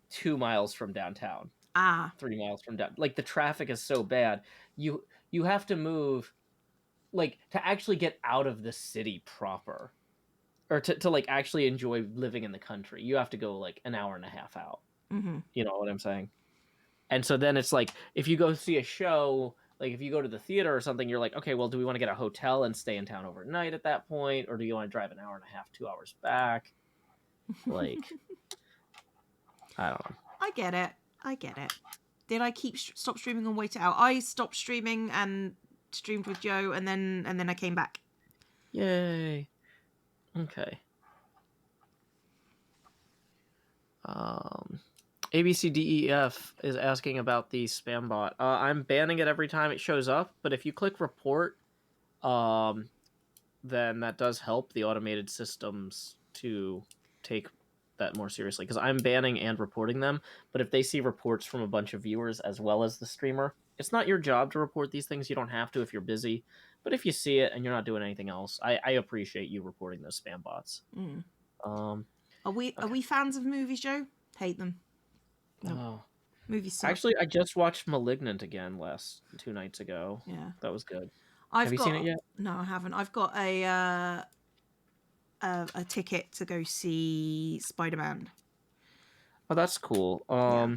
[SPEAKER 1] 2 miles from downtown,
[SPEAKER 2] Ah.
[SPEAKER 1] 3 miles from down. Like the traffic is so bad, you have to move, like to actually get out of the city proper, or to like actually enjoy living in the country. You have to go like an hour and a half out.
[SPEAKER 2] Mm-hmm.
[SPEAKER 1] You know what I'm saying? And so then it's like, if you go see a show, like if you go to the theater or something, you're like, okay, well, do we want to get a hotel and stay in town overnight at that point, or do you want to drive an hour and a half, 2 hours back? Like, I don't know.
[SPEAKER 2] I get it. I get it. Did I stop streaming and wait it out? I stopped streaming and streamed with Joe, and then I came back.
[SPEAKER 1] Yay. Okay. Um, ABCDEF is asking about the spam bot. I'm banning it every time it shows up, but if you click report, then that does help the automated systems to take that more seriously, because I'm banning and reporting them. But if they see reports from a bunch of viewers as well as the streamer, it's not your job to report these things. You don't have to if you're busy. But if you see it and you're not doing anything else, I appreciate you reporting those spam bots.
[SPEAKER 2] Mm.
[SPEAKER 1] Um,
[SPEAKER 2] Are
[SPEAKER 1] okay.
[SPEAKER 2] we fans of movies, Joe? Hate them. No.
[SPEAKER 1] Oh.
[SPEAKER 2] Movies suck.
[SPEAKER 1] Actually, I just watched *Malignant* again 2 nights ago.
[SPEAKER 2] Yeah.
[SPEAKER 1] That was good. Have
[SPEAKER 2] I've
[SPEAKER 1] you seen
[SPEAKER 2] got
[SPEAKER 1] it yet?
[SPEAKER 2] No, I haven't. I've got a ticket to go see Spider-Man.
[SPEAKER 1] Oh, that's cool.
[SPEAKER 2] Yeah.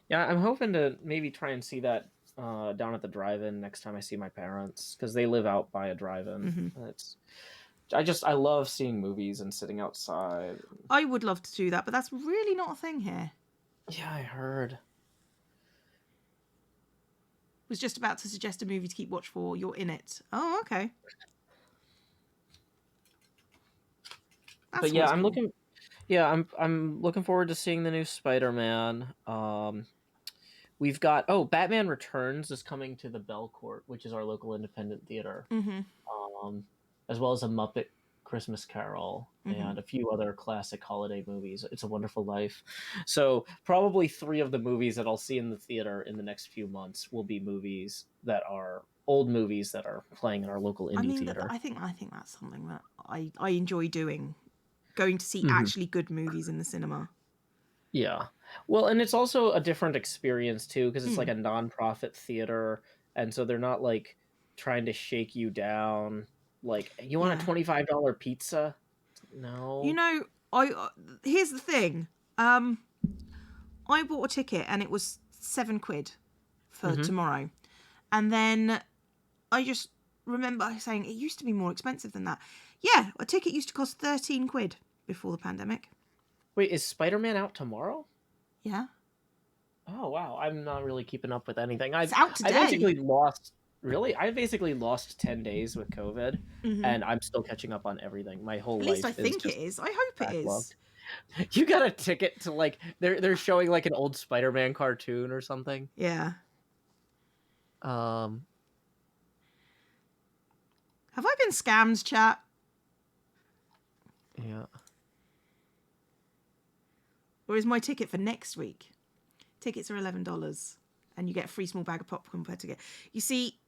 [SPEAKER 1] Yeah, I'm hoping to maybe try and see that down at the drive-in next time I see my parents, because they live out by a drive-in.
[SPEAKER 2] Mm-hmm.
[SPEAKER 1] I love seeing movies and sitting outside.
[SPEAKER 2] I would love to do that, but that's really not a thing here.
[SPEAKER 1] Yeah, I heard.
[SPEAKER 2] Was just about to suggest a movie to keep watch for. You're in it. Oh, okay. That's
[SPEAKER 1] But yeah,
[SPEAKER 2] always cool.
[SPEAKER 1] I'm looking forward to seeing the new Spider-Man. We've got Batman Returns is coming to the Belcourt, which is our local independent theater.
[SPEAKER 2] Mm-hmm.
[SPEAKER 1] Um, as well as A Muppet Christmas Carol
[SPEAKER 2] Mm-hmm.
[SPEAKER 1] and a few other classic holiday movies. It's a Wonderful Life. So probably 3 of the movies that I'll see in the theater in the next few months will be movies that are old movies that are playing in our local indie theater.
[SPEAKER 2] I think that's something that I enjoy doing. Going to see
[SPEAKER 1] Mhm.
[SPEAKER 2] actually good movies in the cinema.
[SPEAKER 1] Yeah. Well, and it's also a different experience too, because it's like
[SPEAKER 2] Mm.
[SPEAKER 1] a non-profit theater, and so they're not like trying to shake you down. Like, you want a
[SPEAKER 2] Yeah.
[SPEAKER 1] $25 pizza? No.
[SPEAKER 2] Here's the thing. I bought a ticket and it was £7 for
[SPEAKER 1] Mm-hmm.
[SPEAKER 2] tomorrow, and then I just remember saying it used to be more expensive than that. Yeah, a ticket used to cost £13 before the pandemic.
[SPEAKER 1] Wait, is Spider-Man out tomorrow?
[SPEAKER 2] Yeah,
[SPEAKER 1] Oh wow, I'm not really keeping up with anything.
[SPEAKER 2] it's out
[SPEAKER 1] I
[SPEAKER 2] today.
[SPEAKER 1] basically lost I basically lost 10 days with COVID,
[SPEAKER 2] Mm-hmm.
[SPEAKER 1] and I'm still catching up on everything. My whole
[SPEAKER 2] At least I
[SPEAKER 1] life is
[SPEAKER 2] think it
[SPEAKER 1] just
[SPEAKER 2] is. I hope it
[SPEAKER 1] backlogged.
[SPEAKER 2] is.
[SPEAKER 1] You got a ticket to like they're showing like an old Spider-Man cartoon or something.
[SPEAKER 2] Yeah.
[SPEAKER 1] Um
[SPEAKER 2] Have I been scammed, chat?
[SPEAKER 1] yeah.
[SPEAKER 2] Or is my ticket for next week? Tickets are $11, and you get a free small bag of popcorn per ticket. You see,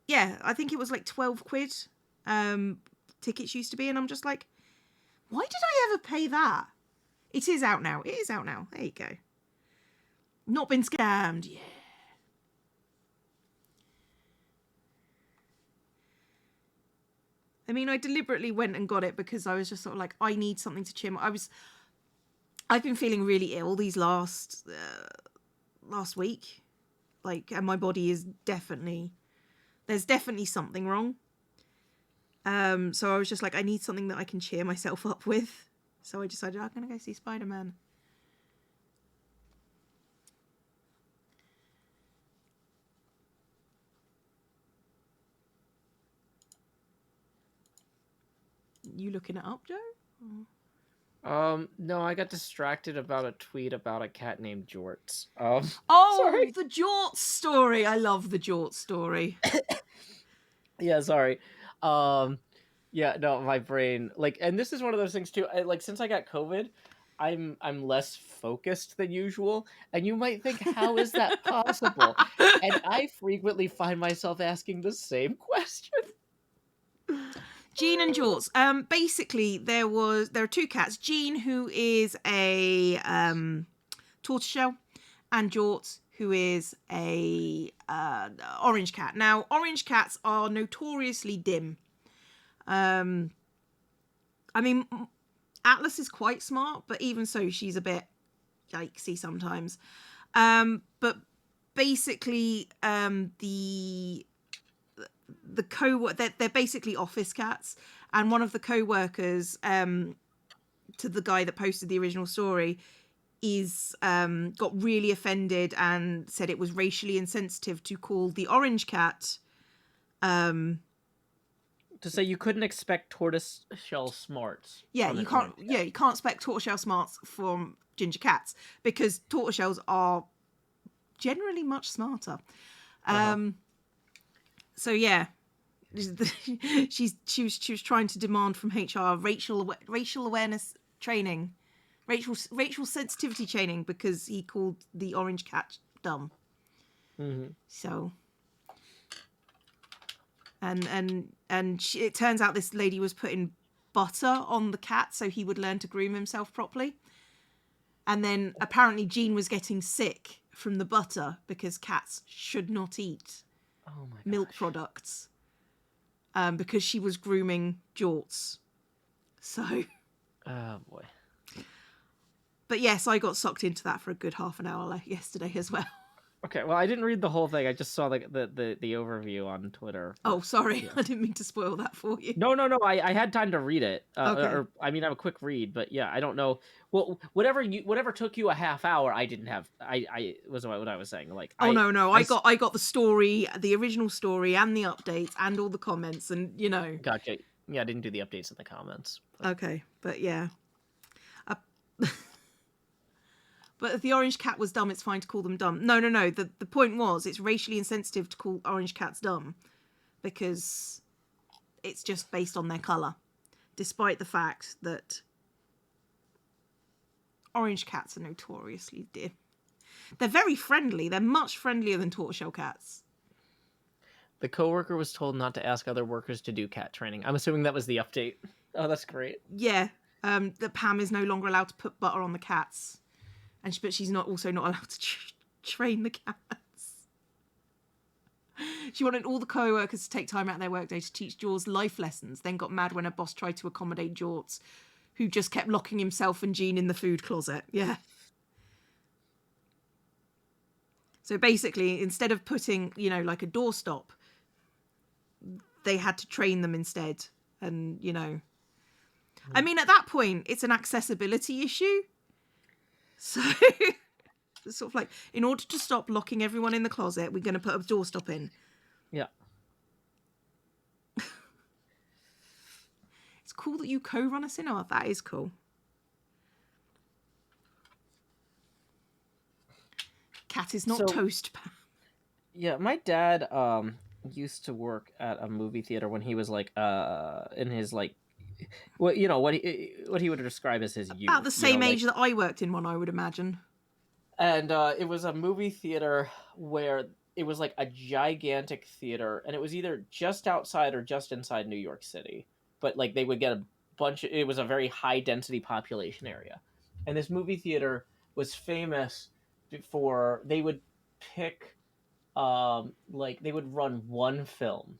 [SPEAKER 2] yeah, I think it was like £12. tickets used to be, and I'm just like, why did I ever pay that? It is out now. It is out now. There you go. Not been scammed. Yeah. I mean, I deliberately went and got it because I was just sort of like, I need something to cheer. I've been feeling really ill these last week, like, and my body is there's definitely something wrong. So I was just like, I need something that I can cheer myself up with. So I decided I'm gonna go see Spider-Man. You looking it up, Joe?
[SPEAKER 1] No, I got distracted about a tweet about a cat named Jorts.
[SPEAKER 2] Sorry. The Jorts story. I love the Jorts story.
[SPEAKER 1] Yeah, sorry. Yeah, no, my brain, like, and this is one of those things too. Like, since I got COVID, I'm less focused than usual, and you might think, how is that possible? And I frequently find myself asking the same question.
[SPEAKER 2] Jean and Jorts. Basically, there are two cats. Jean, who is a tortoiseshell, and Jorts, who is a orange cat. Now, orange cats are notoriously dim. I mean, Atlas is quite smart, but even so, she's a bit yikesy sometimes. But basically, they're basically office cats, and one of the co-workers to the guy that posted the original story is got really offended and said it was racially insensitive to call the orange cat
[SPEAKER 1] To say you couldn't expect tortoiseshell smarts.
[SPEAKER 2] Yeah, you can't. Yeah, you can't expect tortoiseshell smarts from ginger cats because tortoiseshells are generally much smarter. So yeah, she was trying to demand from HR racial awareness training, racial sensitivity training because he called the orange cat dumb. So. And it turns out this lady was putting butter on the cat so he would learn to groom himself properly. And then apparently Jean was getting sick from the butter because cats should not eat milk products because she was grooming Jorts. So.
[SPEAKER 1] Oh boy.
[SPEAKER 2] But yes, I got sucked into that for a good half an hour yesterday as well.
[SPEAKER 1] Okay, well, I didn't read the whole thing. I just saw the overview on Twitter.
[SPEAKER 2] Oh, sorry. Yeah. I didn't mean to spoil that for you.
[SPEAKER 1] No. I had time to read it.
[SPEAKER 2] Okay.
[SPEAKER 1] Or, I mean, I have a quick read, but yeah, I don't know. Well, whatever took you a half hour, I didn't have. I was what I was saying. Like,
[SPEAKER 2] no. I got the story, the original story, and the updates, and all the comments, and you know.
[SPEAKER 1] Gotcha. Yeah, I didn't do the updates in the comments.
[SPEAKER 2] But... Okay, but yeah. But if the orange cat was dumb, it's fine to call them dumb. No. The point was, it's racially insensitive to call orange cats dumb because it's just based on their colour. Despite the fact that orange cats are notoriously dim. They're very friendly. They're much friendlier than tortoiseshell cats.
[SPEAKER 1] The coworker was told not to ask other workers to do cat training. I'm assuming that was the update. Oh, that's great.
[SPEAKER 2] Yeah. That Pam is no longer allowed to put butter on the cats. But she's also not allowed to train the cats. She wanted all the co-workers to take time out of their workday to teach Jaws life lessons, then got mad when her boss tried to accommodate Jorts, who just kept locking himself and Jean in the food closet. Yeah. So basically, instead of putting, like a doorstop, they had to train them instead. And, I mean, at that point, it's an accessibility issue. So, it's sort of like, in order to stop locking everyone in the closet, we're going to put a doorstop in.
[SPEAKER 1] Yeah.
[SPEAKER 2] It's cool that you co-run a cinema. That is cool. Cat is not toast, Pam.
[SPEAKER 1] Yeah, my dad used to work at a movie theater when he was like in his like what he would describe as his youth.
[SPEAKER 2] About the same age that I worked in one, I would imagine.
[SPEAKER 1] And it was a movie theater where it was like a gigantic theater, and it was either just outside or just inside New York City. but like they would get a bunch. It was a very high density population area, and this movie theater was famous for they would pick like they would run one film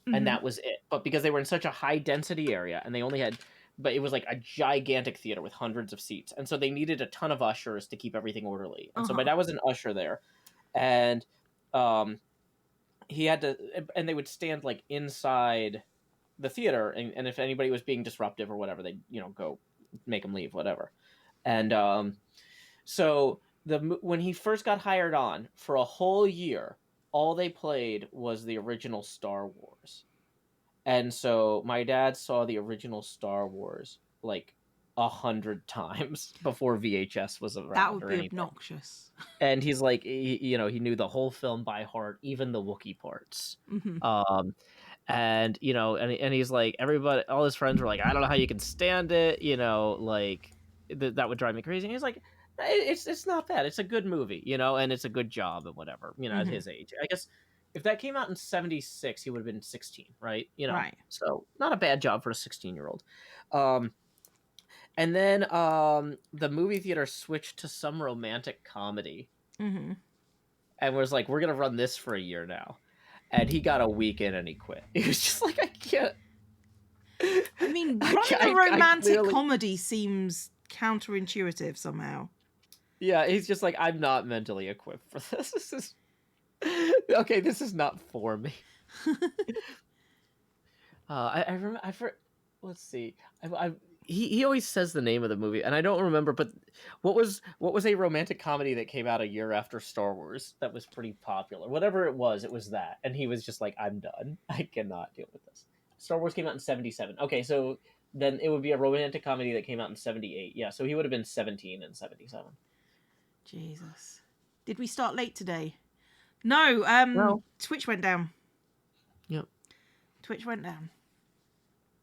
[SPEAKER 1] and
[SPEAKER 2] Mm-hmm.
[SPEAKER 1] that was it. But because they were in such a high density area and they only had, but it was like a gigantic theater with hundreds of seats, and so they needed a ton of ushers to keep everything orderly. And so my
[SPEAKER 2] Uh-huh.
[SPEAKER 1] dad was an usher there, and um, he had to, and they would stand like inside the theater, and if anybody was being disruptive or whatever, they'd go make them leave, whatever. And so when he first got hired on for a whole year, all they played was the original Star Wars. And so my dad saw the original Star Wars like 100 times before VHS was
[SPEAKER 2] That
[SPEAKER 1] around
[SPEAKER 2] would
[SPEAKER 1] or
[SPEAKER 2] be
[SPEAKER 1] anything.
[SPEAKER 2] obnoxious.
[SPEAKER 1] And he's like, he knew the whole film by heart, even the Wookiee parts.
[SPEAKER 2] Mm-hmm.
[SPEAKER 1] Um, and and he's like, everybody, all his friends were like, I don't know how you can stand it, like that would drive me crazy. And he's like, it's not bad. It's a good movie, and it's a good job and whatever, at
[SPEAKER 2] Mm-hmm.
[SPEAKER 1] his age. I guess if that came out in 76, he would have been 16, right?
[SPEAKER 2] Right.
[SPEAKER 1] So not a bad job for a 16-year-old. Um, and then the movie theater switched to some romantic comedy
[SPEAKER 2] Mm-hmm.
[SPEAKER 1] and was like, we're gonna run this for a year now. And he got a week in and he quit. He was just like, I can't.
[SPEAKER 2] I mean,
[SPEAKER 1] I,
[SPEAKER 2] running a
[SPEAKER 1] I
[SPEAKER 2] romantic
[SPEAKER 1] clearly,
[SPEAKER 2] comedy seems counterintuitive somehow.
[SPEAKER 1] yeah. He's just like, I'm not mentally equipped for this. This is okay. This is not for me. I remember. Let's see. He always says the name of the movie, and I don't remember. But what was a romantic comedy that came out a year after Star Wars that was pretty popular? Whatever it was that, and he was just like, I'm done. I cannot deal with this. Star Wars came out in 77. Okay, so then it would be a romantic comedy that came out in 78. Yeah, so he would have been 17 in 77.
[SPEAKER 2] Jesus. Did we start late today? No,
[SPEAKER 1] No.
[SPEAKER 2] Twitch went down.
[SPEAKER 1] Yep.
[SPEAKER 2] Twitch went down.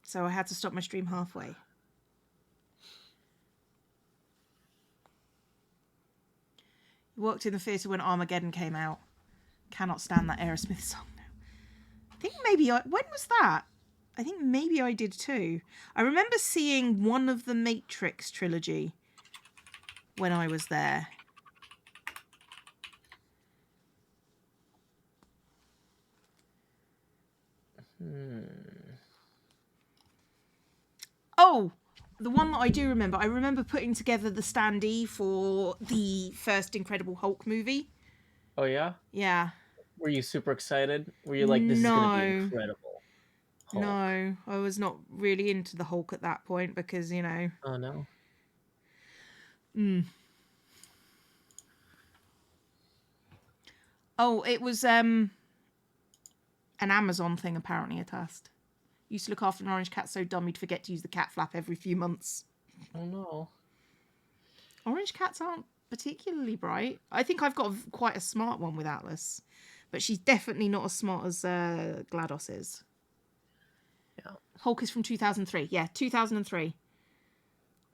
[SPEAKER 2] So I had to stop my stream halfway. Worked in the theatre when Armageddon came out. Cannot stand that Aerosmith song now. I think maybe when was that? I think maybe I did too. I remember seeing one of the Matrix trilogy when I was there. Oh, the one that I do remember. I remember putting together the standee for the first Incredible Hulk movie.
[SPEAKER 1] Oh yeah.
[SPEAKER 2] Yeah.
[SPEAKER 1] Were you super excited? Were you like, this is going to be
[SPEAKER 2] No.
[SPEAKER 1] incredible? Hulk.
[SPEAKER 2] No, I was not really into the Hulk at that point because,
[SPEAKER 1] Oh no.
[SPEAKER 2] Oh, it was an Amazon thing apparently at Ast. Used to look after an orange cat so dumb he'd forget to use the cat flap every few months.
[SPEAKER 1] Oh no.
[SPEAKER 2] Orange cats aren't particularly bright. I think I've got quite a smart one with Atlas, but she's definitely not as smart as GLaDOS is.
[SPEAKER 1] Yeah.
[SPEAKER 2] Hulk is from 2003. Yeah, 2003.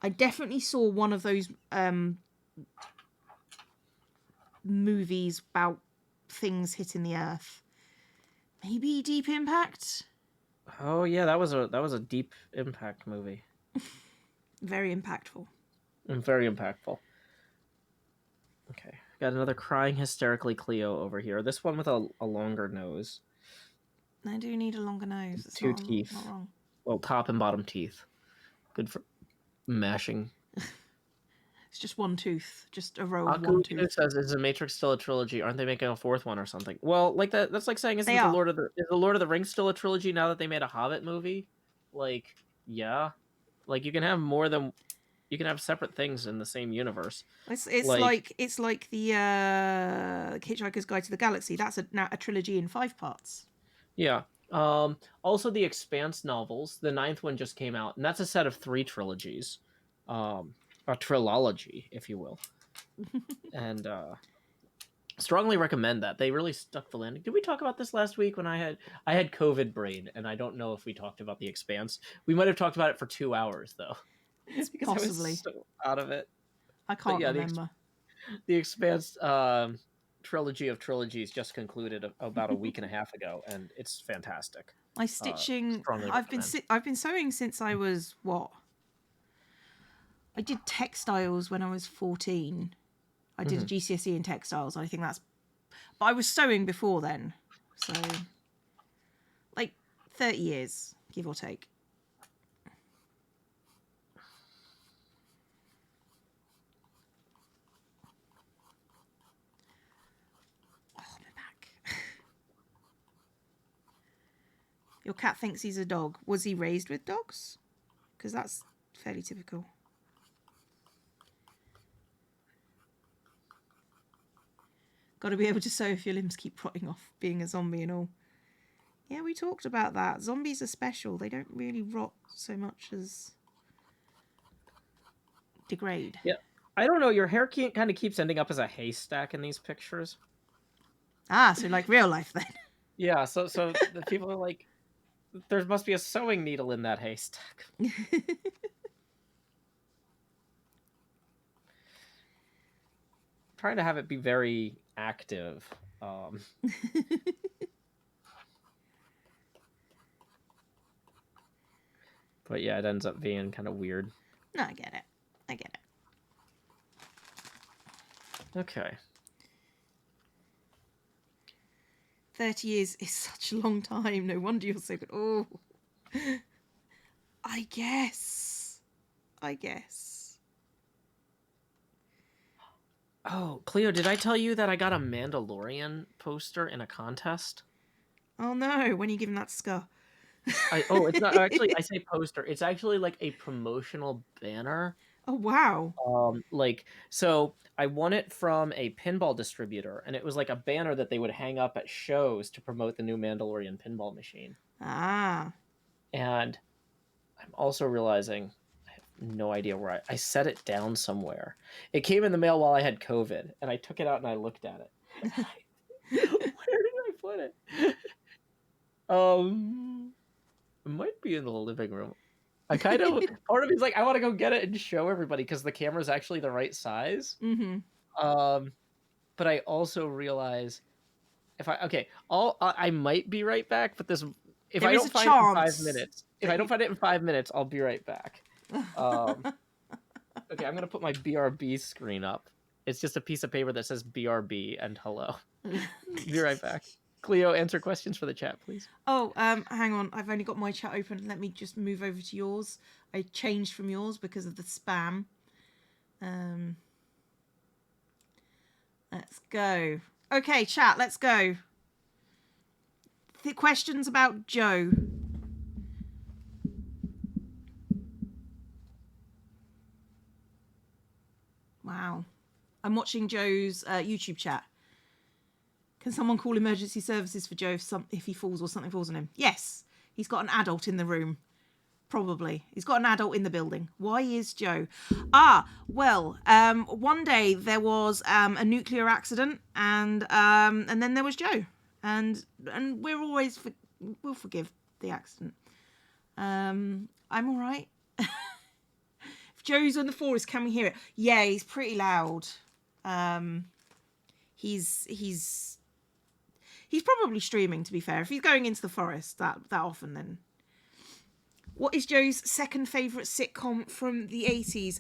[SPEAKER 2] I definitely saw one of those movies about things hitting the earth. Maybe Deep Impact?
[SPEAKER 1] Oh yeah, that was a Deep Impact movie.
[SPEAKER 2] Very impactful.
[SPEAKER 1] And very impactful. Okay, got another crying hysterically Cleo over here. This one with a longer nose.
[SPEAKER 2] I do need a longer nose. It's
[SPEAKER 1] Two teeth.
[SPEAKER 2] not wrong.
[SPEAKER 1] Well, top and bottom teeth. Good for mashing.
[SPEAKER 2] It's just one tooth. Just a row of
[SPEAKER 1] Aku
[SPEAKER 2] one tooth.
[SPEAKER 1] says, "Is the Matrix still a trilogy? Aren't they making a fourth one or something?" Well, like that's like saying, isn't
[SPEAKER 2] They are.
[SPEAKER 1] is the Lord of the Rings still a trilogy now that they made a Hobbit movie? Like, yeah, like you can have separate things in the same universe.
[SPEAKER 2] It's like the Hitchhiker's Guide to the Galaxy. That's now a trilogy in 5 parts.
[SPEAKER 1] Yeah. Also the Expanse novels. The 9th one just came out, and that's a set of 3 trilogies. A trilogy, if you will. And strongly recommend that. They really stuck the landing. Did we talk about this last week when I had COVID brain, and I don't know if we talked about the Expanse. We might have talked about it for 2 hours though. Because
[SPEAKER 2] Possibly.
[SPEAKER 1] I was so out of it.
[SPEAKER 2] I can't remember.
[SPEAKER 1] The Expanse trilogy of trilogies just concluded about a week and a half ago, and it's fantastic.
[SPEAKER 2] My stitching.
[SPEAKER 1] Strongly
[SPEAKER 2] I've been sewing since I was what? I did textiles when I was 14. I did a GCSE in textiles. I think that's. But I was sewing before then, so like 30 years, give or take. Oh, my back. Your cat thinks he's a dog. Was he raised with dogs? Because that's fairly typical. Got to be able to sew if your limbs keep rotting off, being a zombie and all. Yeah, we talked about that. Zombies are special. They don't really rot so much as degrade.
[SPEAKER 1] Yeah. I don't know. Your hair kind of keeps ending up as a haystack in these pictures.
[SPEAKER 2] Ah, so like real life then.
[SPEAKER 1] Yeah. So the people are like, there must be a sewing needle in that haystack. Trying to have it be very active. But yeah, it ends up being kind of weird.
[SPEAKER 2] No, I get it.
[SPEAKER 1] Okay.
[SPEAKER 2] 30 years is such a long time. No wonder you're so good. Oh. I guess.
[SPEAKER 1] Oh, Cleo, did I tell you that I got a Mandalorian poster in a contest?
[SPEAKER 2] Oh no, when are you giving that to Scar?
[SPEAKER 1] It's not actually, I say poster. It's actually like a promotional banner.
[SPEAKER 2] Oh wow.
[SPEAKER 1] So I won it from a pinball distributor, and it was like a banner that they would hang up at shows to promote the new Mandalorian pinball machine.
[SPEAKER 2] Ah.
[SPEAKER 1] And I'm also realizing I have no idea where I set it down somewhere. It came in the mail while I had COVID, and I took it out and I looked at it. Where did I put it? It might be in the living room. I kind of part of me's like I want to go get it and show everybody because the camera's actually the right size.
[SPEAKER 2] Mm-hmm.
[SPEAKER 1] But I also realize I might be right back. But if I don't find it in 5 minutes, I don't find it in 5 minutes, I'll be right back. Okay, I'm gonna put my BRB screen up. It's just a piece of paper that says BRB and hello. Be right back. Cleo, answer questions for the chat, please.
[SPEAKER 2] Oh, hang on. I've only got my chat open. Let me just move over to yours. I changed from yours because of the spam. Let's go. Okay, chat, let's go. The questions about Joe. Wow. I'm watching Joe's YouTube chat. Can someone call emergency services for Joe if he falls or something falls on him? Yes. He's got an adult in the room. Probably. He's got an adult in the building. Why is Joe? One day there was a nuclear accident and then there was Joe. And we'll forgive the accident. I'm all right. If Joe's on the forest, can we hear it? Yeah, he's pretty loud. He's probably streaming, to be fair. If he's going into the forest that often, then. What is Joe's second favourite sitcom from the 80s?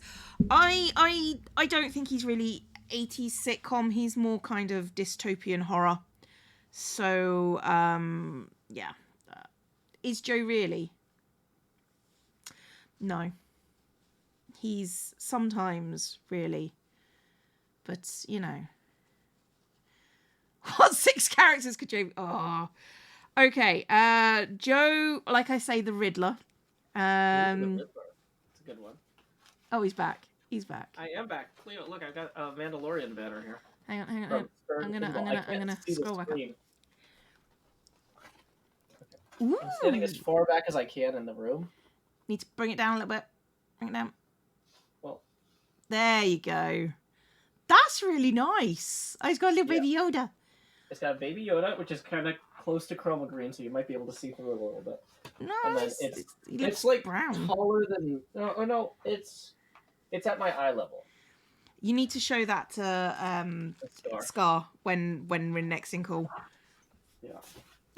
[SPEAKER 2] I don't think he's really 80s sitcom. He's more kind of dystopian horror. So, yeah. Is Joe really? No. He's sometimes really. But, you know. What 6 characters could Joe... Oh. Okay. Joe, like I say, the Riddler.
[SPEAKER 1] The Riddler. It's a good one.
[SPEAKER 2] Oh, he's back. I
[SPEAKER 1] am back. Cleo, look, I've got a Mandalorian banner here.
[SPEAKER 2] Hang on. I'm gonna scroll back up. Ooh.
[SPEAKER 1] I'm standing as far back as I can in the room.
[SPEAKER 2] Need to bring it down a little bit. Bring it down.
[SPEAKER 1] Well,
[SPEAKER 2] there you go. That's really nice. Oh, he's got a little baby Yoda.
[SPEAKER 1] It's got a baby Yoda, which is kind of close to chroma green, so you might be able to see through it a little bit.
[SPEAKER 2] No,
[SPEAKER 1] and then it's like
[SPEAKER 2] brown.
[SPEAKER 1] Taller than no, it's at my eye level.
[SPEAKER 2] You need to show that to Scar when we're next in call.
[SPEAKER 1] Yeah.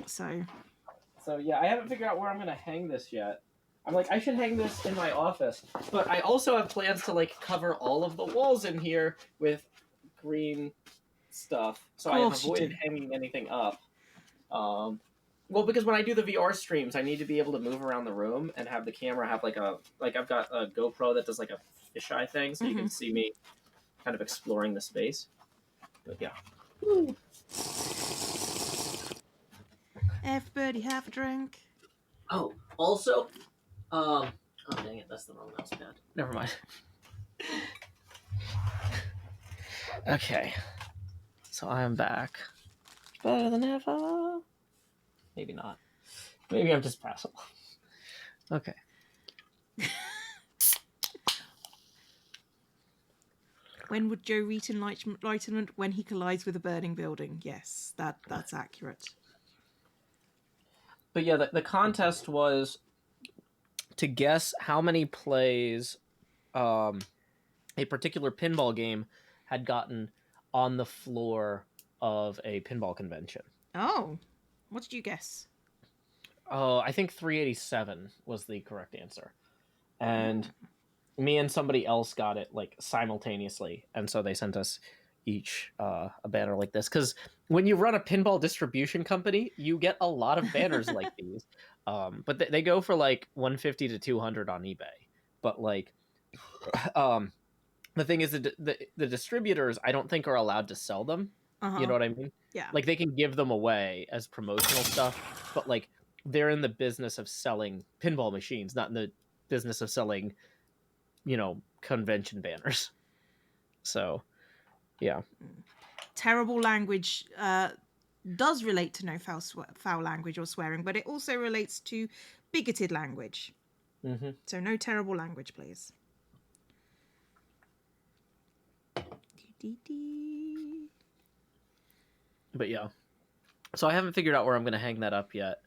[SPEAKER 2] So
[SPEAKER 1] So yeah, I haven't figured out where I'm gonna hang this yet. I'm like, I should hang this in my office, but I also have plans to like cover all of the walls in here with green stuff. So I have
[SPEAKER 2] Course you
[SPEAKER 1] avoided
[SPEAKER 2] do.
[SPEAKER 1] hanging anything up. Well, because when I do the VR streams, I need to be able to move around the room and have the camera have like I've got a GoPro that does like a fisheye thing, so you can see me kind of exploring the space. But yeah.
[SPEAKER 2] Everybody have a drink.
[SPEAKER 1] Oh, also, oh dang it, that's the wrong mouse pad. Never mind. Okay, so I'm back. Better than ever. Maybe not. Maybe I'm just passive. Okay.
[SPEAKER 2] When would Joe reach enlightenment? When he collides with a burning building. Yes, that's accurate.
[SPEAKER 1] But yeah, the contest was to guess how many plays a particular pinball game had gotten on the floor of a pinball convention.
[SPEAKER 2] Oh, what did you guess?
[SPEAKER 1] Oh, I think 387 was the correct answer. And me and somebody else got it like simultaneously. And so they sent us each a banner like this. Because when you run a pinball distribution company, you get a lot of banners like these. But they go for like 150 to 200 on eBay. But like, the thing is, the distributors, I don't think are allowed to sell them. You know what I mean?
[SPEAKER 2] Yeah.
[SPEAKER 1] Like they can give them away as promotional stuff, but like they're in the business of selling pinball machines, not in the business of selling, convention banners. So, yeah.
[SPEAKER 2] Terrible language does relate to no foul language or swearing, but it also relates to bigoted language.
[SPEAKER 1] Mm-hmm.
[SPEAKER 2] So no terrible language, please.
[SPEAKER 1] But yeah, so I haven't figured out where I'm going to hang that up yet.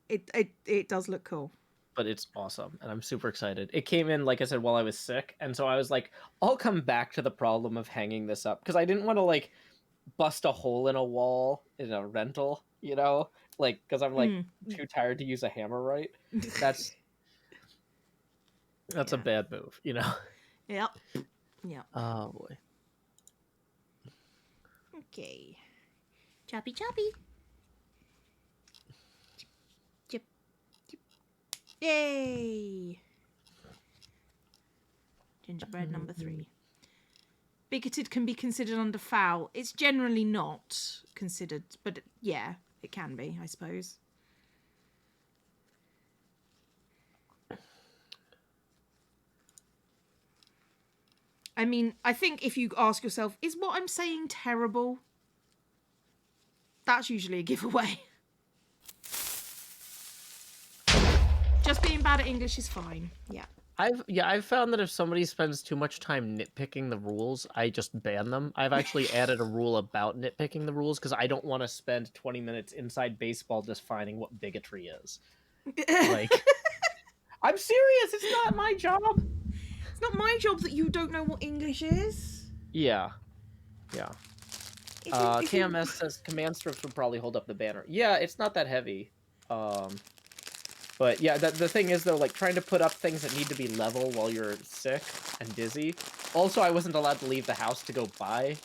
[SPEAKER 2] It does look cool,
[SPEAKER 1] but it's awesome, and I'm super excited. It came in, like I said, while I was sick, and so I was like, I'll come back to the problem of hanging this up because I didn't want to like bust a hole in a wall in a rental, like because I'm like too tired to use a hammer right. That's a bad move,
[SPEAKER 2] Yep.
[SPEAKER 1] Oh boy.
[SPEAKER 2] Okay. Choppy choppy. Chip. Chip. Yay! Gingerbread number 3. Bigoted can be considered under foul. It's generally not considered, but yeah, it can be, I suppose. I mean, I think if you ask yourself, is what I'm saying terrible? That's usually a giveaway. Just being bad at English is fine. Yeah.
[SPEAKER 1] I've found that if somebody spends too much time nitpicking the rules, I just ban them. I've actually added a rule about nitpicking the rules because I don't want to spend 20 minutes inside baseball defining what bigotry is. Like, I'm serious. It's not my job.
[SPEAKER 2] It's not my job that you don't know what English is.
[SPEAKER 1] Yeah. KMS says command strips would probably hold up the banner. Yeah, it's not that heavy. But yeah, the thing is though, like trying to put up things that need to be level while you're sick and dizzy. Also, I wasn't allowed to leave the house to go buy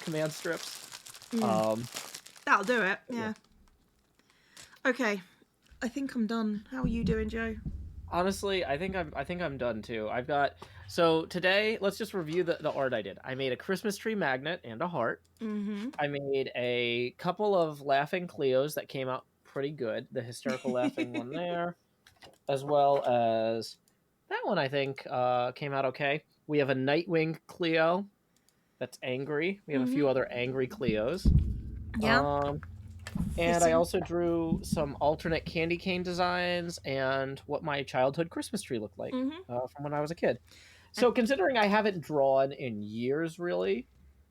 [SPEAKER 1] command strips.
[SPEAKER 2] That'll do it. Yeah. Okay, I think I'm done. How are you doing, Joe?
[SPEAKER 1] Honestly, I think I'm done too. So today, let's just review the art I did. I made a Christmas tree magnet and a heart. I made a couple of laughing Cleos that came out pretty good. The hysterical laughing one there, as well as that one I think came out okay. We have a Nightwing Cleo that's angry. We have a few other angry Cleos.
[SPEAKER 2] Yeah.
[SPEAKER 1] And I also drew some alternate candy cane designs and what my childhood Christmas tree looked like from when I was a kid. So considering I haven't drawn in years, really,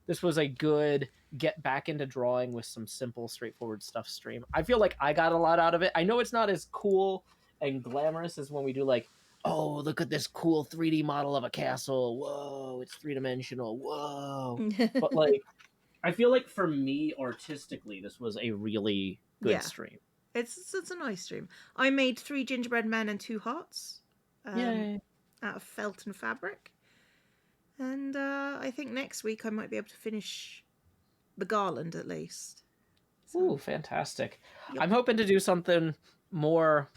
[SPEAKER 1] this was a good get back into drawing with some simple, straightforward stuff stream. I feel like I got a lot out of it. I know it's not as cool and glamorous as when we do like, oh, look at this cool 3D model of a castle. Whoa, it's three-dimensional. Whoa. But like, I feel like for me, artistically, this was a really good stream.
[SPEAKER 2] It's a nice dream. I made 3 gingerbread men and 2 hearts.
[SPEAKER 1] Yay.
[SPEAKER 2] Out of felt and fabric. And I think next week I might be able to finish the garland at least. So,
[SPEAKER 1] Ooh, fantastic.
[SPEAKER 2] yep.
[SPEAKER 1] I'm hoping to do something more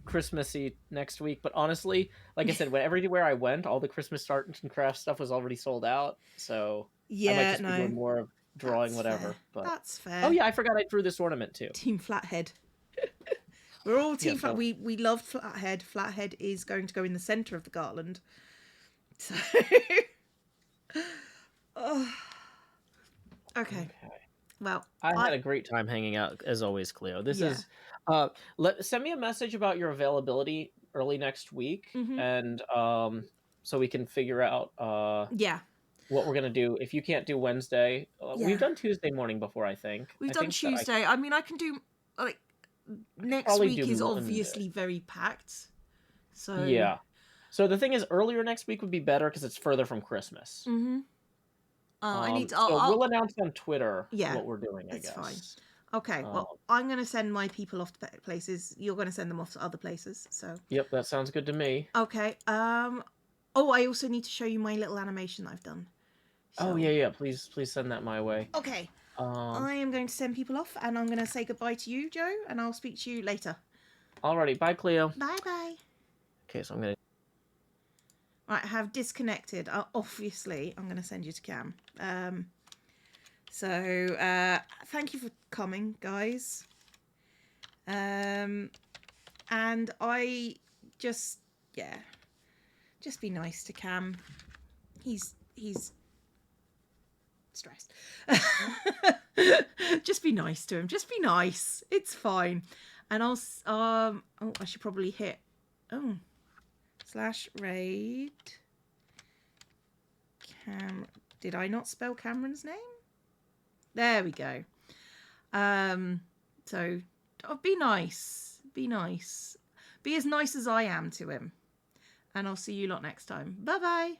[SPEAKER 1] Christmassy next week, but honestly, like I said, everywhere I went, all the Christmas art and craft stuff was already sold out, so I might just be doing more of drawing whatever.
[SPEAKER 2] Fair.
[SPEAKER 1] But
[SPEAKER 2] That's fair.
[SPEAKER 1] oh yeah, I forgot I drew this ornament too.
[SPEAKER 2] Team Flathead. We're all Team
[SPEAKER 1] Yeah,
[SPEAKER 2] Flat. We love Flathead. Flathead is going to go in the centre of the garland. So, oh. Okay. Well,
[SPEAKER 1] I had a great time hanging out as always, Cleo. This
[SPEAKER 2] Yeah.
[SPEAKER 1] is send me a message about your availability early next week, and so we can figure out
[SPEAKER 2] yeah,
[SPEAKER 1] what we're gonna do. If you can't do Wednesday,
[SPEAKER 2] Yeah.
[SPEAKER 1] we've done Tuesday morning before. I think
[SPEAKER 2] we've
[SPEAKER 1] I
[SPEAKER 2] done
[SPEAKER 1] think that
[SPEAKER 2] Tuesday. I mean, I can do like next
[SPEAKER 1] probably
[SPEAKER 2] week
[SPEAKER 1] do
[SPEAKER 2] is
[SPEAKER 1] Monday.
[SPEAKER 2] obviously very packed. So
[SPEAKER 1] Yeah. So the thing is, earlier next week would be better because it's further from Christmas.
[SPEAKER 2] I need to.
[SPEAKER 1] So we'll announce on Twitter
[SPEAKER 2] Yeah,
[SPEAKER 1] what we're doing. I
[SPEAKER 2] it's
[SPEAKER 1] guess.
[SPEAKER 2] fine. Okay. Well, I'm going to send my people off to places. You're going to send them off to other places. So.
[SPEAKER 1] Yep, that sounds good to me.
[SPEAKER 2] Okay. Oh, I also need to show you my little animation that I've done. So.
[SPEAKER 1] Oh yeah. Please send that my way.
[SPEAKER 2] Okay. I am going to send people off, and I'm going to say goodbye to you, Joe, and I'll speak to you later.
[SPEAKER 1] Alrighty, bye, Cleo.
[SPEAKER 2] Bye.
[SPEAKER 1] Okay, so I'm gonna.
[SPEAKER 2] Right, I have disconnected. Obviously, I'm going to send you to Cam. So thank you for coming, guys. And I just be nice to Cam. He's stressed. Just be nice to him. Just be nice. It's fine. And I'll I should probably hit /raid Cam. Did I not spell Cameron's name? There we go. So be nice. Be nice. Be as nice as I am to him. And I'll see you lot next time. Bye bye.